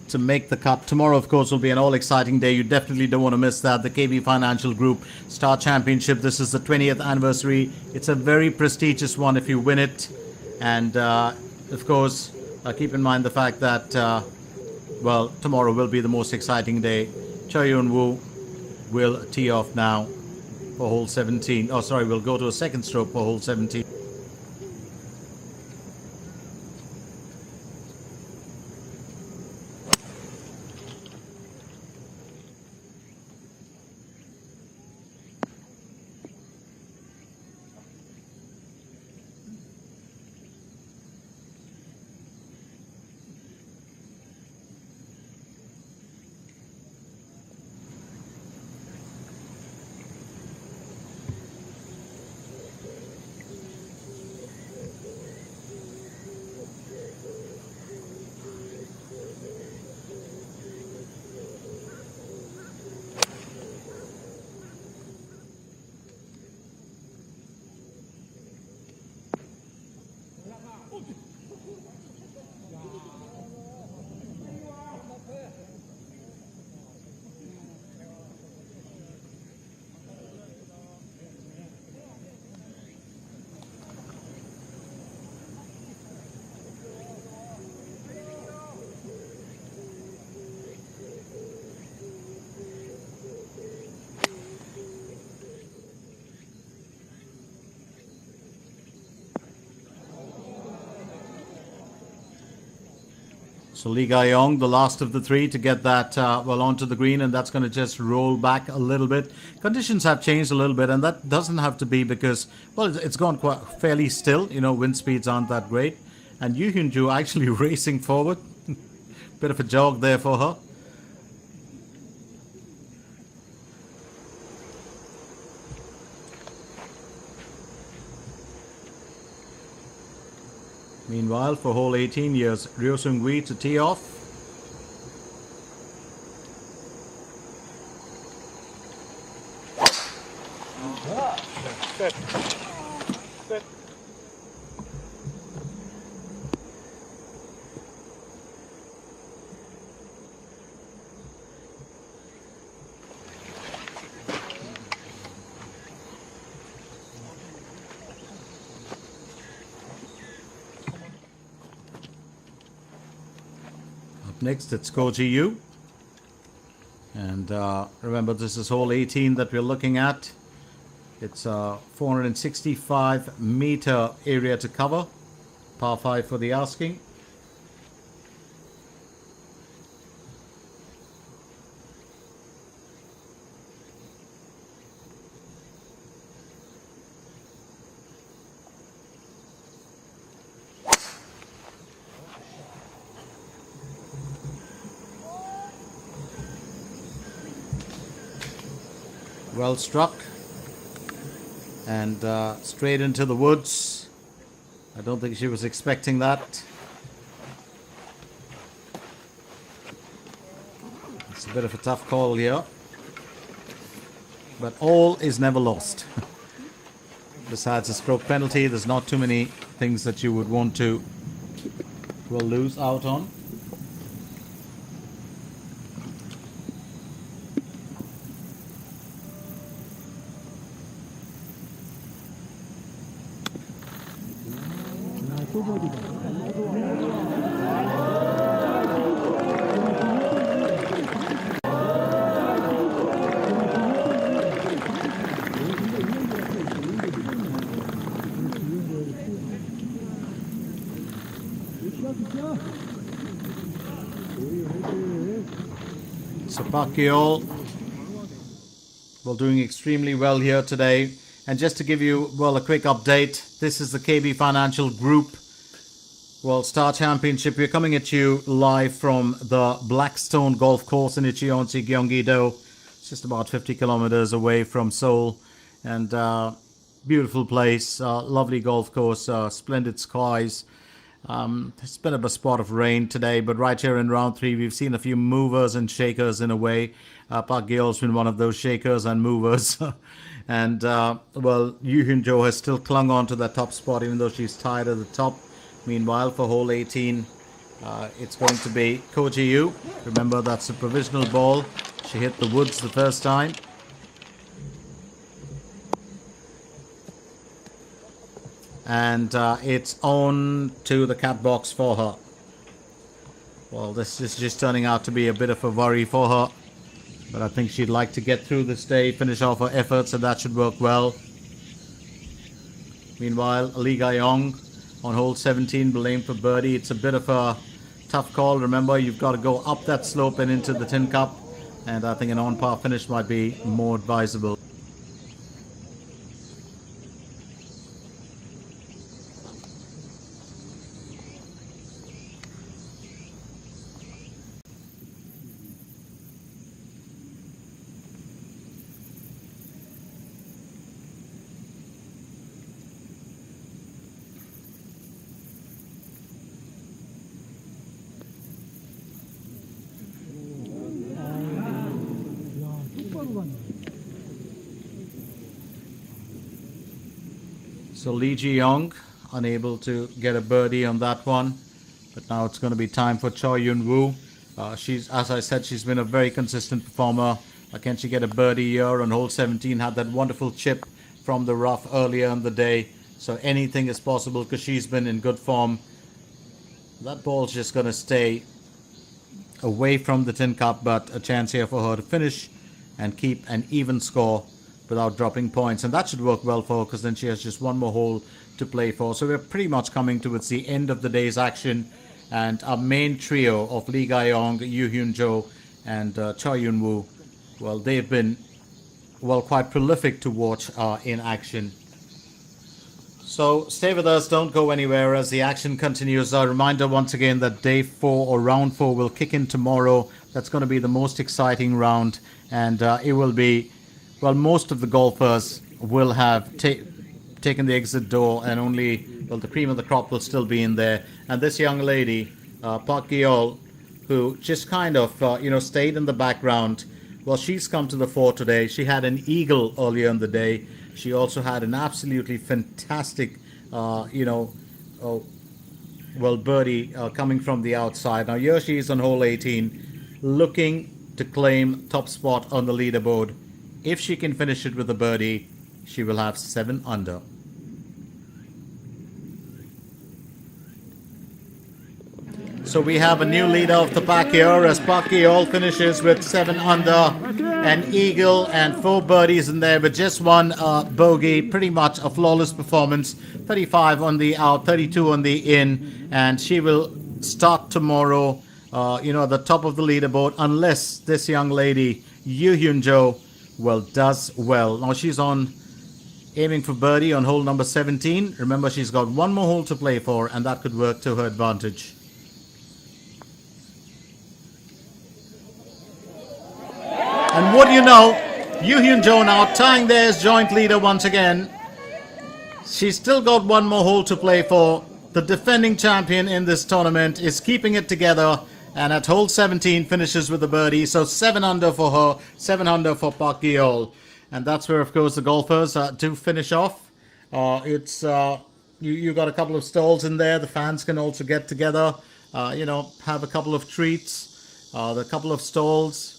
to make the cut. Tomorrow, of course, will be an all-exciting day. You definitely don't want to miss that. The KB Financial Group Star Championship. This is the 20th anniversary. It's a very prestigious one if you win it. And, of course, keep in mind the fact that, tomorrow will be the most exciting day. Choi Yun-woo will tee off now for hole 17. Oh, sorry, we'll go to a second stroke for hole 17. So Lee Ga-yong, the last of the 3 to get that onto the green, and that's going to just roll back a little bit. Conditions have changed a little bit, and that doesn't have to be because, it's gone quite fairly still. Wind speeds aren't that great. And Yu Hyun-ju actually racing forward. Bit of a jog there for her. Meanwhile, for hole 18, here's Ryo Seung-hui to tee off. Set. Next, it's Kojiu. And remember, this is hole 18 that we're looking at. It's a 465 meter area to cover. Par 5 for the asking. Well struck, and straight into the woods. I don't think she was expecting that. It's a bit of a tough call here. But all is never lost. Besides a stroke penalty, there's not too many things that you would want to lose out on. So Pakol, well, doing extremely well here today. And just to give you, well, a quick update, this is the KB Financial Group World Star Championship. We're coming at you live from the Blackstone Golf Course in Icheonsi, Gyeonggi-do. It's just about 50 kilometers away from Seoul. And beautiful place, lovely golf course, splendid skies. It's been a spot of rain today, but right here in round 3, we've seen a few movers and shakers in a way. Pakol's been one of those shakers and movers. And, well, Yuan Joe has still clung on to that top spot, even though she's tied at the top. Meanwhile, for hole 18, it's going to be Kojiu. Remember, that's a provisional ball. She hit the woods the first time. And it's on to the cat box for her. Well, this is just turning out to be a bit of a worry for her. But I think she'd like to get through this day, finish off her efforts, and that should work well. Meanwhile, Lee Ga-young on hole 17 will aim for birdie. It's a bit of a tough call. Remember, you've got to go up that slope and into the tin cup. And I think an on-par finish might be more advisable. So Lee Ga-young unable to get a birdie on that one, but now it's going to be time for Choi Yun-woo. She's, as I said, she's been a very consistent performer. Can she get a birdie here on hole 17? Had that wonderful chip from the rough earlier in the day, so anything is possible because she's been in good form. That ball's just going to stay away from the tin cup, but a chance here for her to finish and keep an even score without dropping points, and that should work well for her because then she has just one more hole to play for. So we're pretty much coming towards the end of the day's action, and our main trio of Lee Ga-young, Yuan Joe, and Choi Yun-woo, well, they've been, well, quite prolific to watch in action. So stay with us, don't go anywhere as the action continues. A reminder once again that day 4 or round 4 will kick in tomorrow. That's going to be the most exciting round, and it will be, well, most of the golfers will have taken the exit door, and only, well, the cream of the crop will still be in there. And this young lady, Pakol, who just kind of, stayed in the background, well, she's come to the fore today. She had an eagle earlier in the day. She also had an absolutely fantastic, birdie coming from the outside. Now, here she is on hole 18, looking to claim top spot on the leaderboard. If she can finish it with a birdie, she will have 7 under. So we have a new leader of the pack here as Pakol finishes with 7 under, an eagle and 4 birdies in there with just 1 bogey. Pretty much a flawless performance. 35 on the out, 32 on the in, and she will start tomorrow, at the top of the leaderboard, unless this young lady, Yuan Joe, well, does well. Now she's on aiming for birdie on hole number 17. Remember, she's got 1 more hole to play for, and that could work to her advantage. And what do you know, Yuan Joe now tying there as joint leader once again. She's still got 1 more hole to play for. The defending champion in this tournament is keeping it together, And at hole 17 finishes with a birdie. So 7 under for her, 7 under for Pakol. And that's where, of course, the golfers do finish off. It's you got a couple of stalls in there. The fans can also get together, have a couple of treats, a couple of stalls.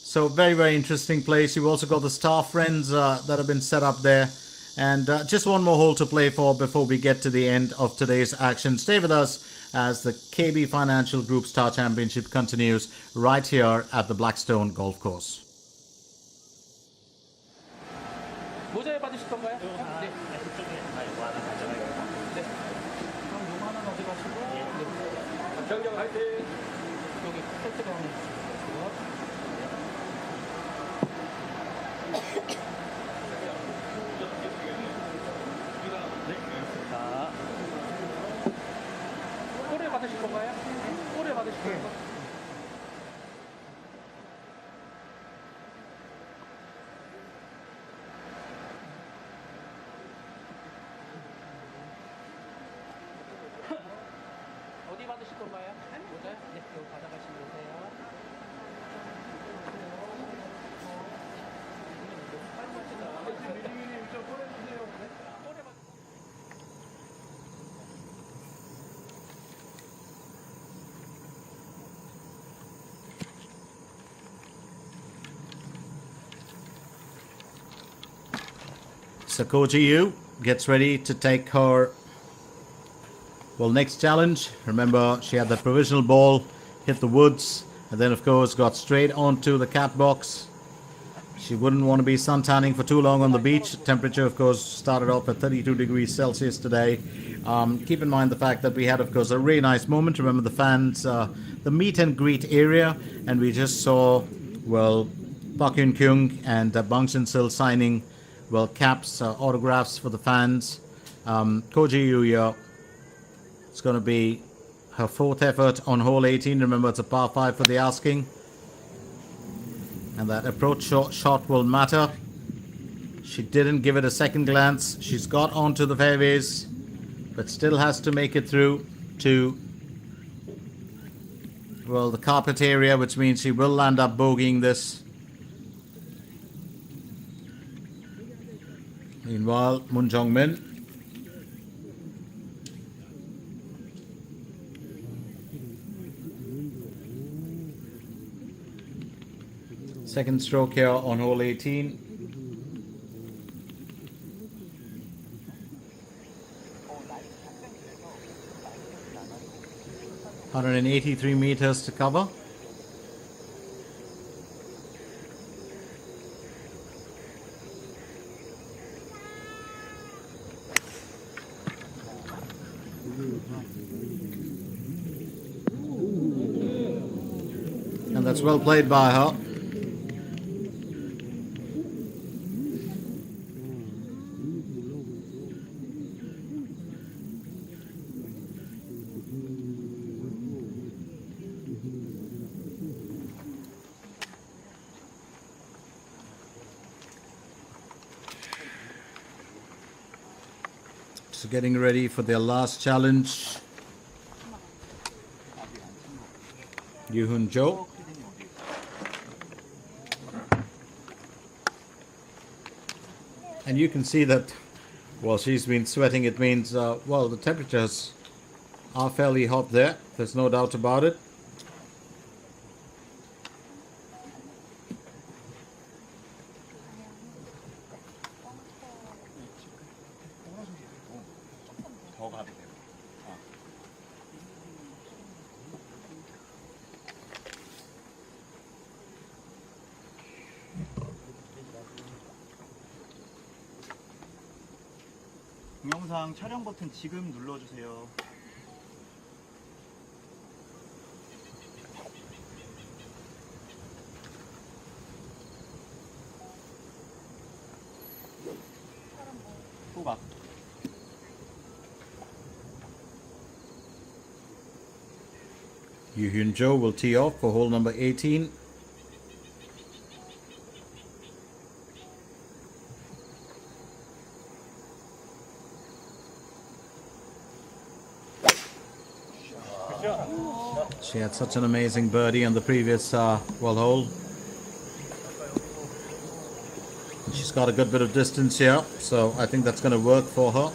So very, very interesting place. You've also got the star friends that have been set up there. And just one more hole to play for before we get to the end of today's action. Stay with us as the KB Financial Group Star Championship continues right here at the Blackstone Golf Course. 모자에 받으실 건가요? 네. 네. 그럼 요거 하나 어디 가시고 네. 경경 화이팅! 여기 콜트가 하나 있어요. 자. 꼬리에 받으실 건가요? 꼬리에 받으실 건가요? 어디 받으실 건가요? 모자요? 네, 여기 받아가시면 되세요. So Kojiu gets ready to take her next challenge. Remember, she had that provisional ball, hit the woods, and then of course got straight onto the cat box. She wouldn't want to be sun tanning for too long on the beach. Temperature, of course, started off at 32 degrees Celsius today. Keep in mind the fact that we had, of course, a really nice moment. Remember the fans, the meet and greet area, and we just saw, Park Yun Kyung and Bang Shin Sil signing, caps, autographs for the fans. Kojiu, it's going to be her fourth effort on hole 18. Remember, it's a par 5 for the asking. And that approach shot will matter. She didn't give it a second glance. She's got onto the fairways, but still has to make it through to, the carpet area, which means she will land up bogeying this. Meanwhile, Moon Jong-min, second stroke here on hole 18. $183 meters to cover. And that's well played by her. So getting ready for their last challenge. Yuan Joe. And you can see that, she's been sweating. It means, the temperatures are fairly hot there. There's no doubt about it. 동영상 촬영 버튼 지금 눌러주세요. 호박. Yuan Joe will tee off for hole number 18. She had such an amazing birdie on the previous hole. And she's got a good bit of distance here, so I think that's going to work for her.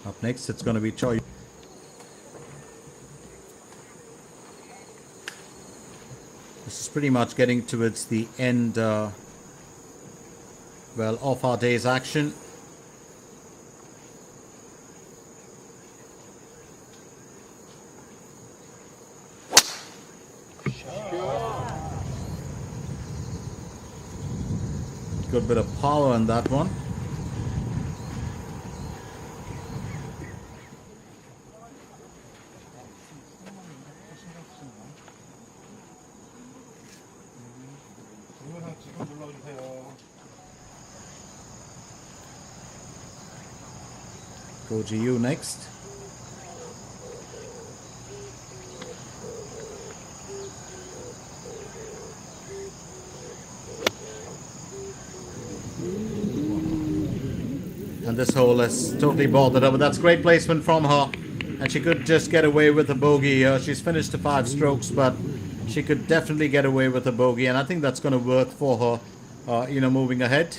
Up next, it's going to be Choi. This is pretty much getting towards the end, of our day's action. Good bit of power on that one. 동영상 지금 눌러주세요. Kojiu next. And this hole is totally bothered her, but that's great placement from her. And she could just get away with a bogey here. She's finished to 5 strokes, but she could definitely get away with a bogey. And I think that's going to work for her, moving ahead.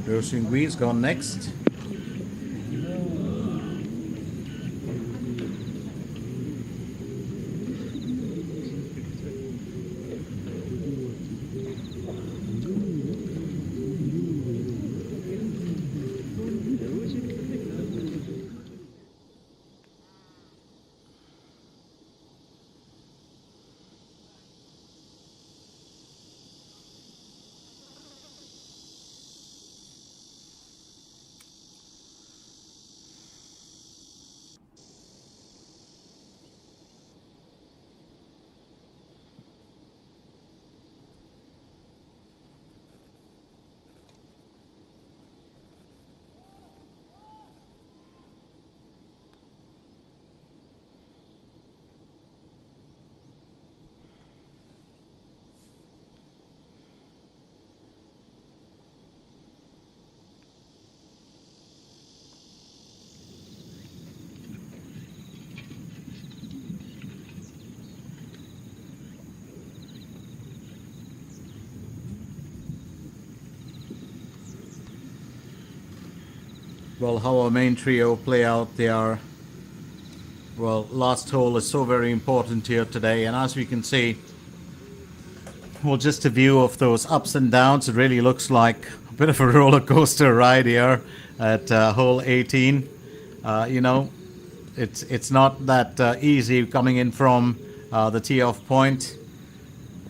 Resurgence gone next. Well, how our main trio play out there. Well, last hole is so very important here today, and as we can see, well, just a view of those ups and downs. It really looks like a bit of a roller coaster ride here at hole 18. It's not that easy coming in from the tee-off point.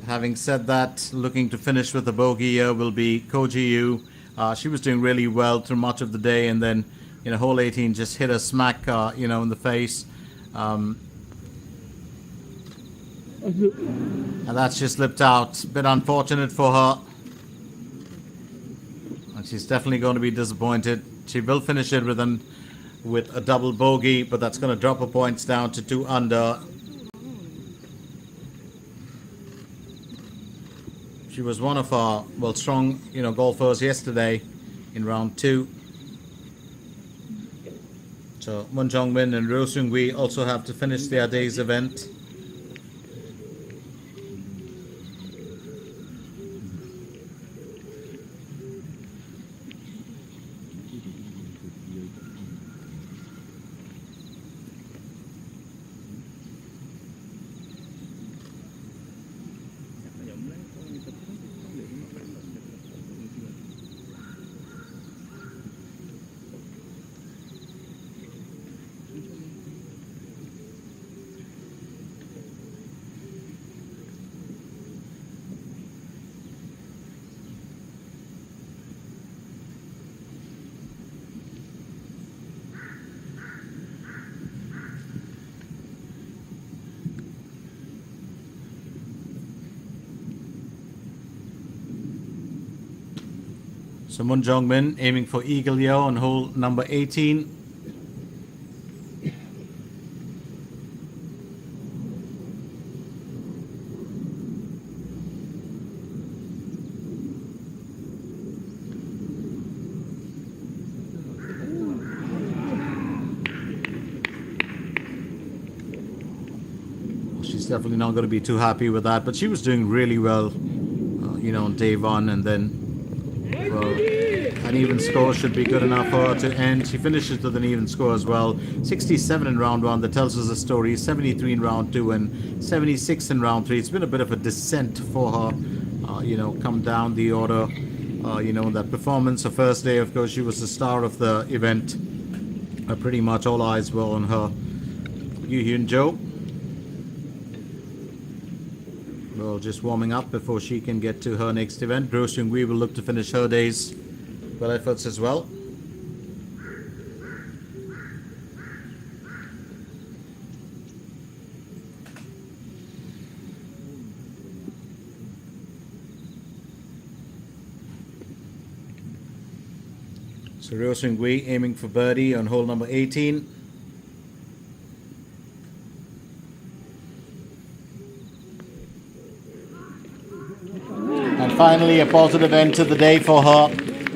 Having said that, looking to finish with a bogey here will be Kojiu. She was doing really well through much of the day, and then hole 18 just hit her smack in the face, and that's just slipped out. A bit unfortunate for her, and she's definitely going to be disappointed. She will finish it with a double bogey, but that's going to drop her points down to 2 under. She was one of our strong golfers yesterday in round 2. So Mun Jong-min and Ro Seung-hui also have to finish their day's event. So Moon Jong-min aiming for Eagle Yo on hole number 18. She's definitely not going to be too happy with that, but she was doing really well, on day one, and then an even score should be good enough for her to end. She finishes with an even score as well. 67 in round one. That tells us a story. 73 in round two and 76 in round three. It's been a bit of a descent for her. Come down the order. That performance. Her first day, of course, she was the star of the event. Pretty much all eyes were on her. Yuan Joe. Well, just warming up before she can get to her next event. Roh Seung-hui will look to finish her day's well efforts as well. So Roh Seung-hui aiming for birdie on hole number 18. And finally, a positive end to the day for her.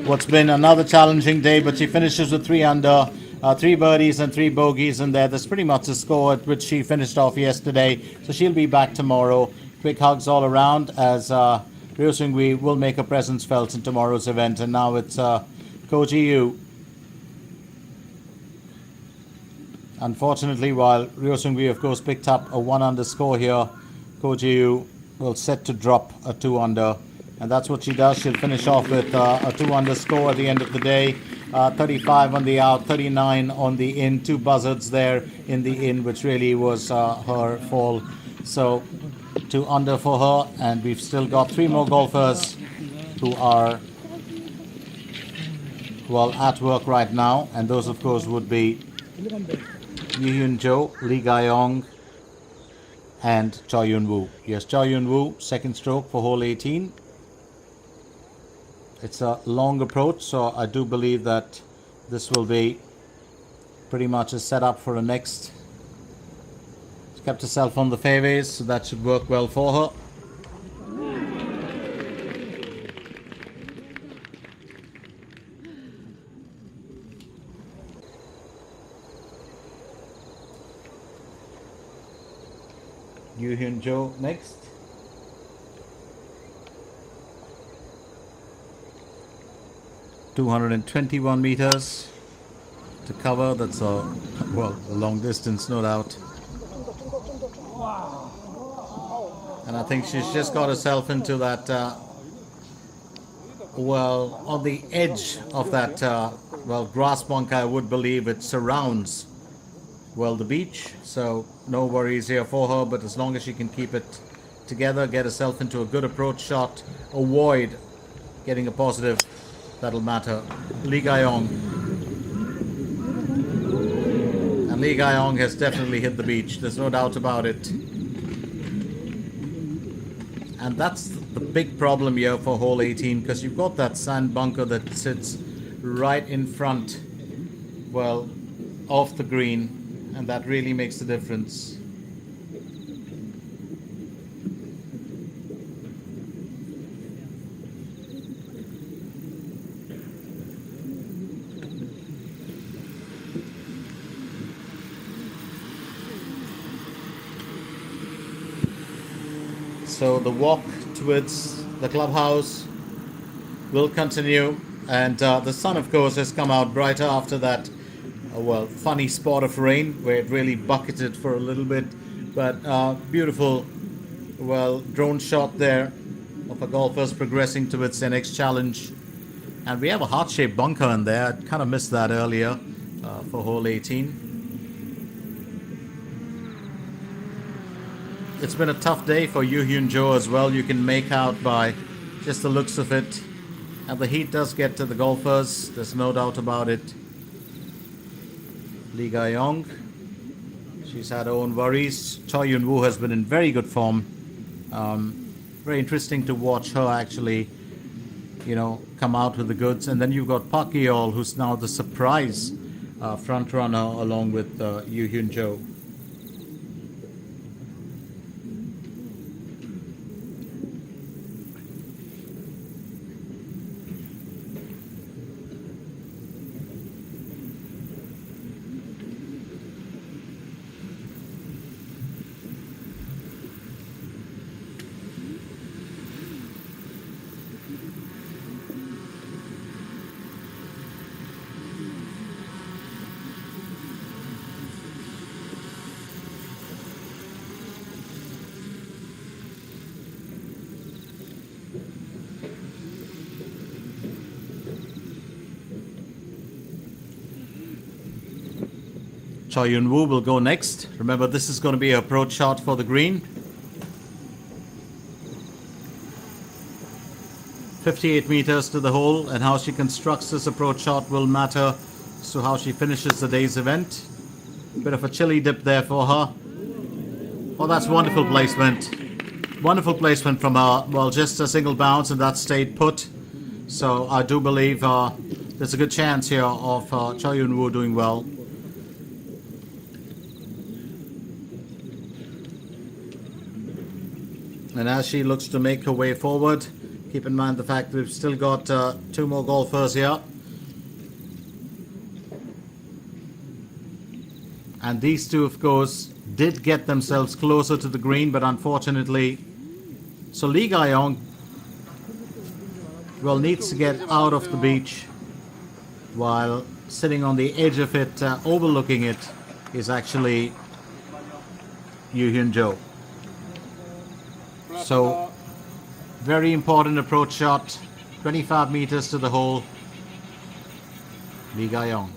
What's been another challenging day, but she finishes with 3 under, 3 birdies and 3 bogeys in there. That's pretty much the score at which she finished off yesterday. So she'll be back tomorrow. Quick hugs all around as Roh Seung-hui will make her presence felt in tomorrow's event. And now it's Kojiu. Unfortunately, while Roh Seung-hui, of course, picked up a 1 under score here, Kojiu will set to drop a 2 under. And that's what she does. She'll finish off with a 2 under score at the end of the day. 35 on the out, 39 on the in. 2 buzzards there in the in, which really was her fall. So 2 under for her. And we've still got 3 more golfers who are, at work right now. And those, of course, would be Yuan Joe, Lee Ga-yong, and Choi Yun-woo. Yes, Choi Yun-woo, second stroke for hole 18. It's a long approach, so I do believe that this will be pretty much a setup for a next. She's kept herself on the fairways, so that should work well for her. Yuan Joe next. .221 meters to cover. That's a long distance, no doubt. And I think she's just got herself into that on the edge of that grass bunker. I would believe it surrounds the beach, so no worries here for her. But as long as she can keep it together, get herself into a good approach shot, avoid getting a positive, that'll matter. Lee Ga-yong. And Lee Ga-yong has definitely hit the beach. There's no doubt about it. And that's the big problem here for hole 18, because you've got that sand bunker that sits right in front, of the green. And that really makes the difference. So the walk towards the clubhouse will continue, and the sun, of course, has come out brighter after that funny spot of rain where it really bucketed for a little bit. But beautiful drone shot there of a golfers progressing towards their next challenge. And we have a heart-shaped bunker in there. I kind of missed that earlier for hole 18. It's been a tough day for Yuan Joe as well. You can make out by just the looks of it. And the heat does get to the golfers. There's no doubt about it. Lee Ga-yong, she's had her own worries. Choi Yun-woo has been in very good form. Very interesting to watch her actually, come out with the goods. And then you've got Pakol, who's now the surprise front runner along with Yuan Joe. Choi Yun-woo will go next. Remember, this is going to be an approach shot for the green. 58 meters to the hole, and how she constructs this approach shot will matter as to how she finishes the day's event. Bit of a chilly dip there for her. Oh, that's wonderful placement. Wonderful placement from her. Well, just a single bounce and that stayed put. So I do believe there's a good chance here of Choi Yun-woo doing well. And as she looks to make her way forward, keep in mind the fact that we've still got 2 more golfers here. And these two, of course, did get themselves closer to the green, but unfortunately, so Lee Ga-young, well, needs to get out of the beach, while sitting on the edge of it, overlooking it, is actually Yuan Joe. So, very important approach shot, 25 meters to the hole, Lee Ga-young.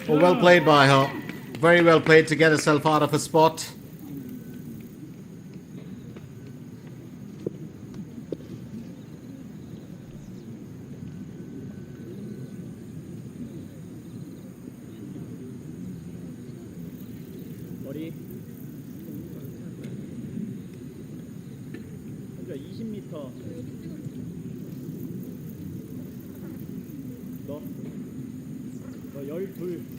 Well played by her. Very well played to get herself out of a spot. 머리. 그러니까 20m. 너 12.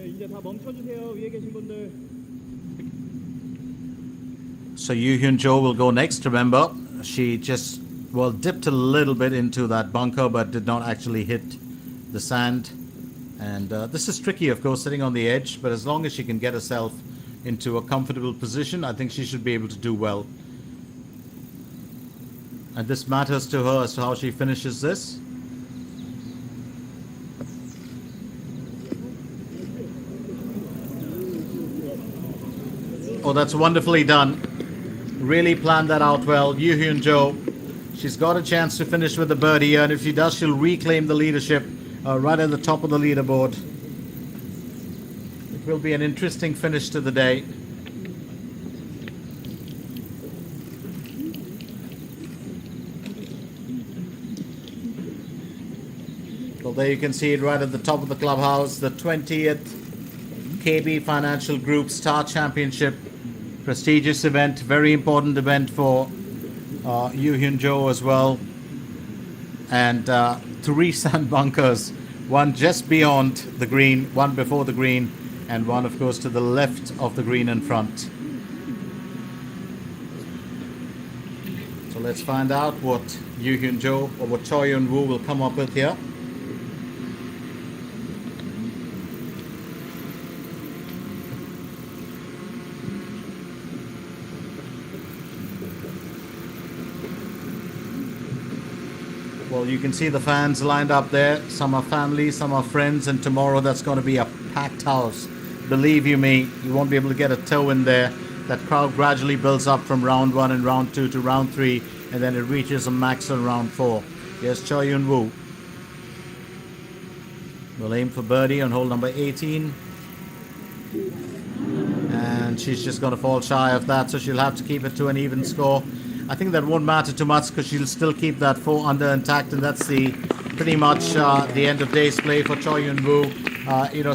이제 다 멈춰주세요. 위에 계신 분들. So Yuan Joe will go next. Remember, she just, well, dipped a little bit into that bunker, but did not actually hit the sand. And this is tricky, of course, sitting on the edge, but as long as she can get herself into a comfortable position, I think she should be able to do well. And this matters to her as to how she finishes this. Oh, that's wonderfully done. Really planned that out well. Yuan Joe, she's got a chance to finish with a birdie, and if she does, she'll reclaim the leadership right at the top of the leaderboard. It will be an interesting finish to the day. Well, there you can see it right at the top of the clubhouse, the 20th KB Financial Group Star Championship. Prestigious event, very important event for Yuan Joe as well. And 3 sand bunkers, one just beyond the green, one before the green, and one, of course, to the left of the green in front. So let's find out what Yuan Joe or what Choi Yun-woo will come up with here. Well, you can see the fans lined up there. Some are family, some are friends, and tomorrow that's going to be a packed house. Believe you me, you won't be able to get a toe in there. That crowd gradually builds up from round 1 and round 2 to round 3, and then it reaches a max on round 4. Here's Choi Yun-woo. Will aim for birdie on hole number 18. And she's just going to fall shy of that, so she'll have to keep it to an even score. I think that won't matter too much because she'll still keep that 4 under intact, and that's pretty much the end of day's play for Choi Yun-woo.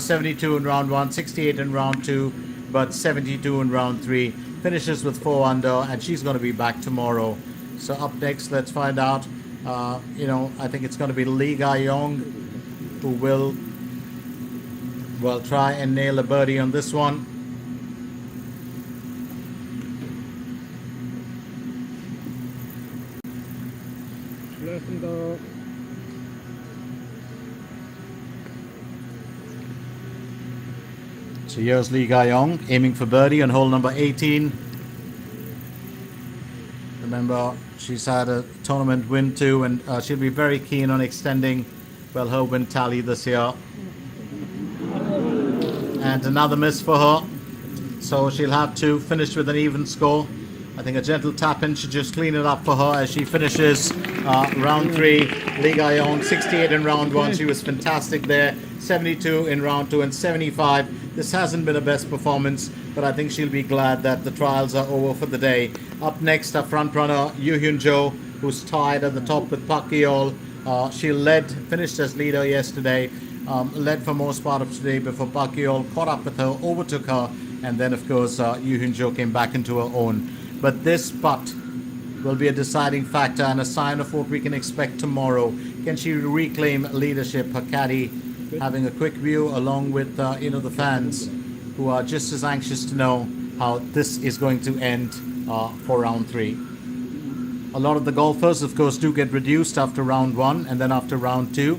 72 in round 1, 68 in round 2, but 72 in round 3. Finishes with 4 under, and she's going to be back tomorrow. So up next, let's find out. I think it's going to be Lee Ga-yong who will try and nail a birdie on this one. So here's Lee Ga-yong aiming for birdie on hole number 18. Remember, she's had a tournament win too, and she'll be very keen on extending, her win tally this year. And another miss for her. So she'll have to finish with an even score. I think a gentle tap-in should just clean it up for her as she finishes round 3. Lee Ga-yong, 68 in round 1. She was fantastic there. 72 in round 2 and 75. This hasn't been her best performance, but I think she'll be glad that the trials are over for the day. Up next, our front runner, Yuan Joe, who's tied at the top with Pakol. She finished as leader yesterday, led for most part of today before Pakol caught up with her, overtook her, and then of course Yuan Joe came back into her own. But this putt will be a deciding factor and a sign of what we can expect tomorrow. Can she reclaim leadership? Her caddy having a quick view along with the fans who are just as anxious to know how this is going to end for round 3. A lot of the golfers, of course, do get reduced after round 1 and then after round 2.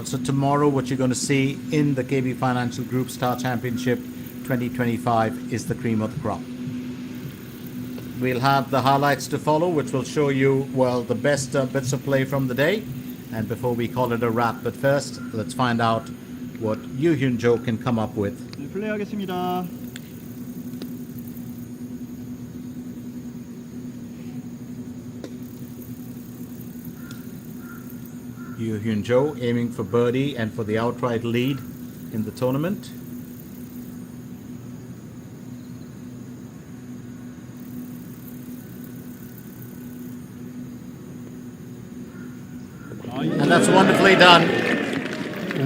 So tomorrow, what you're going to see in the KB Financial Group Star Championship 2025 is the cream of the crop. We'll have the highlights to follow, which will show you, the best bits of play from the day. And before we call it a wrap, but first, let's find out what Yuan Joe can come up with. 네, 플레이하겠습니다. Yuan Joe aiming for birdie and for the outright lead in the tournament. And that's wonderfully done.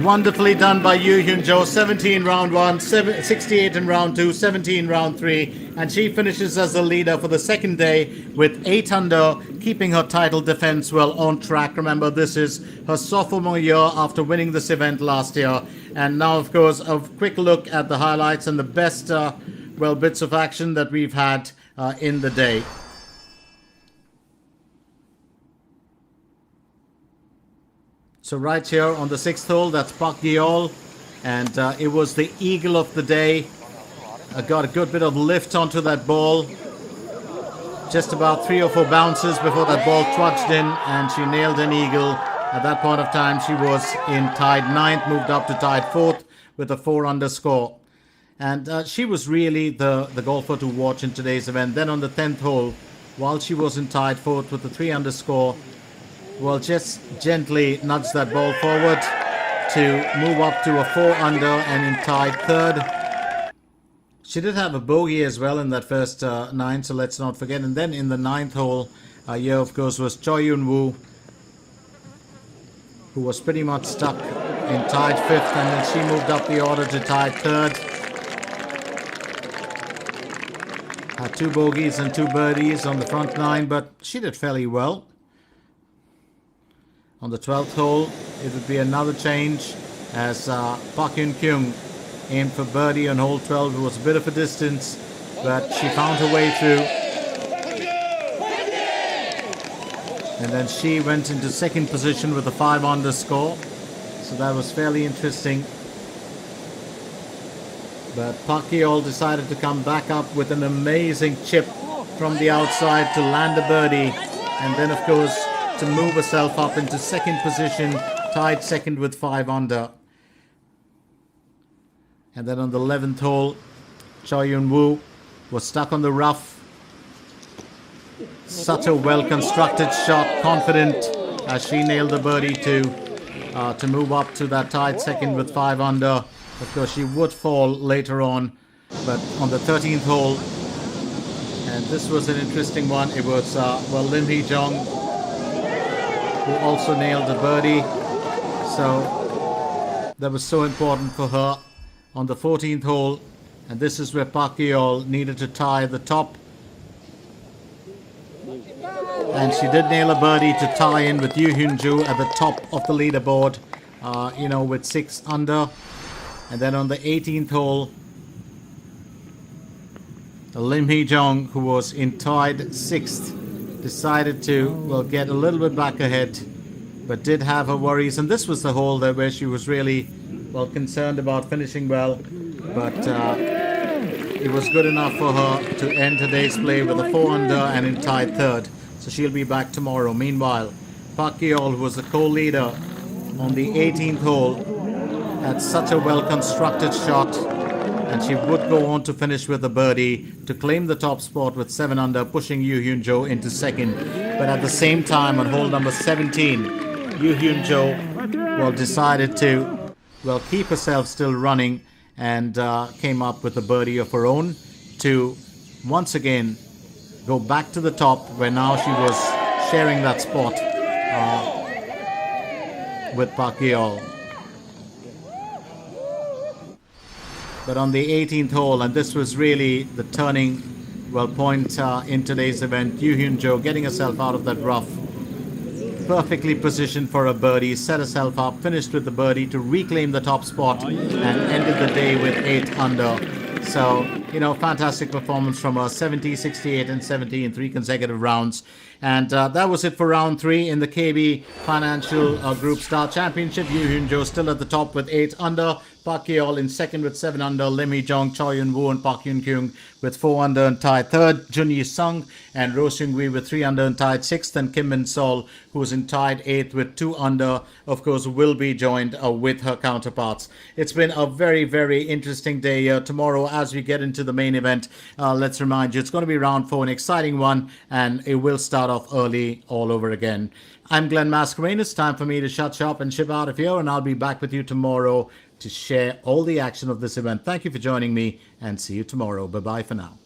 Wonderfully done by Yuan Joe. 17 round 1, 68 in round 2, 17 round 3. And she finishes as the leader for the second day with 8 under, keeping her title defense on track. Remember, this is her sophomore year after winning this event last year. And now, of course, a quick look at the highlights and the best, bits of action that we've had in the day. So right here on the 6th hole, that's Pakol, and it was the eagle of the day. Got a good bit of lift onto that ball. Just about 3 or 4 bounces before that ball trudged in, and she nailed an eagle. At that point of time, she was in tied 9th, moved up to tied 4th with a 4 under score. And she was really the golfer to watch in today's event. Then on the 10th hole, while she was in tied 4th with a 3 under score, just gently nudged that ball forward to move up to a 4 under and in tied 3rd. She did have a bogey as well in that first 9, so let's not forget. And then in the 9th hole, here of course was Choi Yun-woo, who was pretty much stuck in tied 5th, and then she moved up the order to tied 3rd. Had 2 bogeys and 2 birdies on the front 9, but she did fairly well. On the 12th hole, it would be another change as Park Hyun-kyung aimed for birdie on hole 12. It was a bit of a distance, but she found her way through. And then she went into second position with a 5 under score. So that was fairly interesting. But Pakol decided to come back up with an amazing chip from the outside to land a birdie. And then, of course, to move herself up into second position, tied second with 5 under. And then on the 11th hole, Choi Yun-woo was stuck on the rough. Such a well-constructed shot, confident as she nailed the birdie to move up to that tied second with 5 under. Of course, she would fall later on, but on the 13th hole, and this was an interesting one. It was Lim Hee-jung who also nailed the birdie. So that was so important for her on the 14th hole, and this is where Pakol needed to tie the top. And she did nail a birdie to tie in with Yuan Joe at the top of the leaderboard, with 6 under. And then on the 18th hole, Lim Hee-jung, who was in tied 6th, decided to, get a little bit back ahead, but did have her worries. And this was the hole where she was really, concerned about finishing well. But it was good enough for her to end today's play with a 4 under and in tied 3rd. So she'll be back tomorrow. Meanwhile, Pakol, who was the co-leader on the 18th hole, had such a well-constructed shot, and she would go on to finish with a birdie to claim the top spot with 7 under, pushing Yuan Joe into second. But at the same time, on hole number 17, Yuan Joe decided to keep herself still running and came up with a birdie of her own to once again go back to the top, where now she was sharing that spot with Pakol. But on the 18th hole, and this was really the turning point in today's event, Yuan Joe getting herself out of that rough, perfectly positioned for a birdie, set herself up, finished with the birdie to reclaim the top spot, and ended the day with 8 under. So, fantastic performance from her, 70, 68, and 70 in 3 consecutive rounds. And that was it for round 3 in the KB Financial Group Star Championship. Yuan Joe still at the top with 8 under. Pakol in second with 7 under. Lim Hee-jung, Choi Yun-woo, and Park Yun-kyung with 4 under and tied 3rd. Jun Yi-sung and Ro Seung-wi with 3 under and tied 6th. And Kim Min-sol, who is in tied 8th with 2 under, of course, will be joined with her counterparts. It's been a very, very interesting day tomorrow as we get into the main event. Let's remind you, it's going to be round 4, an exciting one, and it will start off early all over again. I'm Glenn Mascareign. It's time for me to shut shop and ship out of here, and I'll be back with you tomorrow to share all the action of this event. Thank you for joining me, and see you tomorrow. Bye-bye for now.